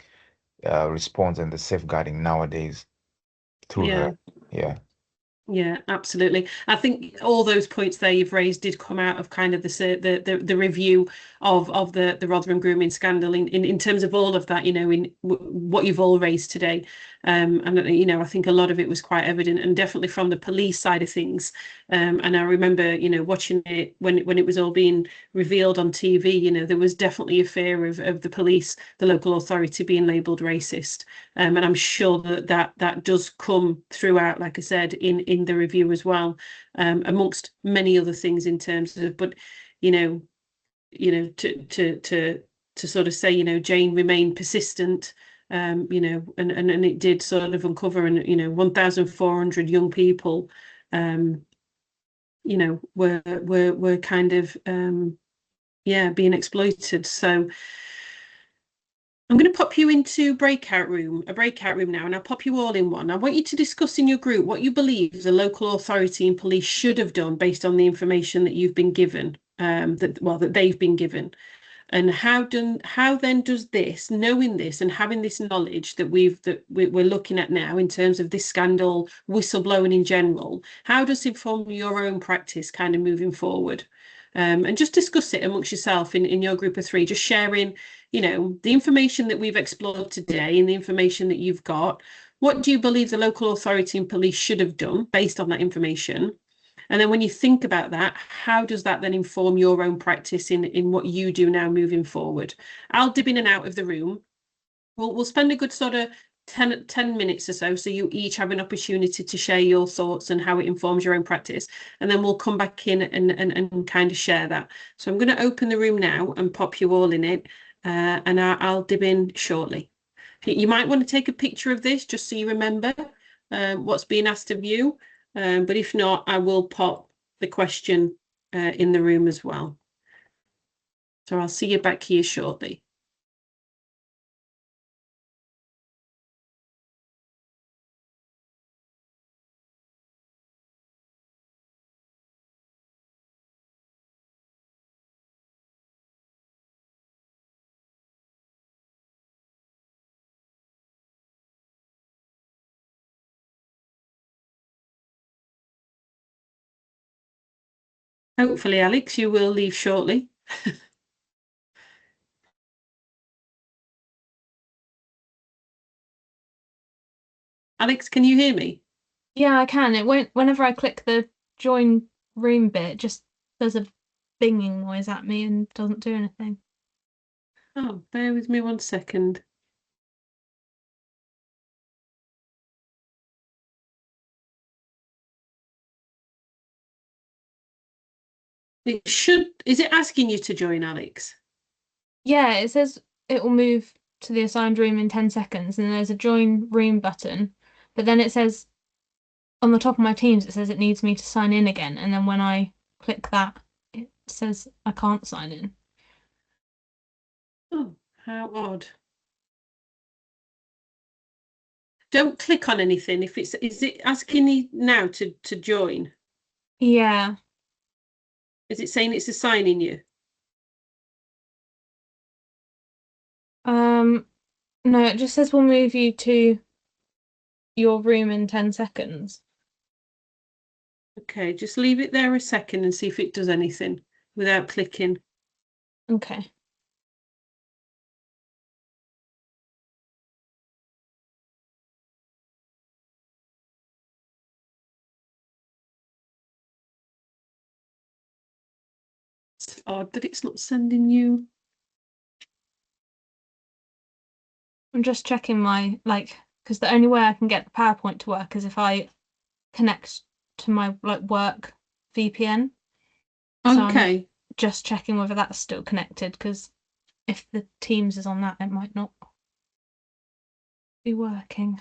response and the safeguarding nowadays through her. Yeah. Yeah, absolutely. I think all those points there you've raised did come out of kind of the review of the Rotherham grooming scandal in terms of all of that, you know, in what you've all raised today. And you know, I think a lot of it was quite evident, and definitely from the police side of things. And I remember, you know, watching it when it was all being revealed on TV. You know, there was definitely a fear of the police, the local authority, being labelled racist. And I'm sure that does come throughout, like I said, in the review as well, amongst many other things in terms of, but you know, to sort of say, you know, Jane remained persistent, you know, and it did sort of uncover, and you know, 1,400 young people, you know, were kind of being exploited. So I'm going to pop you into a breakout room now, and I'll pop you all in one. I want you to discuss in your group what you believe the local authority and police should have done based on the information that you've been given, that they've been given. And how then does this, knowing this and having this knowledge that we're looking at now in terms of this scandal, whistleblowing in general, how does it inform your own practice kind of moving forward? And just discuss it amongst yourself in your group of three, just sharing, you know, the information that we've explored today and the information that you've got. What do you believe the local authority and police should have done based on that information? And then when you think about that, how does that then inform your own practice in what you do now moving forward? I'll dip in and out of the room. We'll spend a good sort of 10 minutes or so you each have an opportunity to share your thoughts and how it informs your own practice, and then we'll come back in and kind of share that. So I'm going to open the room now and pop you all in it, and I'll dip in shortly. You might want to take a picture of this just so you remember what's being asked of you, but if not, I will pop the question in the room as well. So I'll see you back here shortly. Hopefully, Alex, you will leave shortly. Alex, can you hear me? Yeah, I can. It won't, whenever I click the join room bit, it just does a binging noise at me and doesn't do anything. Oh, bear with me 1 second. It should, is it asking you to join, Alex? Yeah, it says it will move to the assigned room in 10 seconds, and there's a join room button, but then it says on the top of my Teams, it says it needs me to sign in again, and then when I click that, it says I can't sign in. Oh, how odd. Don't click on anything if it's, is it asking you now to join? Yeah. Is it saying it's assigning you? No, it just says we'll move you to your room in 10 seconds. Okay, just leave it there a second and see if it does anything without clicking. Okay. It's odd that it's not sending you. I'm just checking my, because the only way I can get the PowerPoint to work is if I connect to my work VPN. So Okay. I'm just checking whether that's still connected, because if the Teams is on that, it might not be working.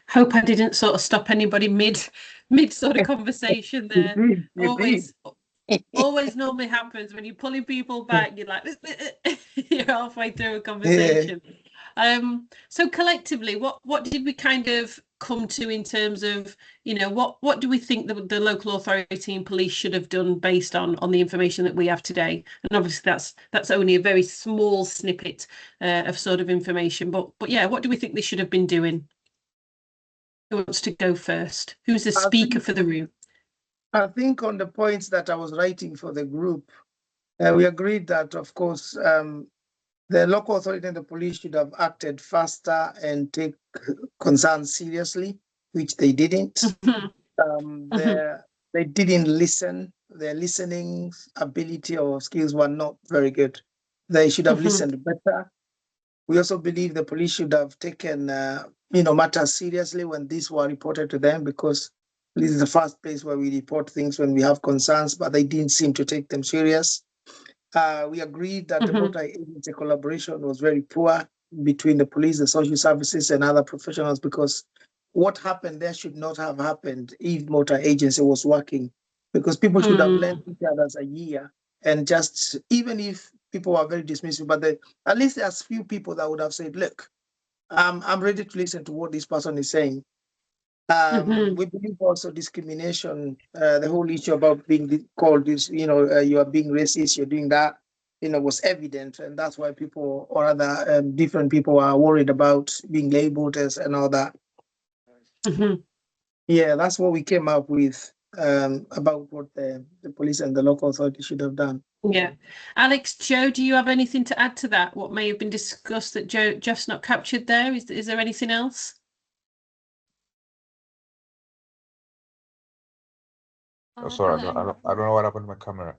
Hope I didn't sort of stop anybody mid sort of conversation there. You Always normally happens when you're pulling people back, you're like you're halfway through a Yeah. conversation. So collectively, what did we kind of come to in terms of, what do we think the local authority and police should have done based on the information that we have today? And obviously that's only a very small snippet of sort of information, but yeah, what do we think they should have been doing? Who wants to go first? Who's the speaker for the room? I think on the points that I was writing for the group, we agreed that, of course, the local authority and the police should have acted faster and take concerns seriously, which they didn't. They didn't listen. Their listening ability or skills were not very good. They should have listened better. We also believe the police should have taken, matters seriously when these were reported to them, because this is the first place where we report things when we have concerns, but they didn't seem to take them serious. We agreed that the multi-agency collaboration was very poor between the police, the social services, and other professionals, because what happened there should not have happened if multi-agency was working, because people should have lent each other a year, and just, even if people were very dismissive, but at least there's few people that would have said, look, I'm ready to listen to what this person is saying. We believe also discrimination, the whole issue about being called this, you are being racist, you're doing that, was evident. And that's why people, or other different people, are worried about being labeled as and all that. Yeah, that's what we came up with about what the police and the local authority should have done. Yeah. Alex, Joe, do you have anything to add to that? What may have been discussed that Jeff's not captured there? Is there anything else? Oh, sorry, I don't know what happened to my camera.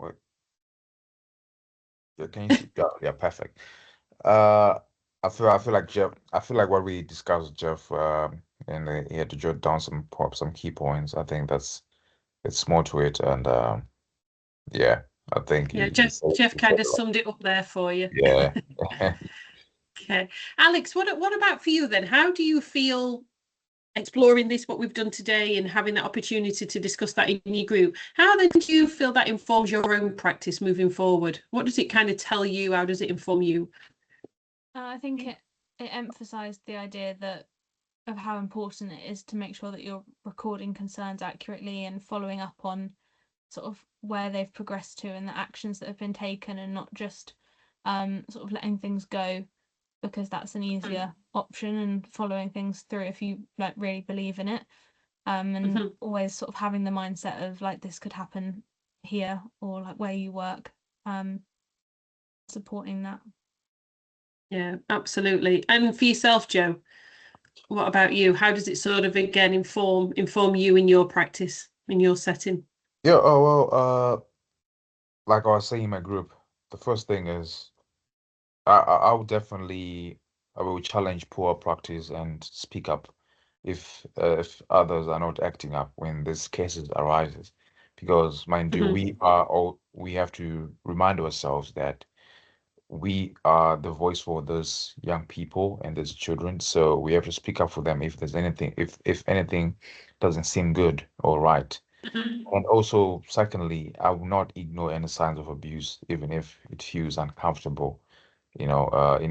Wait. Yeah, can you see? Yeah, perfect. I feel like Jeff. I feel like what we discussed, Jeff, and he had to jot down some key points. I think it's more to it, and yeah, I think Yeah, he Jeff kind of summed it up there for you. Yeah. Okay, Alex, what about for you then? How do you feel exploring this, what we've done today, and having that opportunity to discuss that in your group? How then do you feel that informs your own practice moving forward? What does it kind of tell you? How does it inform you? I think it emphasised the idea of how important it is to make sure that you're recording concerns accurately and following up on sort of where they've progressed to and the actions that have been taken, and not just sort of letting things go because that's an easier option, and following things through if you like really believe in it, and always sort of having the mindset of like, this could happen here, or like where you work, supporting that. Yeah, absolutely. And for yourself, Joe, what about you? How does it sort of again inform you in your practice, in your setting? Yeah, oh well, like I was saying in my group, the first thing is I will definitely I will challenge poor practice and speak up if others are not acting up when these cases arises, because mind you, we have to remind ourselves that we are the voice for those young people and those children, so we have to speak up for them if there's anything, if anything doesn't seem good or right. And also, secondly, I will not ignore any signs of abuse, even if it feels uncomfortable, in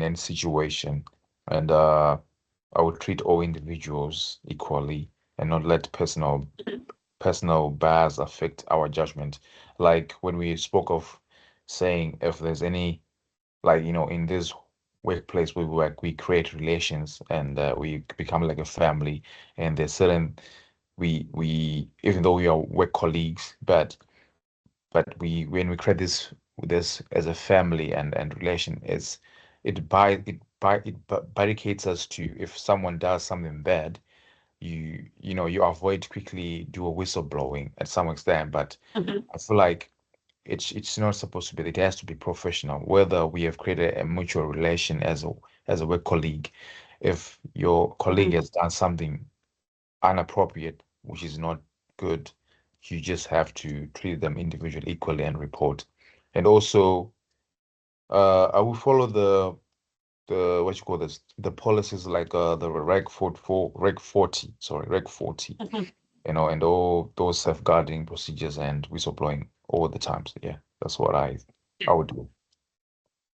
any situation. And I will treat all individuals equally and not let personal bias affect our judgment. Like when we spoke of saying if there's any, like, in this workplace we work, we create relations and we become like a family. And there's certain, we even though we are work colleagues, but we when we create this as a family and relation, it barricades us to, if someone does something bad, you avoid quickly do a whistleblowing at some extent. But I feel like it's not supposed to be. It has to be professional. Whether we have created a mutual relation as a work colleague, if your colleague has done something inappropriate, which is not good, you just have to treat them individually equally and report. And also, I will follow what you call this, the policies like the Reg 40, sorry, Reg 40, you know, and all those safeguarding procedures and whistleblowing all the time. So yeah, that's what I would do.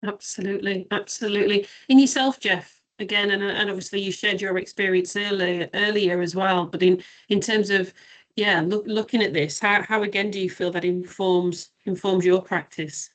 Absolutely, absolutely. In yourself, Jeff, again, and obviously you shared your experience earlier as well, but in terms of, yeah, looking at this, how again do you feel that informs your practice?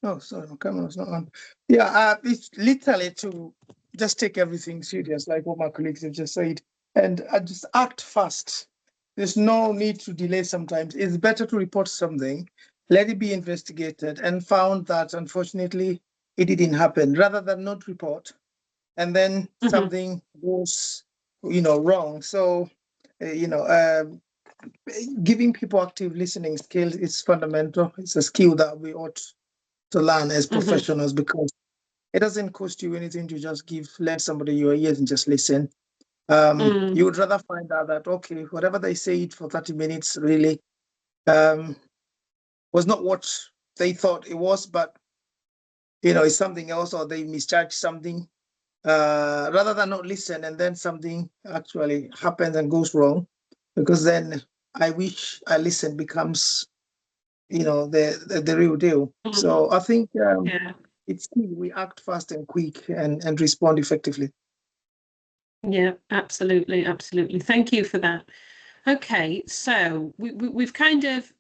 Oh, sorry, my camera's not on. Yeah, it's literally to just take everything serious, like what my colleagues have just said, and just act fast. There's no need to delay sometimes. It's better to report something, let it be investigated, and found that unfortunately it didn't happen, rather than not report, and then something goes, wrong. So, giving people active listening skills is fundamental. It's a skill that we ought to learn as professionals, because it doesn't cost you anything to just let somebody your ears and just listen. You would rather find out that, okay, whatever they said for 30 minutes really was not what they thought it was, but it's something else, or they misjudged something, rather than not listen and then something actually happens and goes wrong, because then I wish I listened becomes the real deal. So I think it's key we act fast and quick and respond effectively. Yeah, absolutely, absolutely. Thank you for that. Okay, so we've kind of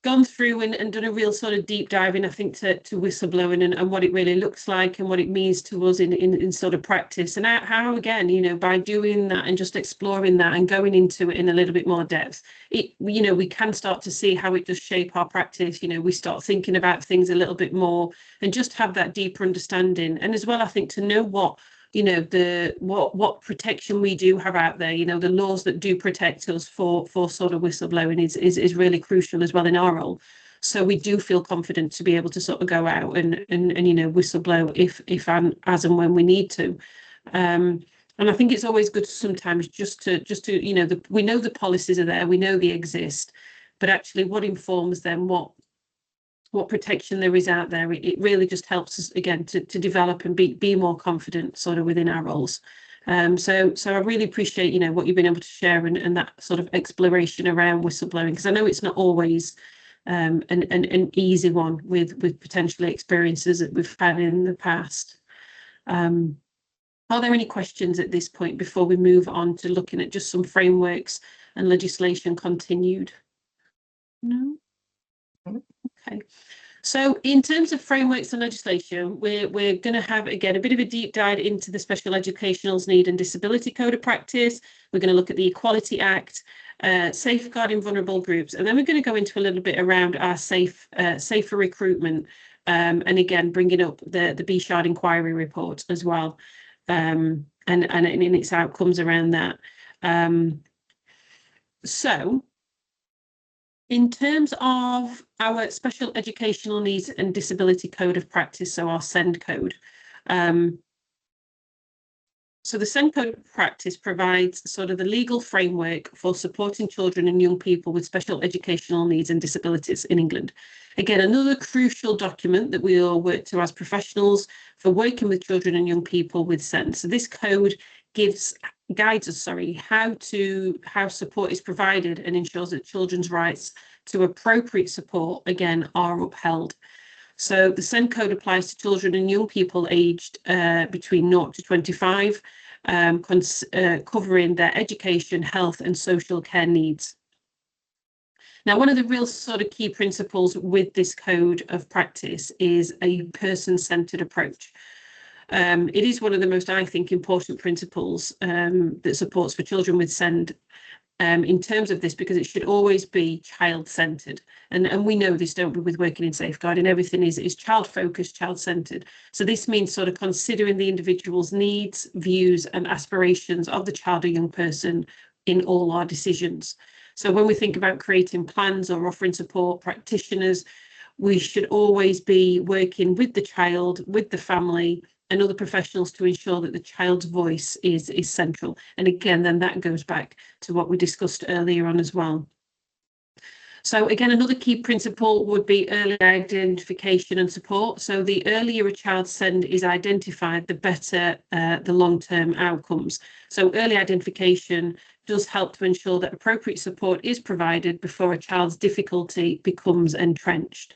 gone through and done a real sort of deep diving, I think, to whistleblowing and what it really looks like and what it means to us in sort of practice, and how again, by doing that and just exploring that and going into it in a little bit more depth, we can start to see how it does shape our practice. We start thinking about things a little bit more and just have that deeper understanding, and as well, I think, to know what what protection we do have out there, the laws that do protect us for sort of whistleblowing is really crucial as well in our role. So we do feel confident to be able to sort of go out and whistleblow if and as and when we need to. And I think it's always good sometimes just to we know the policies are there, we know they exist, but actually what informs them, what protection there is out there, it really just helps us again to develop and be more confident sort of within our roles. So I really appreciate what you've been able to share and that sort of exploration around whistleblowing, because I know it's not always an easy one with potentially experiences that we've had in the past. Are there any questions at this point before we move on to looking at just some frameworks and legislation continued? No? Okay. So in terms of frameworks and legislation, we're going to have, again, a bit of a deep dive into the Special Educational Needs and Disability Code of Practice. We're going to look at the Equality Act, safeguarding vulnerable groups, and then we're going to go into a little bit around our safer recruitment, and again, bringing up the B-Shard inquiry report as well, and in its outcomes around that. So in terms of our Special Educational Needs and Disability Code of Practice, so our SEND code. So the SEND Code of Practice provides sort of the legal framework for supporting children and young people with special educational needs and disabilities in England. Again, another crucial document that we all work to as professionals for working with children and young people with SEND. So this code guides us, how support is provided and ensures that children's rights to appropriate support, again, are upheld. So the SEND code applies to children and young people aged between 0 to 25, covering their education, health and social care needs. Now, one of the real sort of key principles with this code of practice is a person-centred approach. It is one of the most, I think, important principles that supports for children with SEND in terms of this, because it should always be child-centred. And we know this, don't we, with working in safeguarding, everything is child-focused, child-centred. So this means sort of considering the individual's needs, views and aspirations of the child or young person in all our decisions. So when we think about creating plans or offering support, practitioners, we should always be working with the child, with the family and other professionals to ensure that the child's voice is central. And again, then that goes back to what we discussed earlier on as well. So again, another key principle would be early identification and support. So the earlier a child's SEND is identified, the better the long-term outcomes. So early identification does help to ensure that appropriate support is provided before a child's difficulty becomes entrenched.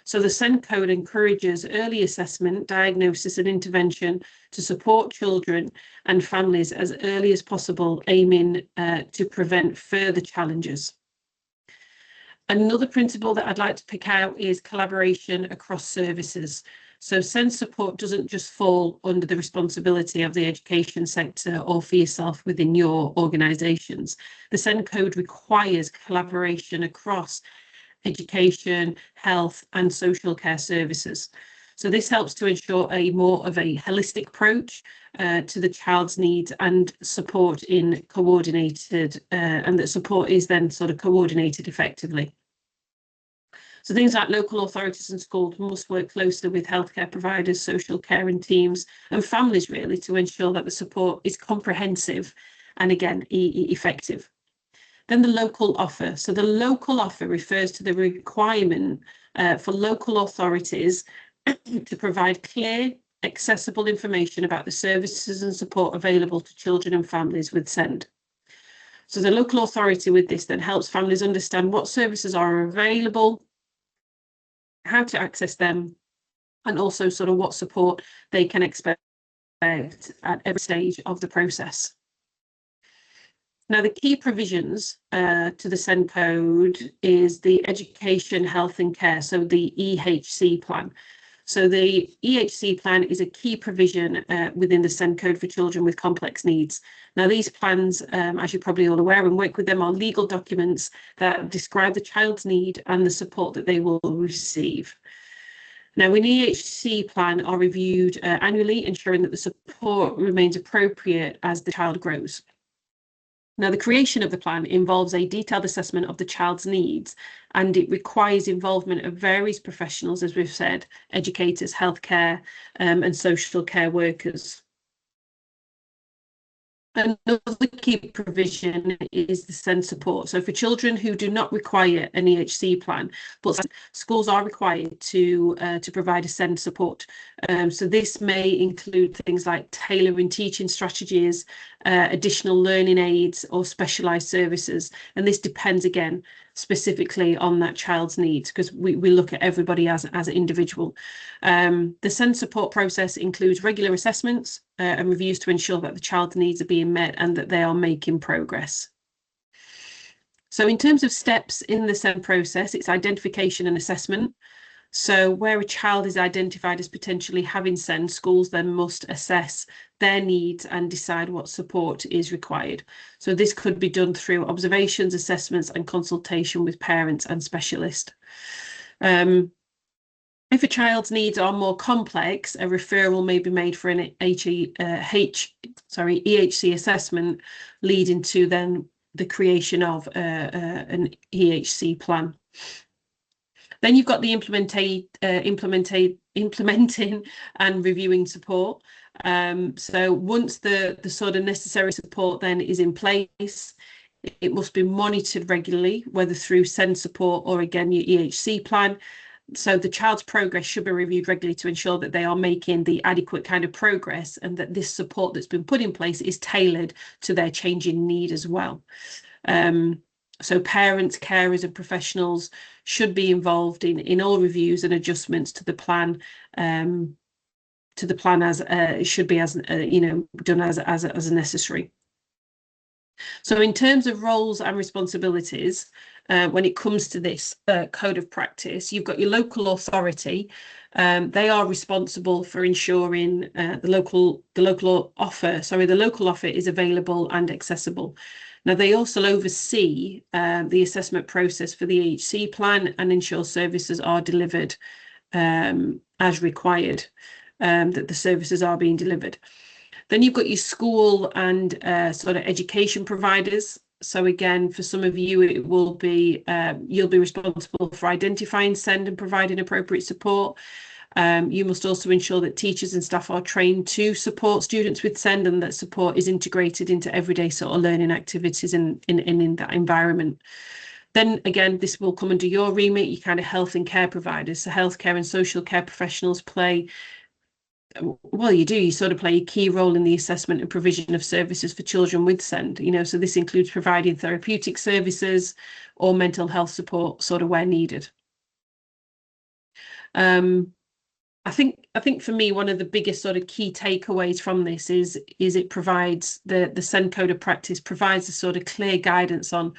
So the SEND code encourages early assessment, diagnosis and intervention to support children and families as early as possible, aiming to prevent further challenges. Another principle that I'd like to pick out is collaboration across services. So SEND support doesn't just fall under the responsibility of the education sector or for yourself within your organisations. The SEND code requires collaboration across education, health and social care services. So this helps to ensure a more of a holistic approach to the child's needs and support in coordinated, and that support is then sort of coordinated effectively. So things like local authorities and schools must work closely with healthcare providers, social care and teams and families really to ensure that the support is comprehensive and again, effective. Then the local offer. So the local offer refers to the requirement for local authorities to provide clear, accessible information about the services and support available to children and families with SEND. So the local authority with this then helps families understand what services are available, how to access them, and also sort of what support they can expect at every stage of the process. Now, the key provisions to the SEND code is the Education, Health and Care, so the EHC plan. So the EHC plan is a key provision within the SEND code for children with complex needs. Now, these plans, as you're probably all aware and work with them, are legal documents that describe the child's need and the support that they will receive. Now, an EHC plan are reviewed annually, ensuring that the support remains appropriate as the child grows. Now, the creation of the plan involves a detailed assessment of the child's needs, and it requires involvement of various professionals, as we've said, educators, healthcare, and social care workers. Another key provision is the SEND support. So for children who do not require an EHC plan, but schools are required to provide a SEND support. So this may include things like tailoring teaching strategies, additional learning aids or specialised services. And this depends again specifically on that child's needs, because we look at everybody as an individual. The SEND support process includes regular assessments and reviews to ensure that the child's needs are being met and that they are making progress. So in terms of steps in the SEND process, it's identification and assessment. So where a child is identified as potentially having SEND, schools then must assess their needs and decide what support is required. So this could be done through observations, assessments and consultation with parents and specialists. If a child's needs are more complex, a referral may be made for an EHC assessment, leading to then the creation of an EHC plan. Then you've got the implementing and reviewing support. So once the sort of necessary support then is in place, it must be monitored regularly, whether through SEND support or again your EHC plan. So the child's progress should be reviewed regularly to ensure that they are making the adequate kind of progress and that this support that's been put in place is tailored to their changing need as well. So parents, carers and professionals should be involved in all reviews and adjustments to the plan as it should be as done as necessary. So in terms of roles and responsibilities, when it comes to this code of practice, you've got your local authority. They are responsible for ensuring the local offer is available and accessible. Now, they also oversee the assessment process for the EHC plan and ensure services are delivered as required, that the services are being delivered. Then you've got your school and sort of education providers. So again, for some of you, it will be you'll be responsible for identifying SEND and providing appropriate support. You must also ensure that teachers and staff are trained to support students with SEND and that support is integrated into everyday sort of learning activities in that environment. Then again, this will come under your remit, your kind of health and care providers. So healthcare and social care professionals play, well, you sort of play a key role in the assessment and provision of services for children with SEND, so this includes providing therapeutic services or mental health support sort of where needed. I think for me, one of the biggest sort of key takeaways from this is it provides the SEND Code of Practice provides a sort of clear guidance on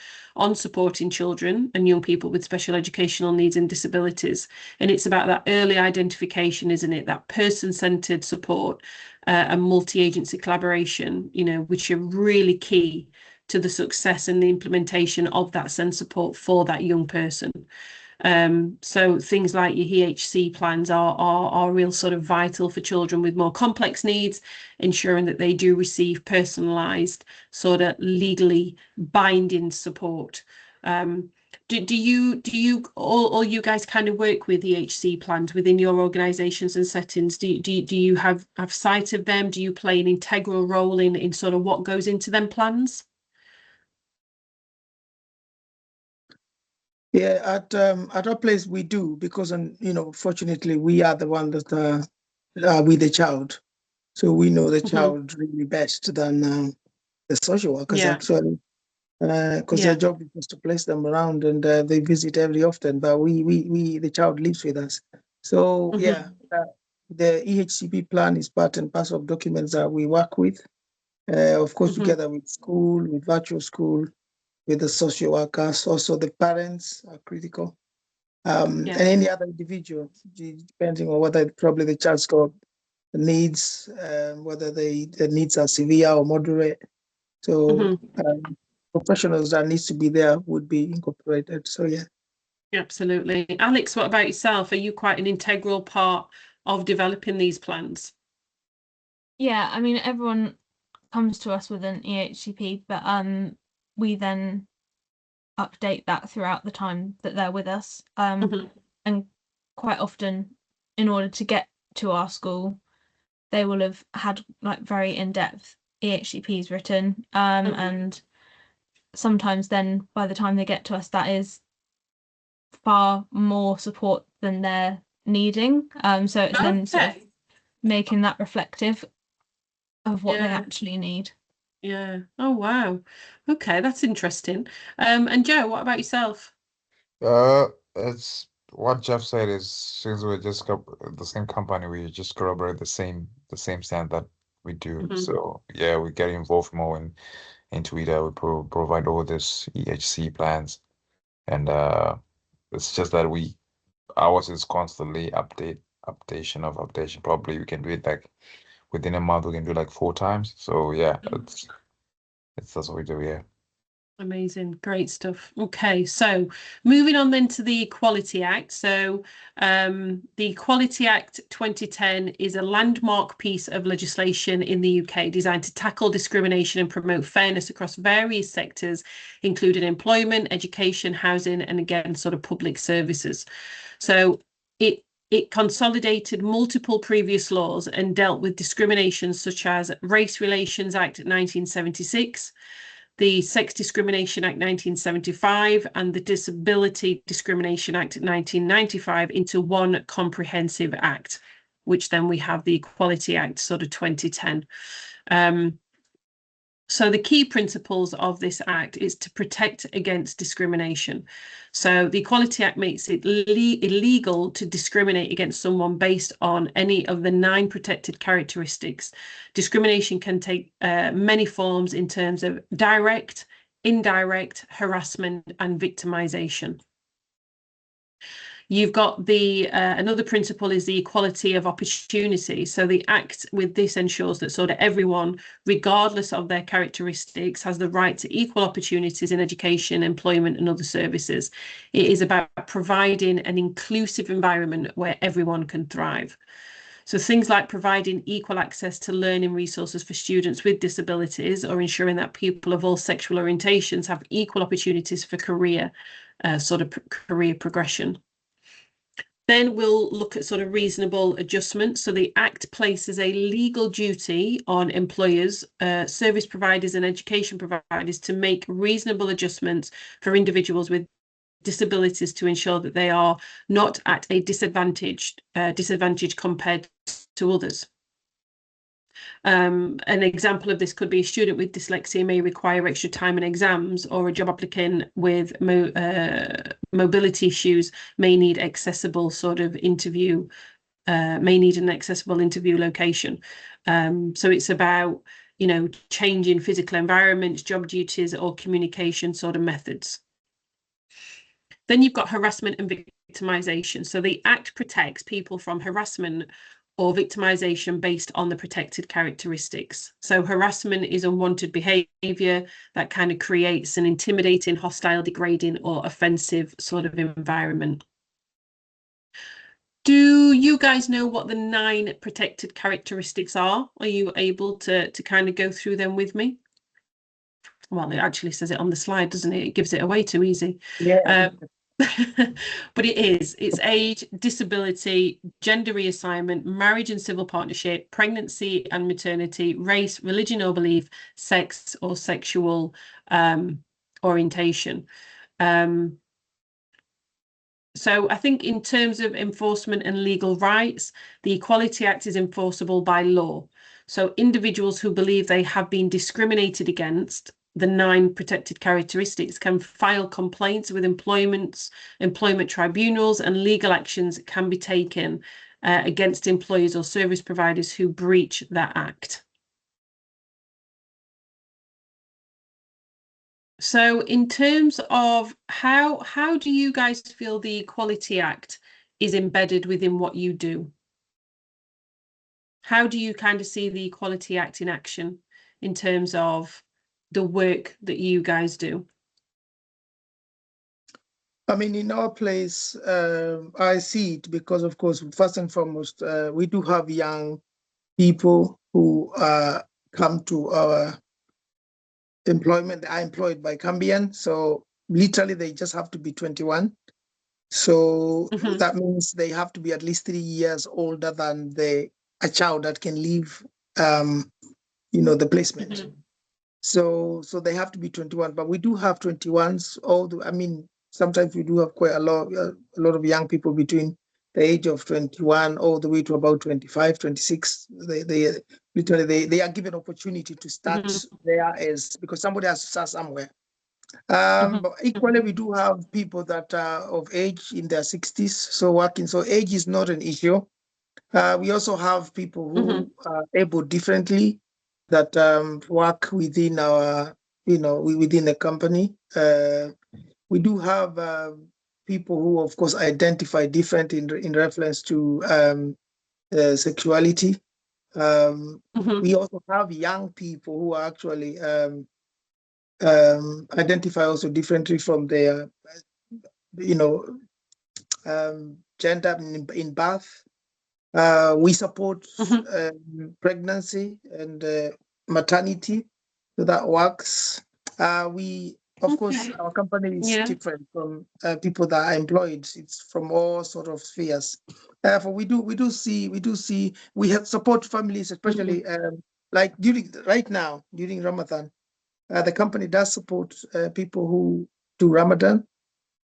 supporting children and young people with special educational needs and disabilities. And it's about that early identification, isn't it? That person-centered support and multi-agency collaboration, which are really key to the success and the implementation of that SEND support for that young person. So things like your EHC plans are real sort of vital for children with more complex needs, ensuring that they do receive personalised, sort of legally binding support. Do you all you guys kind of work with EHC plans within your organisations and settings? Do you have sight of them? Do you play an integral role in sort of what goes into them plans? Yeah, at our place we do, because fortunately we are the one that are with the child, so we know the child really best than the social workers actually, because their job is just to place them around, and they visit every often. But the child lives with us, so the EHCP plan is part and parcel of documents that we work with, of course, together with school, with virtual school, with the social workers. Also the parents are critical, and any other individual, depending on whether probably the child's got needs, whether the needs are severe or moderate. So professionals that needs to be there would be incorporated. So yeah. Absolutely. Alex, what about yourself? Are you quite an integral part of developing these plans? Yeah, I mean, everyone comes to us with an EHCP, but we then update that throughout the time that they're with us. And quite often, in order to get to our school, they will have had like very in-depth EHCPs written, and sometimes then by the time they get to us, that is far more support than they're needing. So it's then sort of making that reflective of what they actually need. Yeah. Oh, wow. Okay, that's interesting. And Joe, what about yourself? It's what Jeff said is since we're just the same company, we just corroborate the same stand that we do. So yeah, we get involved more into it. We provide all this EHC plans, and it's just that ours is constantly updation. Probably we can do it like within a month. We can do like 4 times. So yeah, that's what we do. Yeah. Amazing, great stuff. Okay, so moving on then to the Equality Act. So the Equality Act 2010 is a landmark piece of legislation in the UK designed to tackle discrimination and promote fairness across various sectors, including employment, education, housing, and again, sort of public services. So it consolidated multiple previous laws and dealt with discrimination such as Race Relations Act 1976, the Sex Discrimination Act 1975 and the Disability Discrimination Act 1995 into one comprehensive act, which then we have the Equality Act sort of 2010. So the key principles of this act is to protect against discrimination. So the Equality Act makes it illegal to discriminate against someone based on any of the 9 protected characteristics. Discrimination can take many forms in terms of direct, indirect, harassment, and victimization. You've got the another principle is the equality of opportunity. So the act with this ensures that sort of everyone, regardless of their characteristics, has the right to equal opportunities in education, employment, and other services. It is about providing an inclusive environment where everyone can thrive. So things like providing equal access to learning resources for students with disabilities, or ensuring that people of all sexual orientations have equal opportunities for career progression. Then we'll look at sort of reasonable adjustments. So the Act places a legal duty on employers, service providers and education providers to make reasonable adjustments for individuals with disabilities to ensure that they are not at a disadvantage compared to others. An example of this could be a student with dyslexia may require extra time in exams, or a job applicant with mobility issues may need accessible sort of interview, may need an accessible interview location. So it's about, you know, changing physical environments, job duties, or communication sort of methods. Then you've got harassment and victimization. So the Act protects people from harassment or victimization based on the protected characteristics. So harassment is unwanted behavior that kind of creates an intimidating, hostile, degrading, or offensive sort of environment. Do you guys know what the 9 protected characteristics are? Are you able to kind of go through them with me? Well, it actually says it on the slide, doesn't it? It gives it away too easy. Yeah. But it's age, disability, gender reassignment, marriage and civil partnership, pregnancy and maternity, race, religion or belief, sex or sexual orientation. So I think in terms of enforcement and legal rights, the Equality Act is enforceable by law. So individuals who believe they have been discriminated against, the 9 protected characteristics, can file complaints with employment tribunals, and legal actions can be taken against employers or service providers who breach that act. So in terms of how do you guys feel the Equality Act is embedded within what you do? How do you kind of see the Equality Act in action in terms of the work that you guys do? I mean, in our place, I see it because, of course, first and foremost, we do have young people who come to our employment, are employed by Cambian. So literally, they just have to be 21. So that means they have to be at least 3 years older than a child that can leave, the placement. So they have to be 21. But we do have 21s. Sometimes we do have quite a lot of young people between the age of 21 all the way to about 25, 26. They literally they are given opportunity to start there, as because somebody has to start somewhere. But equally, we do have people that are of age in their 60s, so working. So age is not an issue. We also have people who are able differently that work within our, within the company. We do have people who, of course, identify different in reference to sexuality. We also have young people who are actually identify also differently from their, gender in birth. We support pregnancy and maternity, so that works. Of course, our company is different from people that are employed. It's from all sort of spheres. Therefore, we do see we have support families, especially like right now during Ramadan. The company does support people who do Ramadan,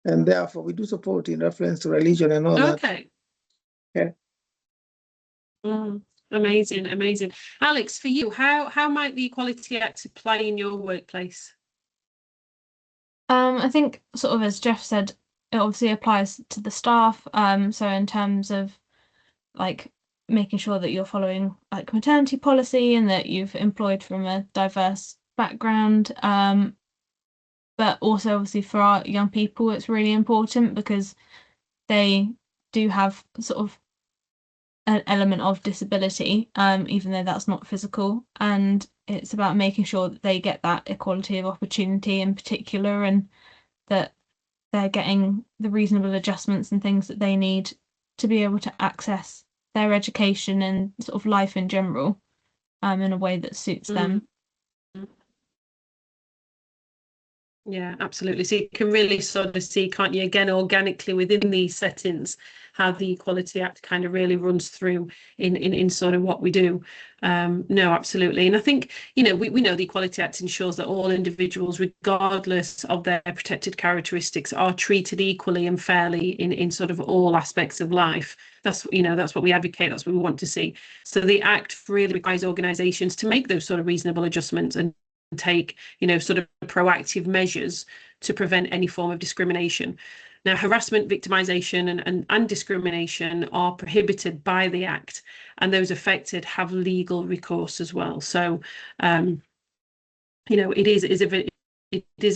and therefore we do support in reference to religion and all that. Okay. Yeah. Amazing. Alex, for you, how might the Equality Act apply in your workplace? I think sort of as Jeff said, it obviously applies to the staff. So in terms of like making sure that you're following like maternity policy and that you've employed from a diverse background. But also obviously for our young people, it's really important because they do have sort of an element of disability, even though that's not physical. And it's about making sure that they get that equality of opportunity in particular, and that they're getting the reasonable adjustments and things that they need to be able to access their education and sort of life in general, in a way that suits them. Yeah, absolutely. So you can really sort of see, can't you, again, organically within these settings, how the Equality Act kind of really runs through in sort of what we do. No, absolutely. And I think, you know, we know the Equality Act ensures that all individuals, regardless of their protected characteristics, are treated equally and fairly in sort of all aspects of life. That's, you know, that's what we advocate. That's what we want to see. So the Act really requires organisations to make those sort of reasonable adjustments and take, you know, sort of proactive measures to prevent any form of discrimination. Now, harassment, victimisation and discrimination are prohibited by the Act, and those affected have legal recourse as well. So, you know, it is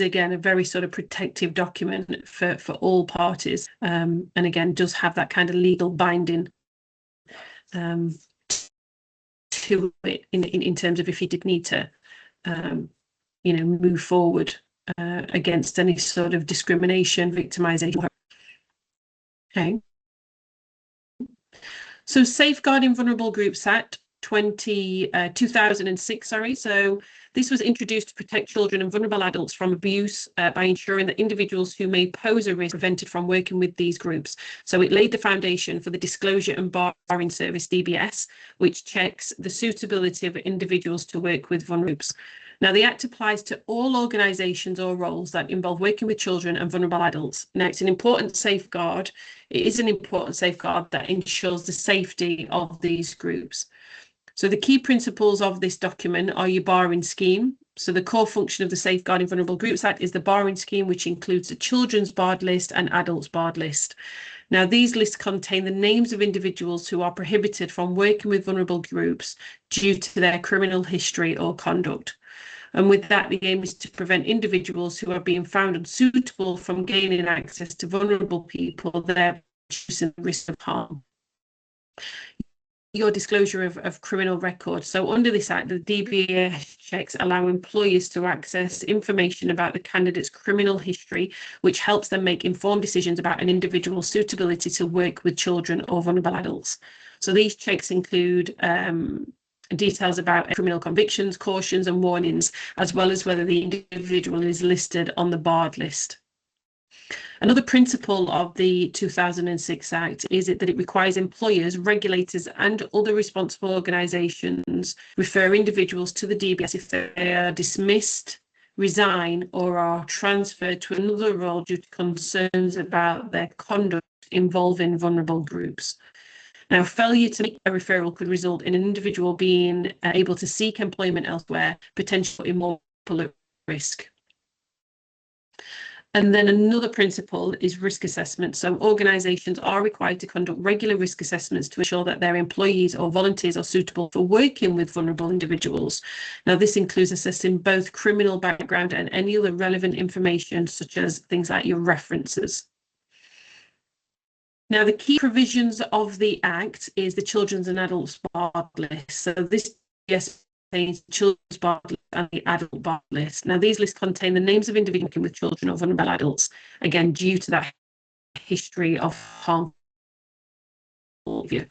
again a very sort of protective document for all parties, and again does have that kind of legal binding to it in terms of if you did need to you know, move forward against any sort of discrimination, victimisation. Okay. So Safeguarding Vulnerable Groups Act 2006, sorry. So this was introduced to protect children and vulnerable adults from abuse by ensuring that individuals who may pose a risk are prevented from working with these groups. So it laid the foundation for the Disclosure and Barring Service, DBS, which checks the suitability of individuals to work with vulnerable groups. Now, the Act applies to all organisations or roles that involve working with children and vulnerable adults. Now, it's an important safeguard. It is an important safeguard that ensures the safety of these groups. So the key principles of this document are your barring scheme. So the core function of the Safeguarding Vulnerable Groups Act is the barring scheme, which includes the children's barred list and adults barred list. Now, these lists contain the names of individuals who are prohibited from working with vulnerable groups due to their criminal history or conduct. And with that, the aim is to prevent individuals who are being found unsuitable from gaining access to vulnerable people, thereby reducing the risk of harm. Your disclosure of criminal records. So under this Act, the DBS checks allow employers to access information about the candidate's criminal history, which helps them make informed decisions about an individual's suitability to work with children or vulnerable adults. So these checks include details about criminal convictions, cautions and warnings, as well as whether the individual is listed on the barred list. Another principle of the 2006 Act is that it requires employers, regulators and other responsible organisations refer individuals to the DBS if they are dismissed, resign or are transferred to another role due to concerns about their conduct involving vulnerable groups. Now, failure to make a referral could result in an individual being able to seek employment elsewhere, potentially more at risk. And then another principle is risk assessment. So organisations are required to conduct regular risk assessments to ensure that their employees or volunteers are suitable for working with vulnerable individuals. Now, this includes assessing both criminal background and any other relevant information, such as things like your references. Now, the key provisions of the Act is the Children's and Adults Barred List. So this contains the Children's Barred List and the Adult Barred List. Now, these lists contain the names of individuals working with children or vulnerable adults, again, due to that history of harmful behaviour.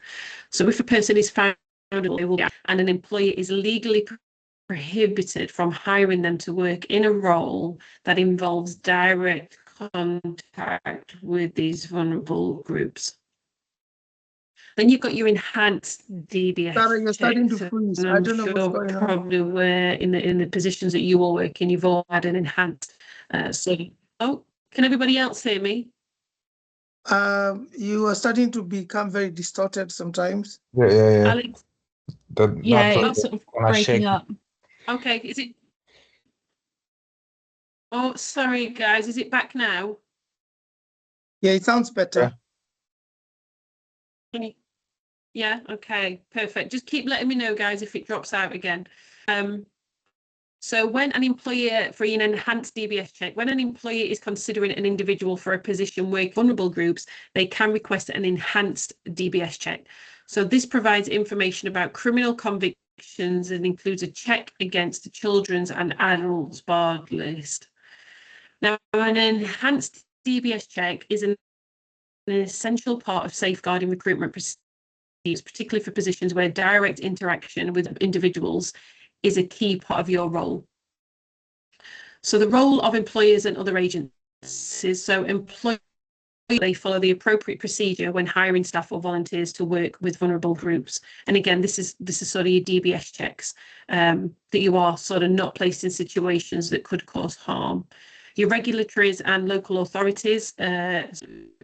So if a person is found and an employer is legally prohibited from hiring them to work in a role that involves direct contact with these vulnerable groups. Then you've got your enhanced DBS. Sarah, you're starting to freeze. I don't know what's going on. Probably where in the positions that you all work in, you've all had an enhanced. Oh, can everybody else hear me? You are starting to become very distorted sometimes. Yeah. Alex, it's sort of breaking up. Okay, is it? Oh, sorry, guys. Is it back now? Yeah, it sounds better. Yeah, okay, perfect. Just keep letting me know, guys, if it drops out again. So when an employer for an enhanced DBS check, when an employer is considering an individual for a position with vulnerable groups, they can request an enhanced DBS check. So this provides information about criminal convictions and includes a check against the children's and adults barred list. Now, an enhanced DBS check is an essential part of safeguarding recruitment procedures, particularly for positions where direct interaction with individuals is a key part of your role. So the role of employers and other agencies, so employers, they follow the appropriate procedure when hiring staff or volunteers to work with vulnerable groups. And again, this is sort of your DBS checks, that you are sort of not placed in situations that could cause harm. Your regulatories and local authorities,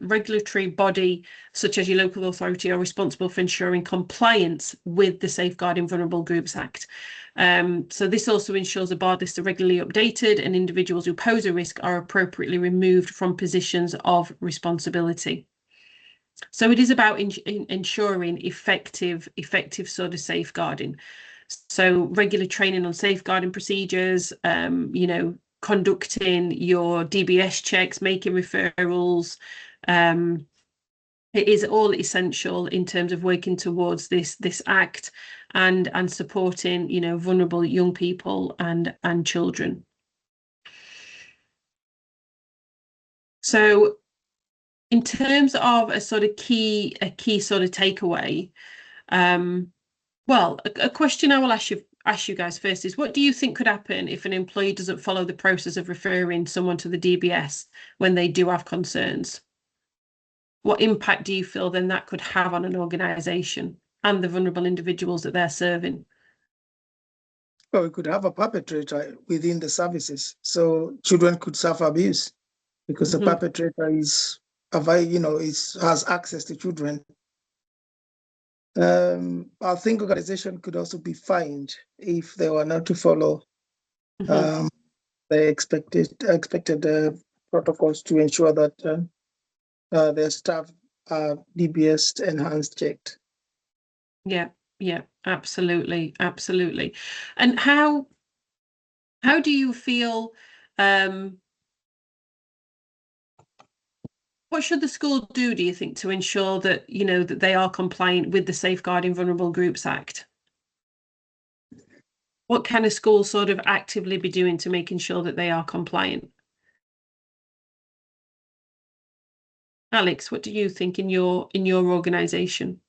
regulatory body such as your local authority are responsible for ensuring compliance with the Safeguarding Vulnerable Groups Act. So this also ensures a barred list are regularly updated and individuals who pose a risk are appropriately removed from positions of responsibility. So it is about ensuring effective sort of safeguarding. So regular training on safeguarding procedures, you know, conducting your DBS checks, making referrals. It is all essential in terms of working towards this act and supporting, you know, vulnerable young people and children. So in terms of a key sort of takeaway, well, a question I will ask you guys first is, what do you think could happen if an employee doesn't follow the process of referring someone to the DBS when they do have concerns? What impact do you feel then that could have on an organisation and the vulnerable individuals that they're serving? Well, we could have a perpetrator within the services, so children could suffer abuse because the perpetrator is, you know, has access to children. I think organization could also be fined if they were not to follow the expected protocols to ensure that their staff are DBS enhanced checked. Yeah, absolutely. And how do you feel, what should the school do you think, to ensure that, you know, that they are compliant with the Safeguarding Vulnerable Groups Act? What can a school sort of actively be doing to making sure that they are compliant? Alex, what do you think in your organisation?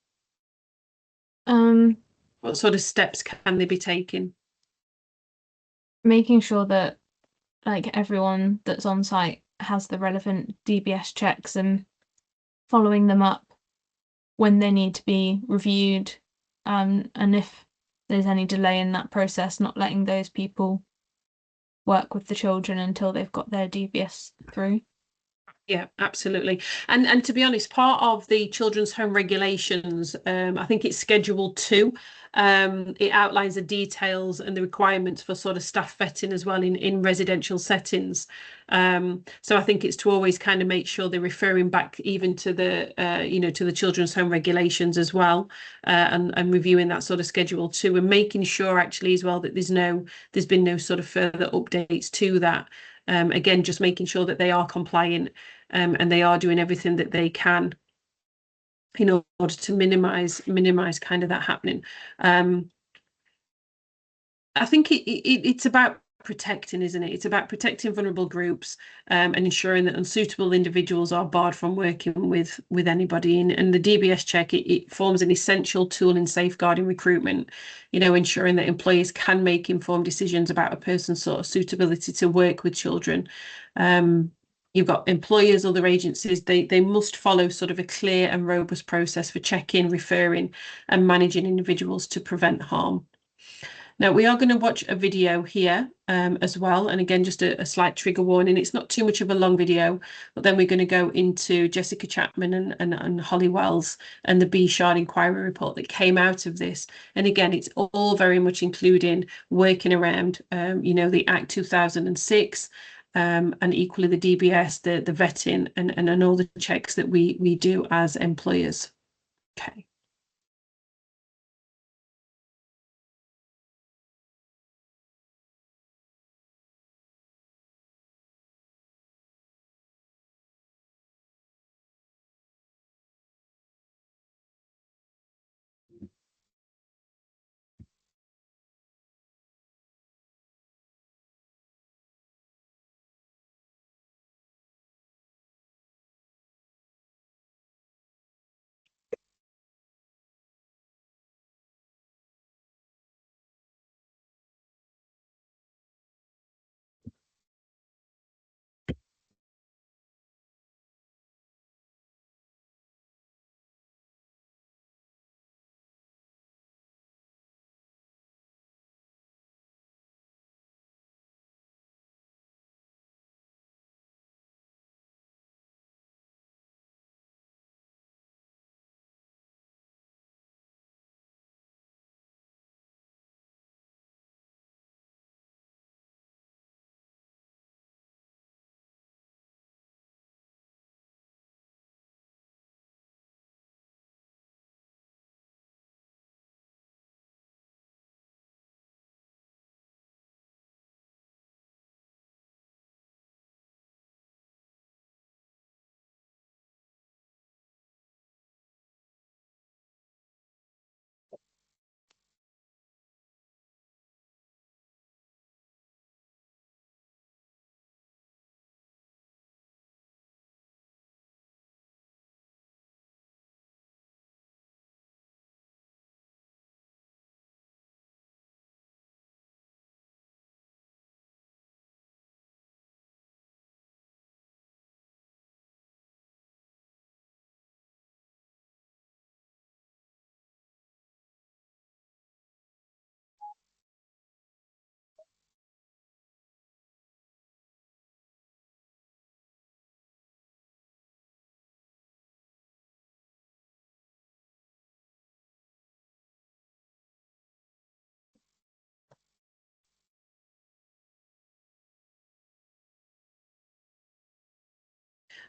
What sort of steps can they be taking? Making sure that like everyone that's on site has the relevant DBS checks and following them up when they need to be reviewed, and if there's any delay in that process, not letting those people work with the children until they've got their DBS through. Yeah, absolutely. And to be honest, part of the children's home regulations, I think it's Schedule 2, it outlines the details and the requirements for sort of staff vetting as well in residential settings. So I think it's to always kind of make sure they're referring back even to the, you know, to the children's home regulations as well, and reviewing that sort of Schedule 2 and making sure actually as well that there's been no sort of further updates to that. Again, just making sure that they are compliant, and they are doing everything that they can in order to minimize kind of that happening. I think it's about protecting, isn't it? It's about protecting vulnerable groups, and ensuring that unsuitable individuals are barred from working with anybody. And the DBS check, it forms an essential tool in safeguarding recruitment, you know, ensuring that employers can make informed decisions about a person's sort of suitability to work with children. You've got employers, other agencies, they must follow sort of a clear and robust process for checking, referring and managing individuals to prevent harm. Now, we are going to watch a video here as well. And again, just a slight trigger warning. It's not too much of a long video, but then we're going to go into Jessica Chapman and Holly Wells and the B Shard inquiry report that came out of this. And again, it's all very much including working around, you know, the Act 2006, and equally the DBS, the vetting and all the checks that we do as employers. Okay.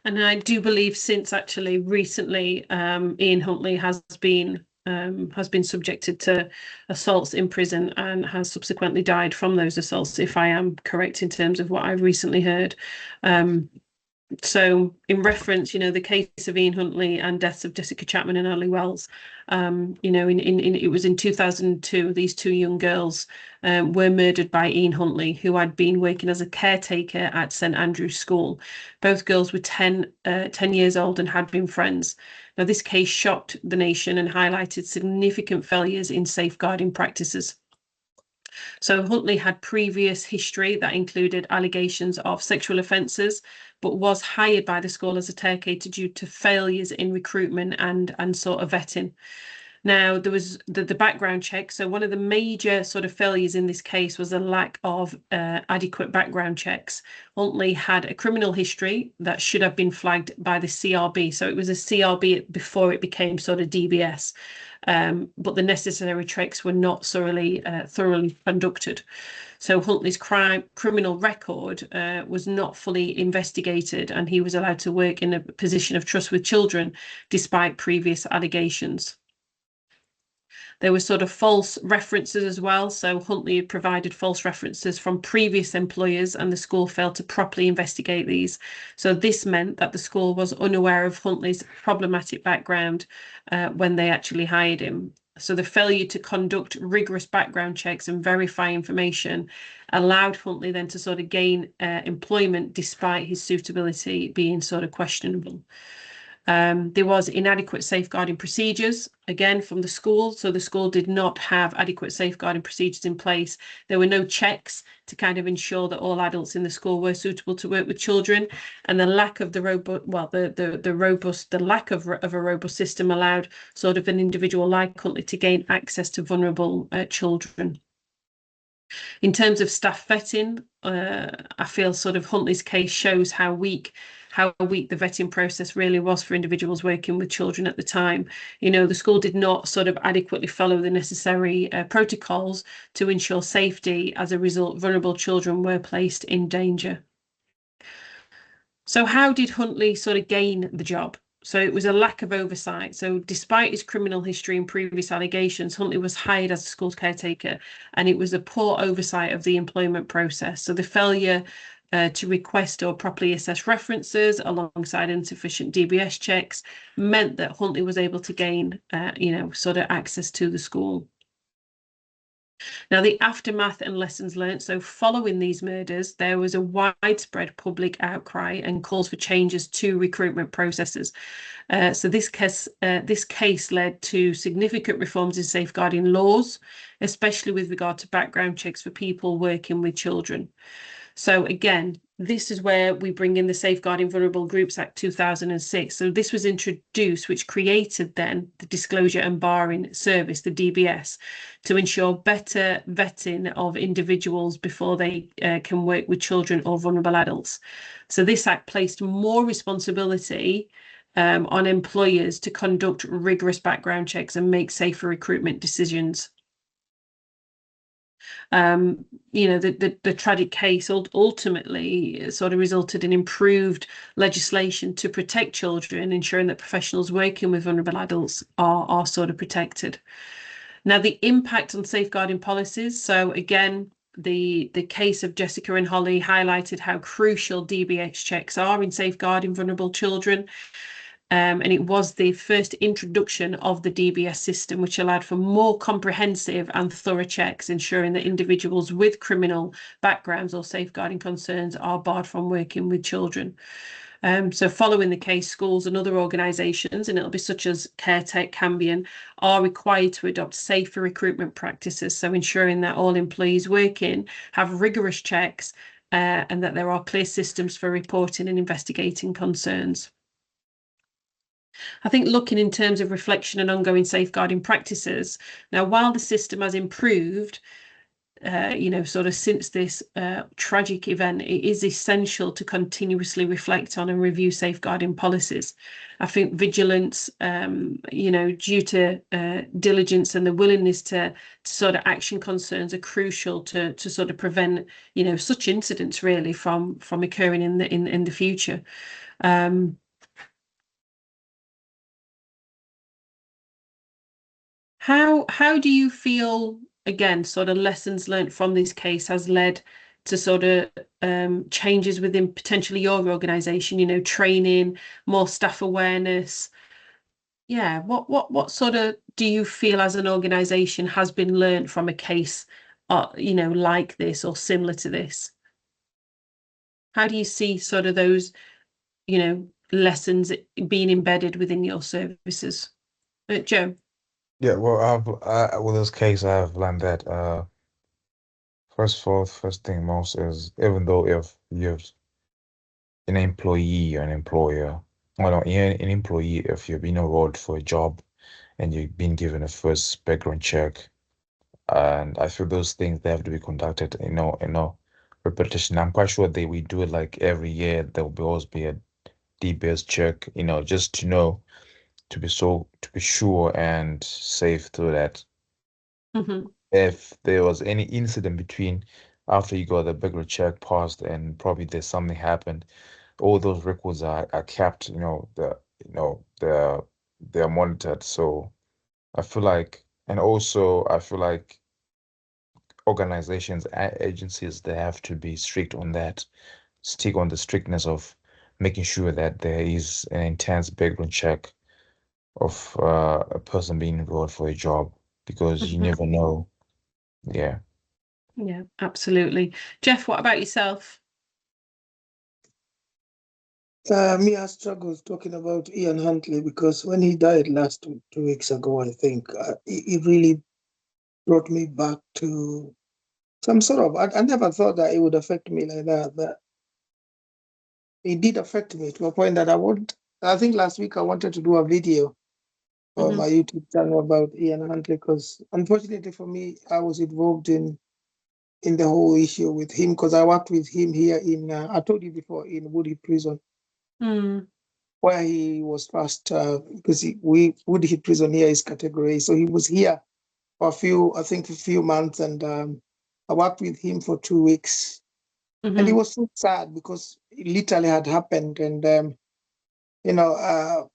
And I do believe since actually recently, Ian Huntley has been subjected to assaults in prison and has subsequently died from those assaults, if I am correct in terms of what I've recently heard. So in reference, the case of Ian Huntley and deaths of Jessica Chapman and Ali Wells, it was in 2002, these two young girls were murdered by Ian Huntley, who had been working as a caretaker at St Andrew's School. Both girls were 10 years old and had been friends. Now, this case shocked the nation and highlighted significant failures in safeguarding practices. So Huntley had previous history that included allegations of sexual offences, but was hired by the school as a caretaker due to failures in recruitment and sort of vetting. Now, there was the background check. So one of the major sort of failures in this case was a lack of adequate background checks. Huntley had a criminal history that should have been flagged by the CRB. So it was a CRB before it became sort of DBS. But the necessary checks were not thoroughly conducted. So Huntley's criminal record was not fully investigated, and he was allowed to work in a position of trust with children despite previous allegations. There were sort of false references as well. So Huntley had provided false references from previous employers, and the school failed to properly investigate these. So this meant that the school was unaware of Huntley's problematic background when they actually hired him. So the failure to conduct rigorous background checks and verify information allowed Huntley then to sort of gain employment despite his suitability being sort of questionable. There was inadequate safeguarding procedures, again, from the school. So the school did not have adequate safeguarding procedures in place. There were no checks to kind of ensure that all adults in the school were suitable to work with children. And the lack of the lack of a robust system allowed sort of an individual like Huntley to gain access to vulnerable children. In terms of staff vetting, I feel sort of Huntley's case shows how weak the vetting process really was for individuals working with children at the time. The school did not sort of adequately follow the necessary protocols to ensure safety. As a result, vulnerable children were placed in danger. So how did Huntley sort of gain the job? So it was a lack of oversight. So despite his criminal history and previous allegations, Huntley was hired as a school's caretaker, and it was a poor oversight of the employment process. So the failure to request or properly assess references alongside insufficient DBS checks meant that Huntley was able to gain, sort of access to the school. Now, the aftermath and lessons learned. So following these murders, there was a widespread public outcry and calls for changes to recruitment processes. So this case led to significant reforms in safeguarding laws, especially with regard to background checks for people working with children. So again, this is where we bring in the Safeguarding Vulnerable Groups Act 2006. So this was introduced, which created then the Disclosure and Barring Service, the DBS, to ensure better vetting of individuals before they can work with children or vulnerable adults. So this act placed more responsibility on employers to conduct rigorous background checks and make safer recruitment decisions. The tragic case ultimately sort of resulted in improved legislation to protect children, ensuring that professionals working with vulnerable adults are sort of protected. Now, the impact on safeguarding policies. So again, the case of Jessica and Holly highlighted how crucial DBS checks are in safeguarding vulnerable children. And it was the first introduction of the DBS system, which allowed for more comprehensive and thorough checks, ensuring that individuals with criminal backgrounds or safeguarding concerns are barred from working with children. So following the case, schools and other organisations, and it'll be such as CareTech, Cambion, are required to adopt safer recruitment practices, so ensuring that all employees working have rigorous checks and that there are clear systems for reporting and investigating concerns. I think looking in terms of reflection and ongoing safeguarding practices, now while the system has improved, sort of since this tragic event, it is essential to continuously reflect on and review safeguarding policies. I think vigilance, due to diligence and the willingness to sort of action concerns are crucial to sort of prevent, such incidents really from occurring in the future. How do you feel, again, sort of lessons learned from this case has led to sort of changes within potentially your organization, you know, training, more staff awareness? Yeah, what sort of do you feel as an organization has been learned from a case, you know, like this or similar to this? How do you see sort of those, you know, lessons being embedded within your services? Joe? Yeah, well, with this case, I've learned that first of all, first thing most is even though if you're an employee or an employer, well, no, you're an employee, if you're being enrolled for a job and you've been given a first background check, and I feel those things they have to be conducted, repetition. I'm quite sure we do it like every year. There will always be a DBS check, just to know, to be sure and safe so that Mm-hmm. if there was any incident between after you got the background check passed and probably there's something happened, all those records are kept, they're monitored. So I feel like, and also I feel like organizations, agencies, they have to be strict on that, stick on the strictness of making sure that there is an intense background check of a person being enrolled for a job, because you Mm-hmm. never know. Yeah. Yeah, absolutely. Jeff, what about yourself? Me, I struggled talking about Ian Huntley because when he died last 2 weeks ago, I think it really brought me back to some sort of. I never thought that it would affect me like that, but it did affect me to a point that I think last week I wanted to do a video on Mm-hmm. my YouTube channel about Ian Huntley because unfortunately for me, I was involved in the whole issue with him because I worked with him here I told you before, in Woodhead Prison, Mm. where he was first, because Woodhead Prison here is category A. So he was here for a few months, and I worked with him for 2 weeks. And it Mm-hmm. was so sad because it literally had happened. And, you know,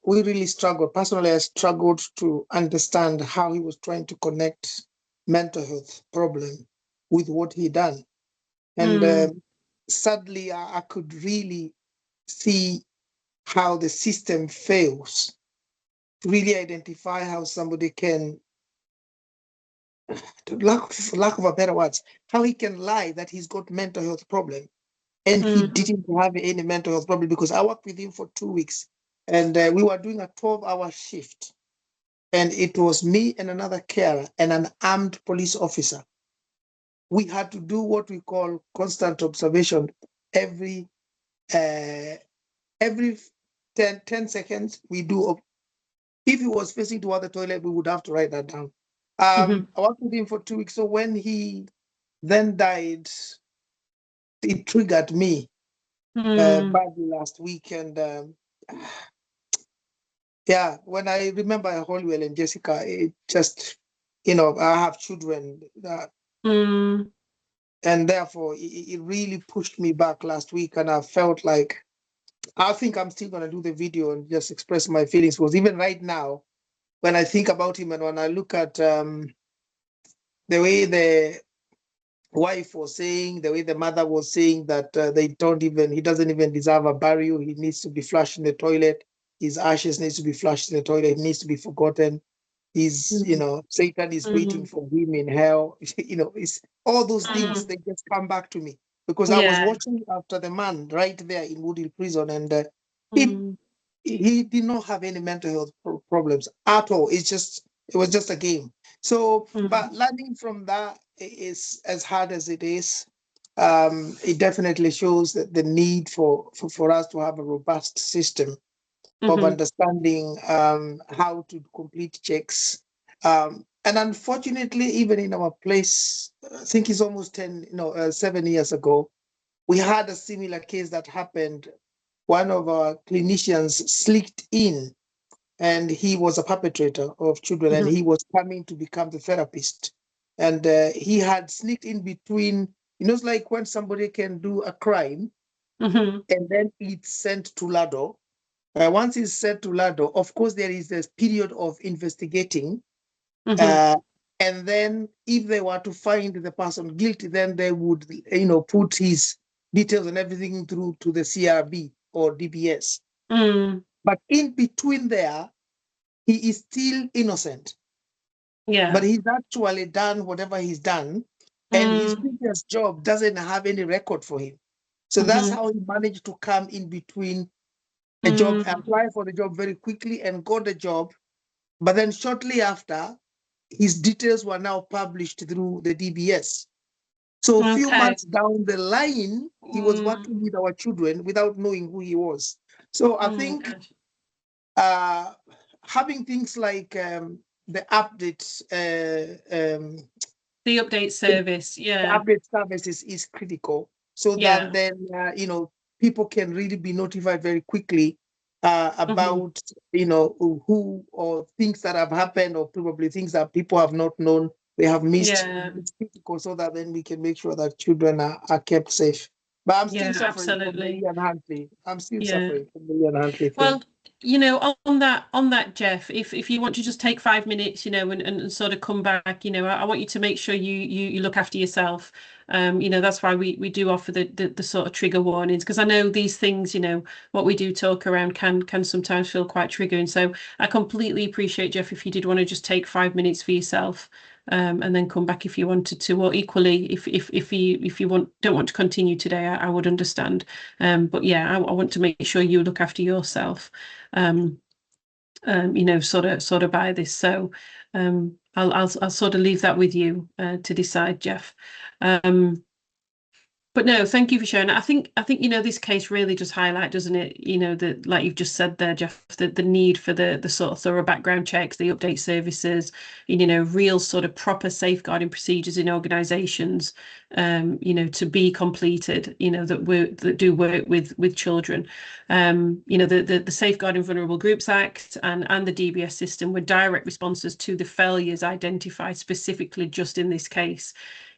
we really struggled. Personally, I struggled to understand how he was trying to connect mental health problem with what he done. And Mm. sadly, I could really see how the system fails to really identify how somebody can, for lack of a better words, how he can lie that he's got mental health problem and he Mm-hmm. didn't have any mental health problem, because I worked with him for 2 weeks and we were doing a 12-hour shift. And it was me and another carer and an armed police officer. We had to do what we call constant observation every uh, every 10 seconds. We do. If he was facing toward the toilet, we would have to write that down. Mm-hmm. I worked with him for 2 weeks. So when he then died, it triggered me Mm. badly last week. And yeah, when I remember Holwell and Jessica, it just, I have children, Mm. and therefore it really pushed me back last week. And I felt like, I think I'm still going to do the video and just express my feelings, because even right now, when I think about him and when I look at the way the wife was saying, the way the mother was saying that he doesn't even deserve a burial. He needs to be flushed in the toilet. His ashes needs to be flushed in the toilet. He needs to be forgotten. Satan is waiting Mm. for him in hell. It's all those things, Mm. they just come back to me because I was Yeah. watching after the man right there in Woodhill Prison, and he Mm. he did not have any mental health problems at all. It was just a game. So, Mm. but learning from that is as hard as it is. It definitely shows that the need for us to have a robust system of Mm-hmm. understanding how to complete checks. And unfortunately, even in our place, I think it's almost 7 years ago, we had a similar case that happened. One of our clinicians slipped in, and he was a perpetrator of children, and Mm-hmm. he was coming to become the therapist. And he had sneaked in between, it's like when somebody can do a crime and then it's sent to LADO. Once it's sent to LADO, of course, there is this period of investigating. And then if they were to find the person guilty, then they would, put his details and everything through to the CRB or DBS. But in between there, he is still innocent. Yeah. But he's actually done whatever he's done, and his previous job doesn't have any record for him. So that's how he managed to come in between a job, apply for the job very quickly and got the job. But then shortly after, his details were now published through the DBS. So a few months down the line, he was working with our children without knowing who he was. So I think having things like the updates, the update service, the update services is critical. So that then, people can really be notified very quickly about, who or things that have happened, or probably things that people have not known, they have missed. It's critical so that then we can make sure that children are kept safe. But I'm still suffering from the Ian Huntley. I'm still suffering from the Ian Huntley thing. Well, on that, Jeff, if you want to just take 5 minutes, and sort of come back, I want you to make sure you look after yourself. That's why we do offer the sort of trigger warnings, because I know these things, what we do talk around can sometimes feel quite triggering. So I completely appreciate, Jeff, if you did want to just take 5 minutes for yourself. And then come back if you wanted to, or equally, if you don't want to continue today, I would understand. But yeah, I want to make sure you look after yourself. Sort of by this. So I'll sort of leave that with you to decide, Jeff. But no, thank you for sharing. I think this case really does highlight, doesn't it? That, like you've just said there, Jeff, the need for the sort of thorough background checks, the update services, real sort of proper safeguarding procedures in organisations, to be completed, that do work with children. The Safeguarding Vulnerable Groups Act and the DBS system were direct responses to the failures identified specifically just in this case.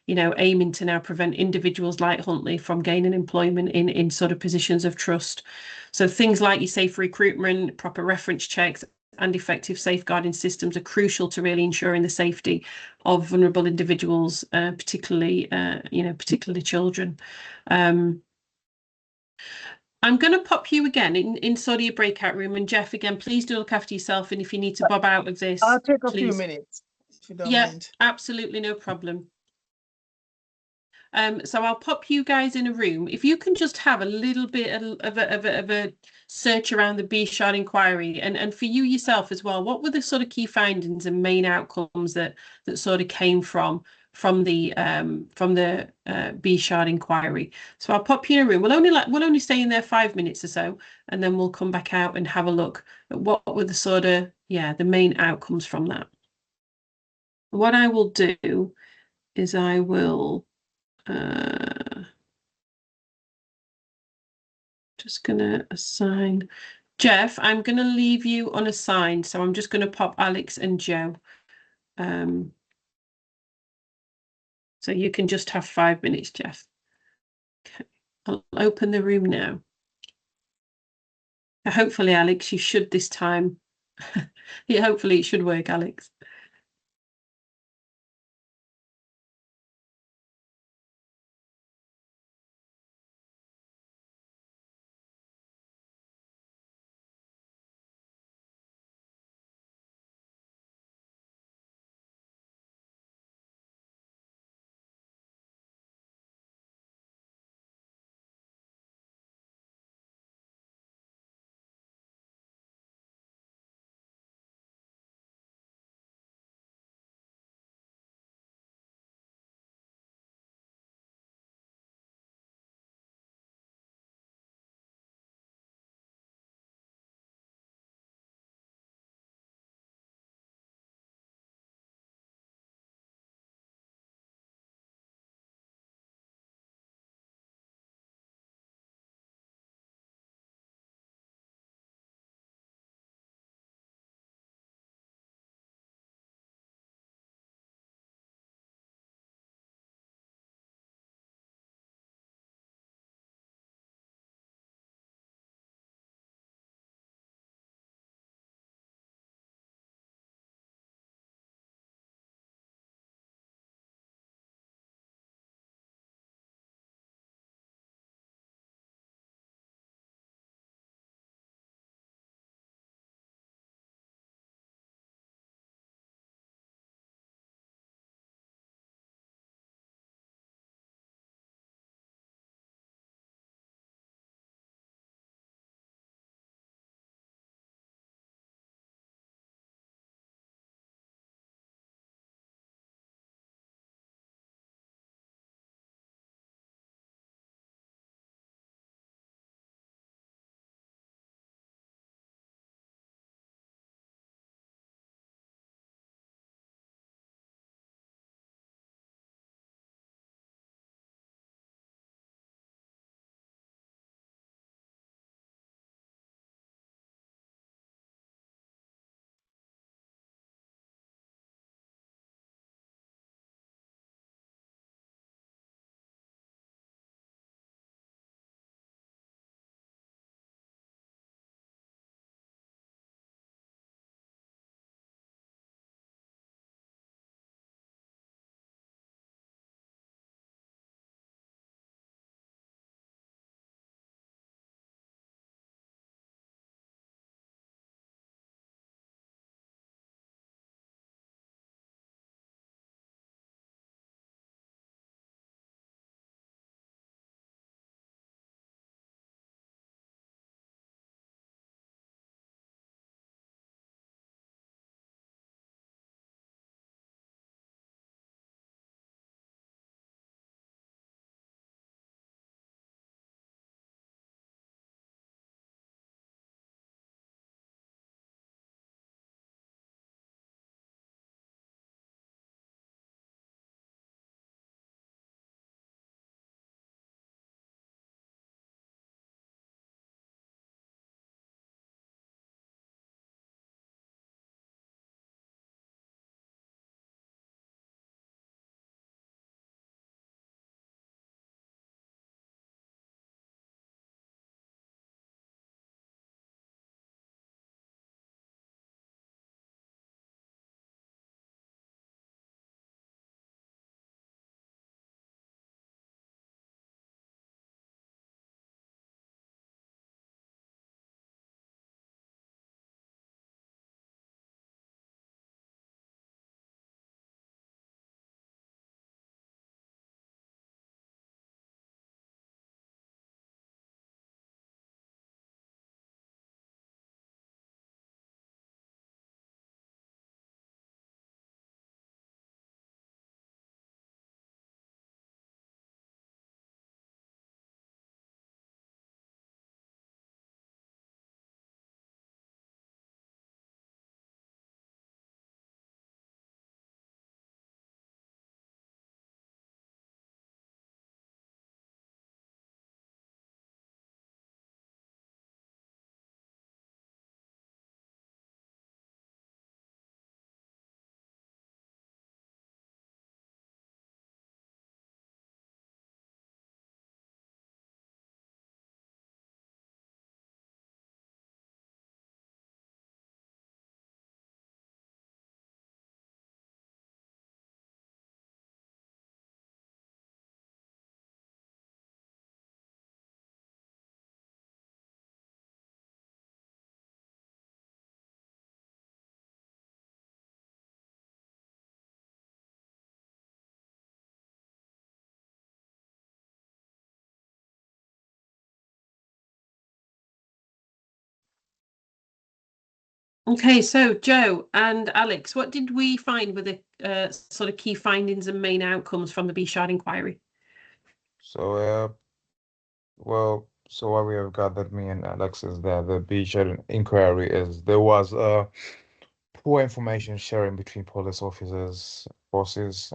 Aiming to now prevent individuals like Huntley from gaining employment in sort of positions of trust. So things like your safe recruitment, proper reference checks, and effective safeguarding systems are crucial to really ensuring the safety of vulnerable individuals, particularly children. I'm going to pop you again in sort of your breakout room. And Jeff, again, please do look after yourself. And if you need to bob out of this, I'll take a please. few minutes, if you don't mind. Absolutely, no problem. So I'll pop you guys in a room. If you can just have a little bit of a search around the B-Shard inquiry, and for you yourself as well, what were the sort of key findings and main outcomes that sort of came from the B-Shard inquiry? So I'll pop you in a room. We'll only stay in there 5 minutes or so, and then we'll come back out and have a look at what were the sort of the main outcomes from that. What I will do is I will just gonna assign Jeff. I'm gonna leave you unassigned, so I'm just gonna pop Alex and Joe. So you can just have 5 minutes, Jeff. Okay, I'll open the room now. Hopefully, Alex, you should this time. Yeah, hopefully it should work, Alex. Okay, so Joe and Alex, what did we find with the sort of key findings and main outcomes from the B-Shard inquiry? So, so what we have gathered, me and Alex, is that the B-Shard inquiry is there was poor information sharing between police officers, forces,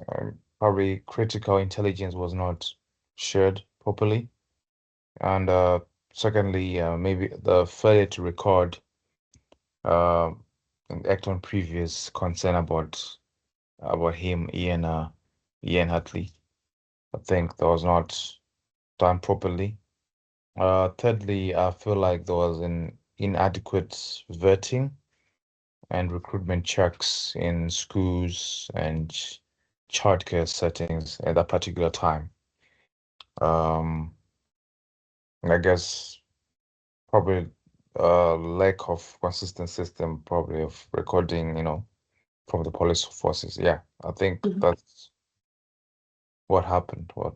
probably critical intelligence was not shared properly. And secondly, maybe the failure to record and act on previous concern about him, Ian Hartley. I think that was not done properly. Thirdly, I feel like there was an inadequate vetting and recruitment checks in schools and childcare settings at that particular time. I guess probably lack of consistent system, probably of recording, from the police forces. Yeah, I think that's what happened, what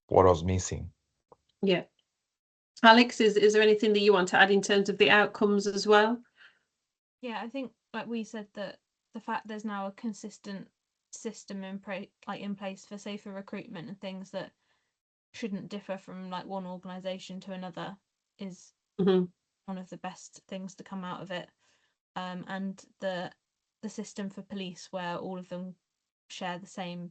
was missing. Yeah. Alex, is there anything that you want to add in terms of the outcomes as well? Yeah, I think like we said that the fact there's now a consistent system in place for safer recruitment and things that shouldn't differ from like one organisation to another is one of the best things to come out of it. And the system for police where all of them share the same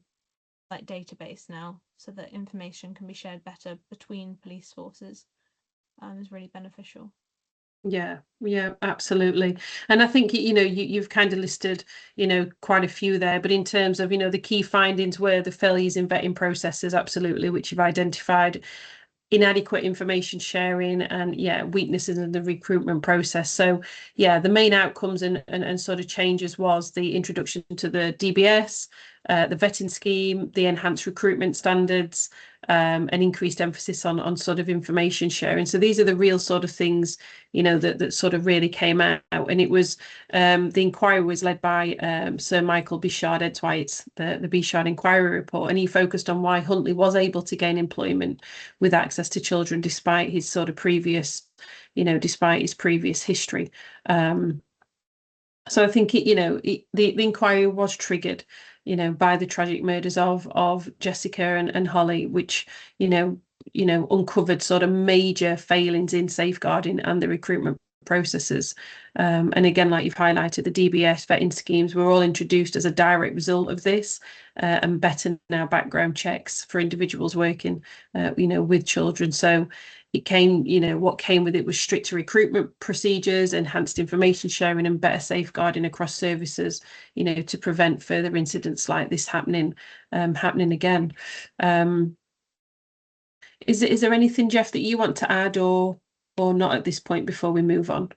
like database now, so that information can be shared better between police forces, is really beneficial. Yeah, absolutely. And I think, you've kind of listed, quite a few there, but in terms of, the key findings were the failures in vetting processes, absolutely, which you've identified, inadequate information sharing, and weaknesses in the recruitment process. So the main outcomes and sort of changes was the introduction to the DBS, the vetting scheme, the enhanced recruitment standards, an increased emphasis on sort of information sharing. So these are the real sort of things, that sort of really came out. And it was the inquiry was led by Sir Michael B-Shard Edwhite's the B-Shard inquiry report, and he focused on why Huntley was able to gain employment with access to children despite his sort of previous, despite his previous history. So I think the inquiry was triggered, by the tragic murders of Jessica and Holly, which uncovered sort of major failings in safeguarding and the recruitment processes. And again, like you've highlighted, the DBS vetting schemes were all introduced as a direct result of this, and better now background checks for individuals working, with children. So it came, what came with it was stricter recruitment procedures, enhanced information sharing, and better safeguarding across services, to prevent further incidents like this happening again. Is there anything, Jeff, that you want to add or not at this point before we move on?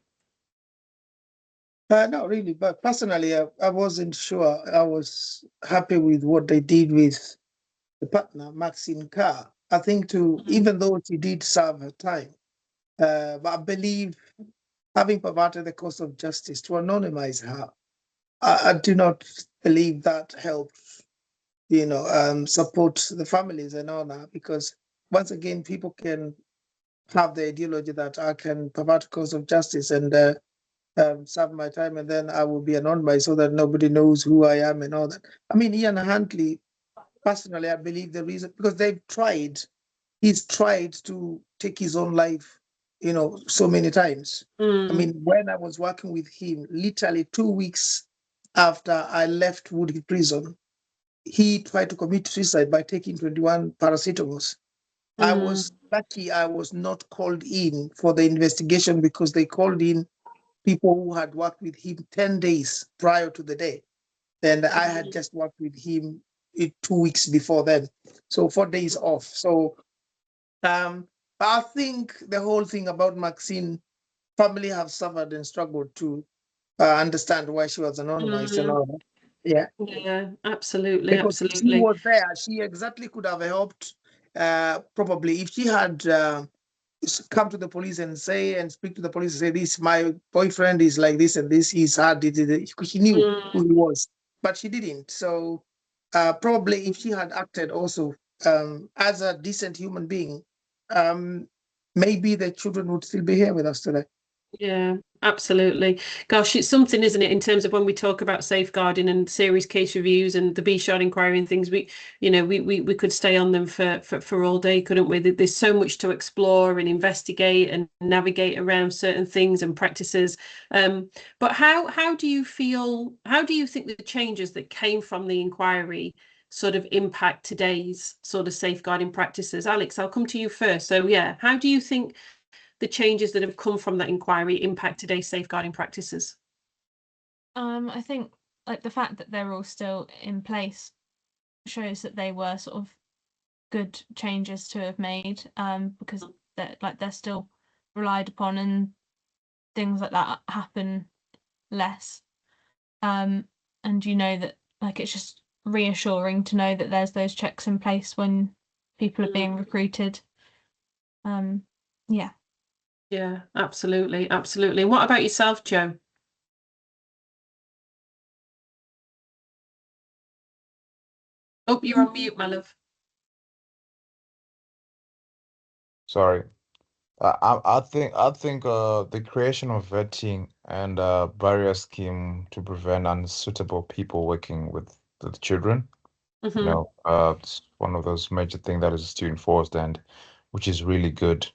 Not really, but personally, I wasn't sure. I was happy with what they did with the partner, Maxine Carr. I think even though she did serve her time, but I believe having perverted the course of justice to anonymize her, I do not believe that helped, support the families and all that, because once again, people can have the ideology that I can pervert the course of justice and serve my time, and then I will be anonymized so that nobody knows who I am and all that. I mean, Ian Huntley, personally, I believe the reason, because he's tried to take his own life, so many times. I mean, when I was working with him, literally 2 weeks after I left Woodley Prison, he tried to commit suicide by taking 21 paracetamols. I was lucky I was not called in for the investigation, because they called in people who had worked with him 10 days prior to the day. And I had just worked with him 2 weeks before then. So 4 days off. So I think the whole thing about Maxine, family have suffered and struggled to understand why she was anonymized and all that. Yeah, absolutely, Because she was there, she exactly could have helped. Probably if she had come to the police and speak to the police and say, this, my boyfriend is like this and this, he's hard, she knew who he was, but she didn't. So probably if she had acted also as a decent human being, maybe the children would still be here with us today. Yeah, Absolutely. Gosh, it's something, isn't it, in terms of when we talk about safeguarding and serious case reviews and the B-shot inquiry and things, we could stay on them for all day, couldn't we? There's so much to explore and investigate and navigate around certain things and practices. But how do you think the changes that came from the inquiry sort of impact today's sort of safeguarding practices? Alex, I'll come to you first. So yeah, how do you think the changes that have come from that inquiry impact today's safeguarding practices? I think like the fact that they're all still in place shows that they were sort of good changes to have made, because they're still relied upon and things like that happen less. And that like it's just reassuring to know that there's those checks in place when people are being recruited. Yeah. Yeah, absolutely, absolutely. And what about yourself, Joe? Oh, you're on mute, my love. Sorry. I think the creation of vetting and barrier scheme to prevent unsuitable people working with the children, Mm-hmm. it's one of those major things that is still enforced and which is really good.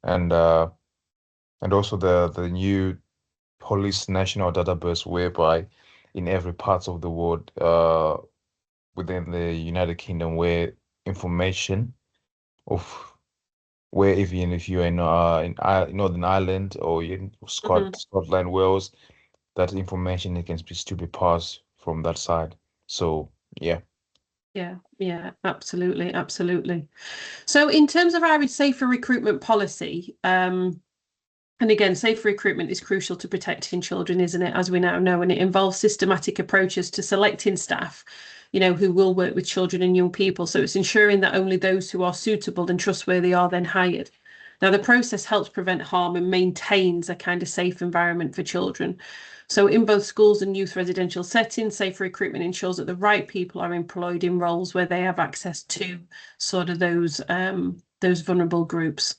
And also the new police national database whereby in every part of the world within the United Kingdom where information of where even if you're in Northern Ireland or in Scotland, Wales, that information it can still be passed from that side. So yeah. Yeah, absolutely, absolutely. So in terms of our safer recruitment policy, and again, safe recruitment is crucial to protecting children, isn't it? As we now know, and it involves systematic approaches to selecting staff, who will work with children and young people. So it's ensuring that only those who are suitable and trustworthy are then hired. Now, the process helps prevent harm and maintains a kind of safe environment for children. So in both schools and youth residential settings, safe recruitment ensures that the right people are employed in roles where they have access to sort of those vulnerable groups.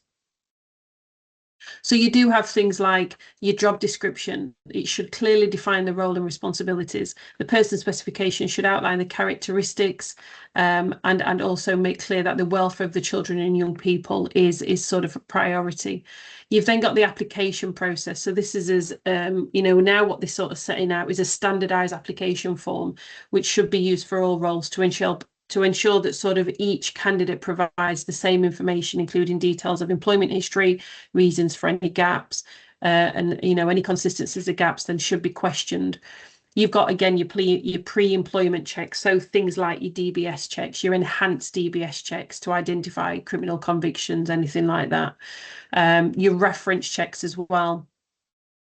So you do have things like your job description. It should clearly define the role and responsibilities. The person specification should outline the characteristics, and also make clear that the welfare of the children and young people is sort of a priority. You've then got the application process. So this is now what they're sort of setting out is a standardized application form, which should be used for all roles to ensure that sort of each candidate provides the same information, including details of employment history, reasons for any gaps, and any consistencies of gaps then should be questioned. You've got again your pre-employment checks, so things like your DBS checks, your enhanced DBS checks to identify criminal convictions, anything like that. Your reference checks as well.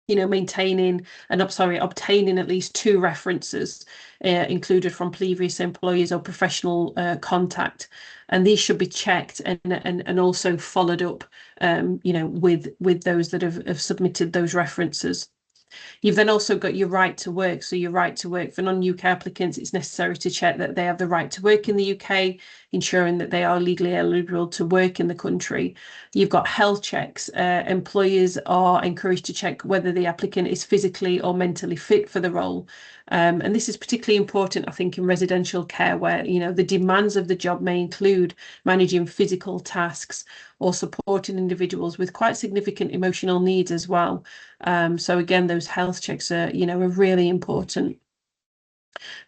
Obtaining at least 2 references included from previous employers or professional contact, and these should be checked and also followed up, with those that have submitted those references. You've then also got your right to work. So your right to work for non-UK applicants, it's necessary to check that they have the right to work in the UK, ensuring that they are legally eligible to work in the country. You've got health checks. Employers are encouraged to check whether the applicant is physically or mentally fit for the role. And this is particularly important, I think, in residential care, where the demands of the job may include managing physical tasks or supporting individuals with quite significant emotional needs as well. So again, those health checks are really important.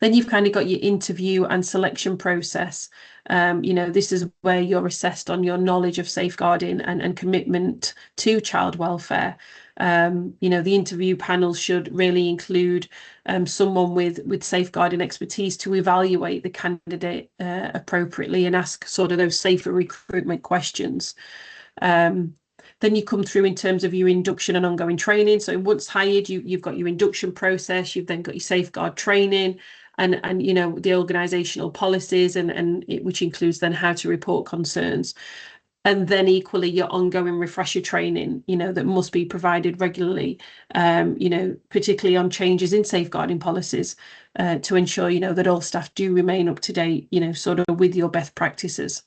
Then you've kind of got your interview and selection process. This is where you're assessed on your knowledge of safeguarding and commitment to child welfare. The interview panel should really include someone with safeguarding expertise to evaluate the candidate appropriately and ask sort of those safer recruitment questions. Then you come through in terms of your induction and ongoing training. So once hired, you've got your induction process, you've then got your safeguard training and the organisational policies and which includes then how to report concerns. And then equally your ongoing refresher training, that must be provided regularly, particularly on changes in safeguarding policies, to ensure, that all staff do remain up to date, sort of with your best practices.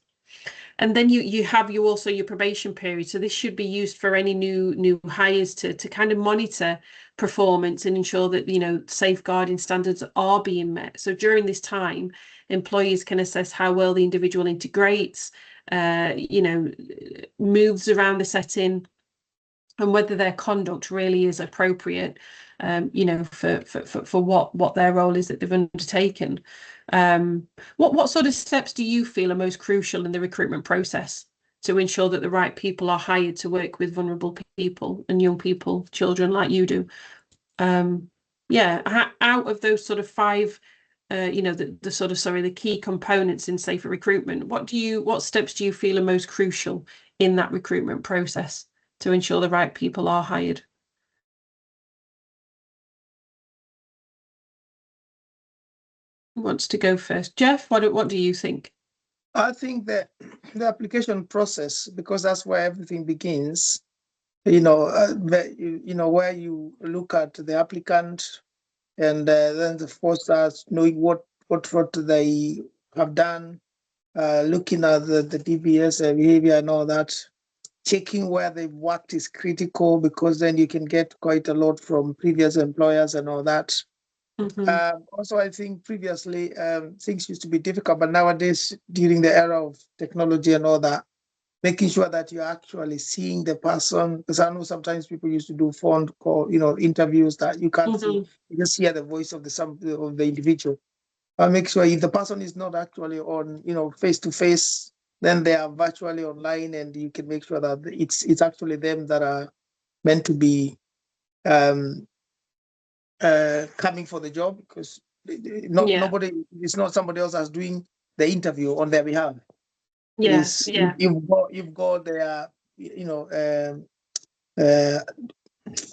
And then you have also your probation period. So this should be used for any new hires to kind of monitor performance and ensure that, you know, safeguarding standards are being met. So during this time, employees can assess how well the individual integrates, you know, moves around the setting, and whether their conduct really is appropriate, you know, for what their role is that they've undertaken. What sort of steps do you feel are most crucial in the recruitment process to ensure that the right people are hired to work with vulnerable people and young people, children like you do? Yeah, out of those sort of five, you know, the sort of, sorry, the key components in safer recruitment, what steps do you feel are most crucial in that recruitment process to ensure the right people are hired? Who wants to go first? Jeff, what do you think? I think that the application process, because that's where everything begins, you know, where you look at the applicant and then the first knowing what they have done, looking at the DBS behavior and all that, checking where they've worked is critical, because then you can get quite a lot from previous employers and all that. Also, I think previously things used to be difficult, but nowadays, during the era of technology and all that, making sure that you're actually seeing the person, because I know sometimes people used to do phone call, you know, interviews that you can't see, you just hear the voice of the individual. Make sure if the person is not actually on, you know, face to face, then they are virtually online, and you can make sure that it's actually them that are meant to be coming for the job, because nobody, it's not somebody else that's doing the interview on their behalf. Yes, yeah. You've got their, you know,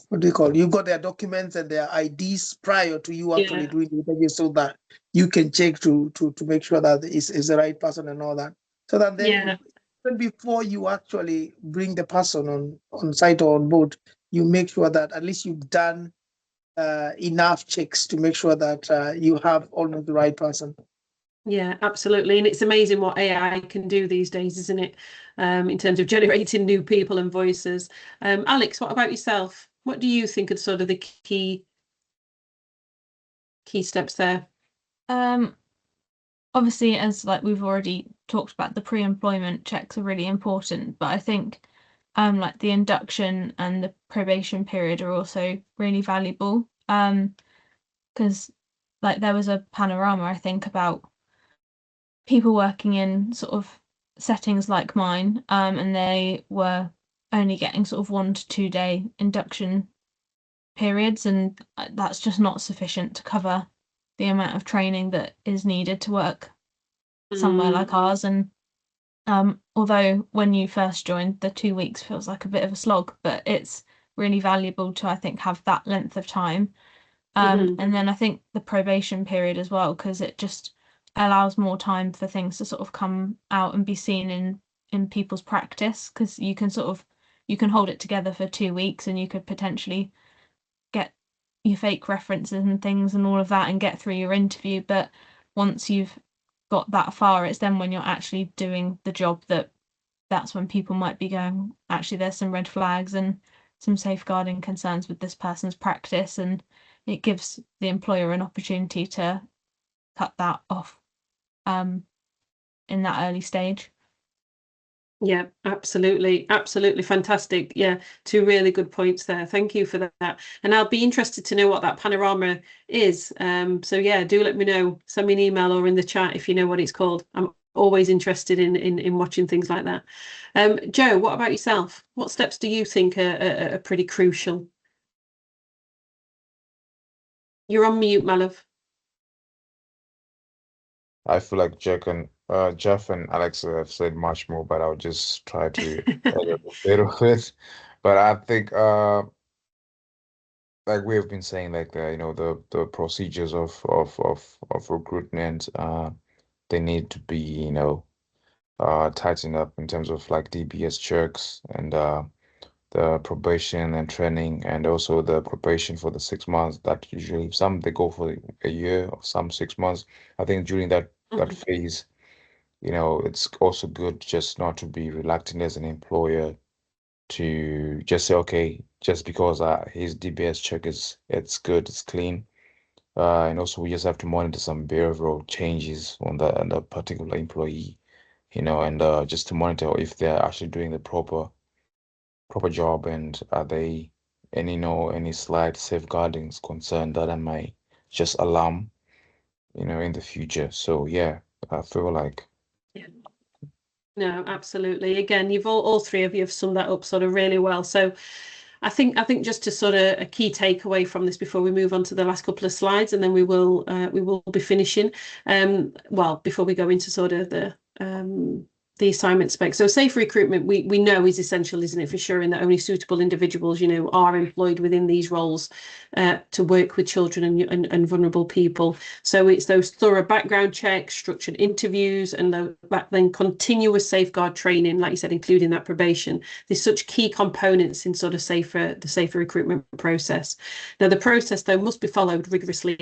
what do you call it? You've got their documents and their IDs prior to you actually doing the interview, so that you can check to make sure that is the right person and all that. So that then even before you actually bring the person on site or on board, you make sure that at least you've done enough checks to make sure that you have almost the right person. Yeah, absolutely. And it's amazing what AI can do these days, isn't it? In terms of generating new people and voices. Alex, what about yourself? What do you think are sort of the key steps there? Obviously, as like we've already talked about, the pre-employment checks are really important, but I think like the induction and the probation period are also really valuable. Because like there was a panorama, I think, about people working in sort of settings like mine, and they were only getting sort of 1 to 2 day induction periods, and that's just not sufficient to cover the amount of training that is needed to work somewhere like ours. And although when you first joined, the 2 weeks feels like a bit of a slog, but it's really valuable to, I think, have that length of time. And then I think the probation period as well, because it just allows more time for things to sort of come out and be seen in people's practice, because you can hold it together for 2 weeks and you could potentially get your fake references and things and all of that and get through your interview. But once you've got that far, it's then when you're actually doing the job that's when people might be going, actually, there's some red flags and some safeguarding concerns with this person's practice, and it gives the employer an opportunity to cut that off in that early stage. Yeah, absolutely. Absolutely fantastic. Yeah, two really good points there. Thank you for that. And I'll be interested to know what that panorama is. So yeah, do let me know. Send me an email or in the chat if you know what it's called. I'm always interested in watching things like that. Joe, what about yourself? What steps do you think are pretty crucial? You're on mute, my love. I feel like Jeff and Alex have said much more, but I'll just try to edit a bit of it. But I think like we have been saying, like the procedures of recruitment, they need to be tightened up in terms of like DBS checks and the probation and training, and also the probation for the 6 months. That usually some they go for a year or some 6 months. I think during that phase, you know, it's also good just not to be reluctant as an employer to just say, okay, just because his DBS check it's good, it's clean. And also we just have to monitor some behavioral changes on the particular employee, you know, and just to monitor if they're actually doing the proper job, and are they any, you know, any slight safeguardings concern that I might just alarm, you know, in the future. So yeah, I feel like No, absolutely. Again, you've all three of you have summed that up sort of really well. So I think just to sort of a key takeaway from this before we move on to the last couple of slides, and then we will be finishing. Well, before we go into sort of the assignment spec. So safe recruitment, we know is essential, isn't it, for ensuring that only suitable individuals, you know, are employed within these roles to work with children and vulnerable people. So it's those thorough background checks, structured interviews, and then continuous safeguard training, like you said, including that probation. There's such key components in sort of the safer recruitment process. Now, the process, though, must be followed rigorously